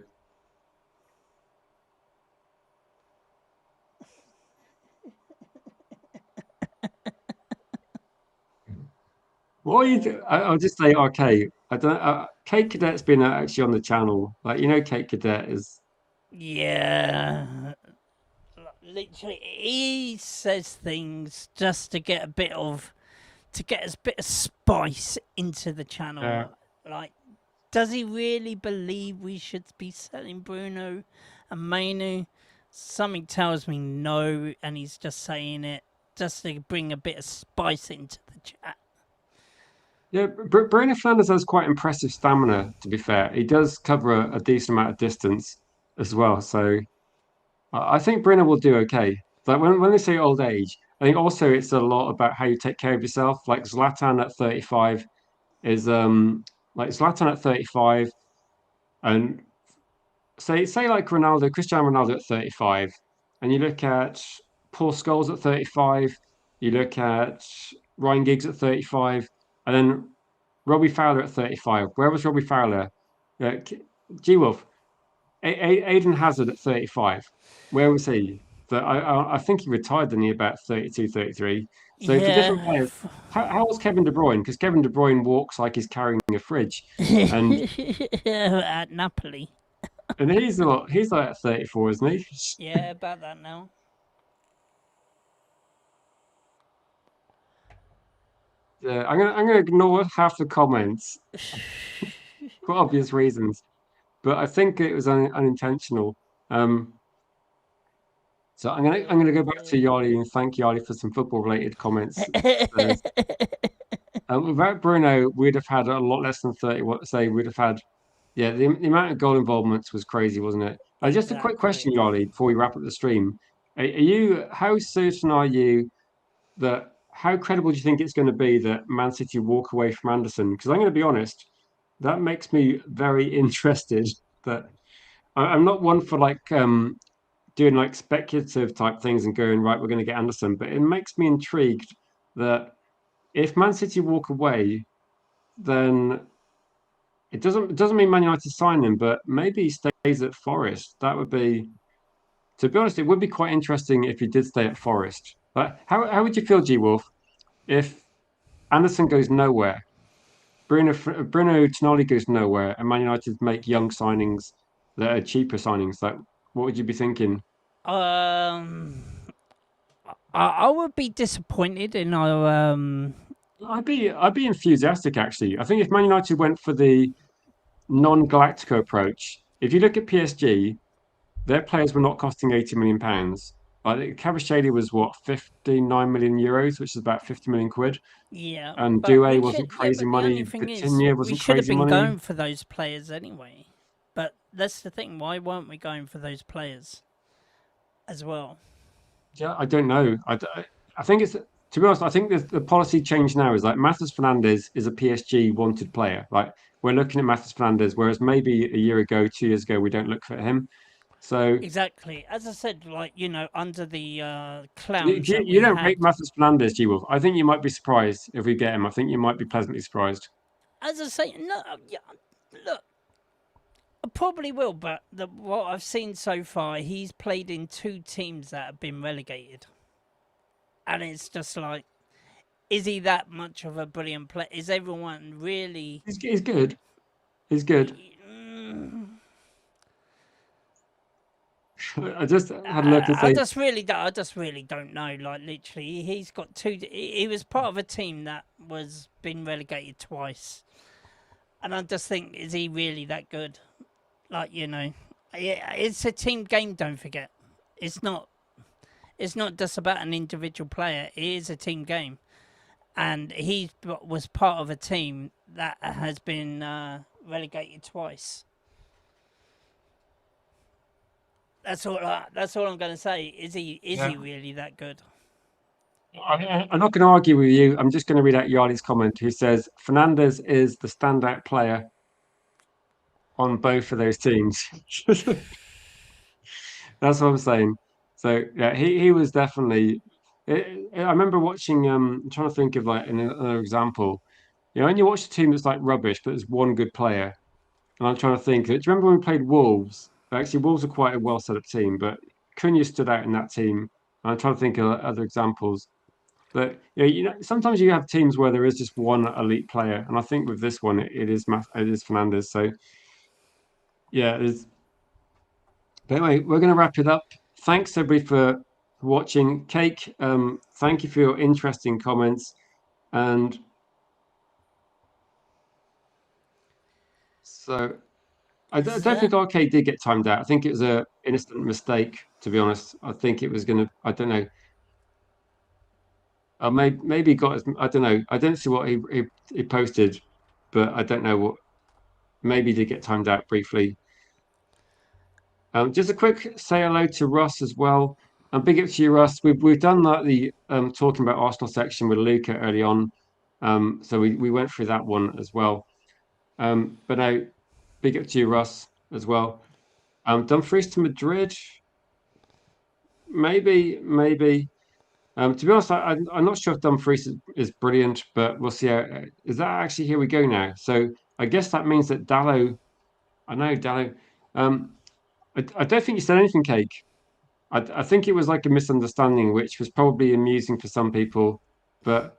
what are you do? I'll just say okay. I don't. Kate Cadet's been actually on the channel. Like Kate Cadet is. Yeah. Literally, he says things just to get a bit of spice into the Uh, channel. Like, does he really believe we should be selling Bruno and Mainu? Something tells me no, and he's just saying it just to bring a bit of spice into the chat. Yeah, Bruno Fernandes has quite impressive stamina, to be fair. He does cover a decent amount of distance as well. So I think Bruno will do okay. Like when they say old age, I think also it's a lot about how you take care of yourself. Like Zlatan at 35 is like Zlatan at 35 and say like Ronaldo, Cristiano Ronaldo at 35, and you look at Paul Scholes at 35, you look at Ryan Giggs at 35, and then Robbie Fowler at 35. Where was Robbie Fowler? Uh, G Wolf, Aiden Hazard at 35. Where was he? I think he retired then he about 32, 33. So for different Yeah. players, how was Kevin De Bruyne? Because Kevin De Bruyne walks like he's carrying a fridge. And At Napoli. And he's what? He's like 34, isn't he? Yeah, about that now. Yeah, I'm gonna ignore half the comments for obvious reasons, but I think it was unintentional. Um, so I'm gonna go back to Yali and thank Yali for some football related comments. Without Bruno, we'd have had a lot less than 30. What say? We'd have had, yeah, the amount of goal involvements was crazy, wasn't it? Just a quick question, Exactly. Yali, before we wrap up the stream. Are you? How certain are you that? How credible do you think it's going to be that Man City walk away from Anderson? Because I'm going to be honest, that makes me very interested. That I'm not one for like doing like speculative type things and going right, we're going to get Anderson, but it makes me intrigued that if Man City walk away, then it doesn't mean Man United sign him, but maybe he stays at Forest. That would be, to be honest, it would be quite interesting if he did stay at Forest. But how would you feel, G Wolf, if Anderson goes nowhere, Bruno Tonali goes nowhere, and Man United make young signings that are cheaper signings? Like, what would you be thinking? Um, I would be disappointed in our I'd be enthusiastic actually. I think if Man United went for the non-Galactico approach, if you look at PSG, their players were not costing 80 million pounds. I think Cavacheli was what 59 million euros, which is about 50 million quid. yeah, And but Doué we wasn't should. Yeah, crazy but the only money. thing is, Coutinho we wasn't should have crazy been money. going for those players anyway. But that's the thing. Why weren't we going for those players as well? Yeah, I don't know. I think it's to be honest. I think the policy change now is like Matheus Fernandes is a PSG wanted player. Like we're looking at Matheus Fernandes, whereas maybe a year ago, 2 years ago, we don't look for him. So Exactly. As I said, like under the you, clowns you that you we don't rate had. Matheus Fernandes, G Wolf. I think you might be surprised if we get him. I think you might be pleasantly surprised. As I say, no, yeah, look, I probably will. But what I've seen so far, he's played in two teams that have been relegated, and it's just like, is he that much of a brilliant player? Is everyone really? He's good. He's good. Mm, I just had a look and say, I just really don't know. Like literally, he's got two. He was part of a team that was been relegated twice, and I just think, is he really that good? Like yeah, it's a team game. Don't forget, it's not. It's not just about an individual player. It is a team game, and he was part of a team that has been relegated twice. That's all I'm going to say. Is yeah, he really that good? I'm not going to argue with you. I'm just going to read out Yardi's comment, who says Fernandez is the standout player on both of those teams. That's what I'm saying. So yeah, he was definitely. I remember watching. I'm trying to think of like another example. When you watch a team that's like rubbish, but there's one good player, and I'm trying to think. Do you remember when we played Wolves? Actually, Wolves are quite a well set up team, but Cunha stood out in that team. And I'm trying to think of other examples. But sometimes you have teams where there is just one elite player, and I think with this one, it is Fernandez. So yeah, but anyway, we're going to wrap it up. Thanks everybody for watching. Cake, thank you for your interesting comments. And so I Is don't think RK did get timed out. I think it was a innocent mistake, to be honest. I think it was going to, I don't know. Maybe he got his, I don't know. I don't see what he posted, but I don't know what, maybe he did get timed out briefly. Just a quick say hello to Russ as well. And big up to you, Russ. We've done like the talking about Arsenal section with Luca early on. So we went through that one as well. But now big up to you, Russ, as well. Dumfries to Madrid, maybe. To be honest, I'm not sure if Dumfries is brilliant, but we'll see how. Is that actually here we go now? So I guess that means that Dallo. I know Dallo. Um, I don't think you said anything, Cake. I think it was like a misunderstanding, which was probably amusing for some people, but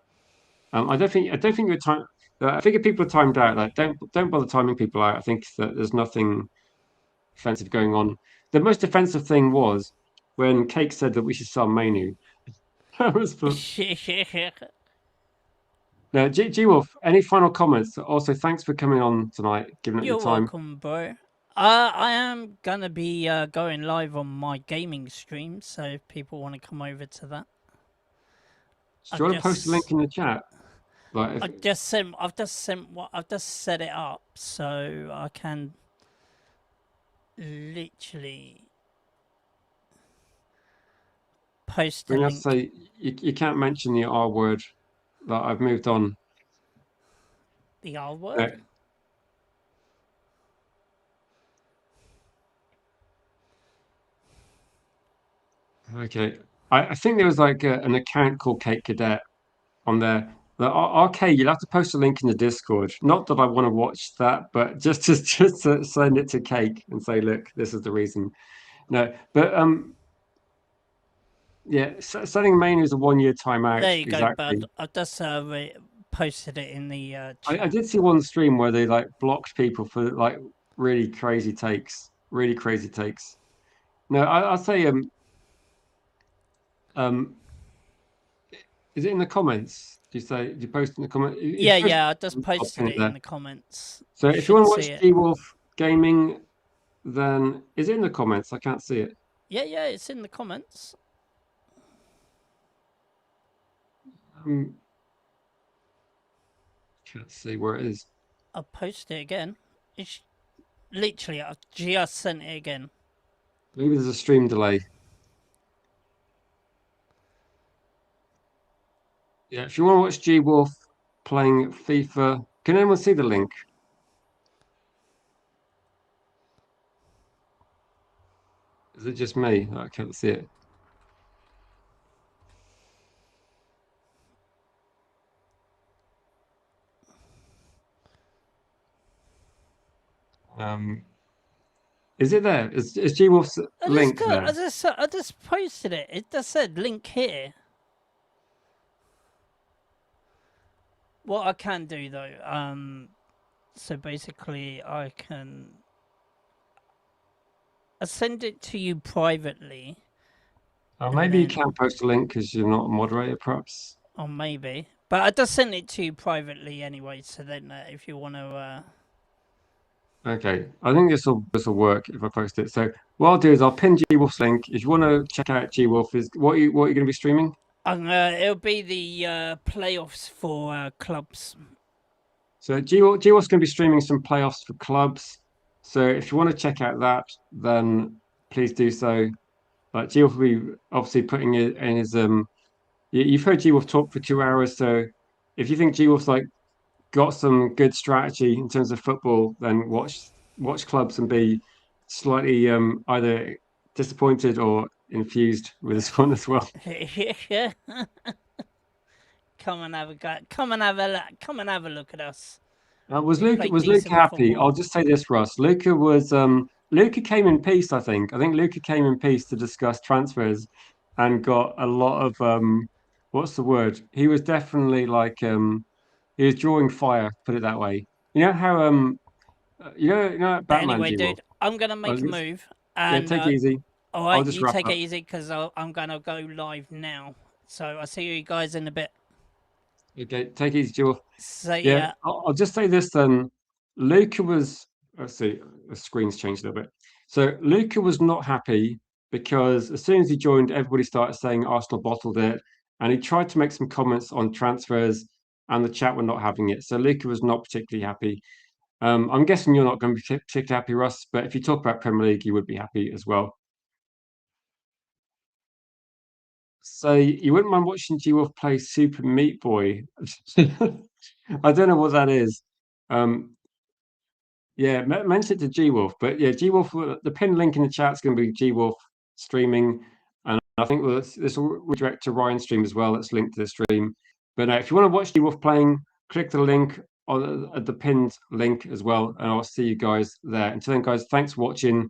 I don't think you're time. I think if people are timed out, like don't bother timing people out. I think that there's nothing. offensive going on. The most offensive thing was when Cake said that we should sell Mainu. That was fun. Now, G Wolf, any final comments? Also, thanks for coming on tonight, giving up your You're time. welcome, bro. I am gonna be going live on my gaming stream, so if people want to come over to that, Do you I've want to post a link just in the chat? Like, if, I've just set it up so I can literally post I'm a gonna have to link. say you can't mention the R word. Like, I've moved on. The R Uh, word. okay, I think there was like an account called Cake Cadet on there. Okay, you'll have to post a link in the Discord. Not that I want to watch that, but just to send it to Cake and say, look, this is the reason. No, but yeah, setting main is a 1 year timeout. There you go, bud. Exactly. I've just posted it in the I chat. did see one stream where they like blocked people for like really crazy takes, really crazy takes. No, I'll say um, is it in the comments? Do you post in the comment? If Yeah, you post, yeah. I just I'll posted pin it it in there. the comments. So You if you should want to see watch it. G Wolf Gaming, then is it in the comments? I can't see it. Yeah, yeah. It's in the comments. Um, can't see where it is. I'll post it again. It's literally I've just sent it again. Maybe there's a stream delay. Yeah, if you want to watch G Wolf playing FIFA, can anyone see the link? Is it just me? I can't see it. Um, is it there? Is G Wolf's link there? I just posted it. It just said link here. What I can do though, so basically I send it to you privately, and Maybe you then can't post a link because you're not a moderator, perhaps. or maybe, but I just sent it to you privately anyway. So then, if you want to, Okay, I think this will work if I post it. So what I'll do is I'll pin G Wolf's link. If you want to check out G Wolf, is what are you going to be streaming? it'll be the playoffs for clubs. So G Wolf's going to be streaming some playoffs for clubs. So if you want to check out that, then please do so. Like G Wolf will be obviously putting it in his You've heard G Wolf talk for 2 hours, so if you think G Wolf's like got some good strategy in terms of football, then watch clubs and be slightly either disappointed or infused with this one as well. Come and have a go. Come and have a look at us. Was We Luca play was Luca decent happy? football. I'll just say this, Russ. Luca came in peace, I think. I think Luca came in peace to discuss transfers and got a lot of what's the word? He was definitely like he was drawing fire, put it that way. You know how you know But Batman anyway, G Wolf. dude, I'm gonna I was make a gonna move, Yeah, and take it easy. all I'll right, just you wrap take it up. easy because I'm gonna go live now. So I'll see you guys in a bit. Okay, take it easy, G Wolf. See Yeah, ya. I'll just say this then. Luca was, let's see, the screen's changed a little bit. So Luca was not happy because as soon as he joined, everybody started saying Arsenal bottled it, and he tried to make some comments on transfers, and the chat were not having it. So Luca was not particularly happy. I'm guessing you're not going to be particularly happy, Russ, but if you talk about Premier League, you would be happy as well. So you wouldn't mind watching G Wolf play Super Meat Boy? I don't know what that is. Um, Yeah, mention it to G Wolf, but yeah, G Wolf. The pin link in the chat is going to be G Wolf streaming, and I think this will redirect to Ryan's stream as well. That's linked to the stream. But if you want to watch G Wolf playing, click the link on the pinned link as well, and I'll see you guys there. Until then, guys, thanks for watching.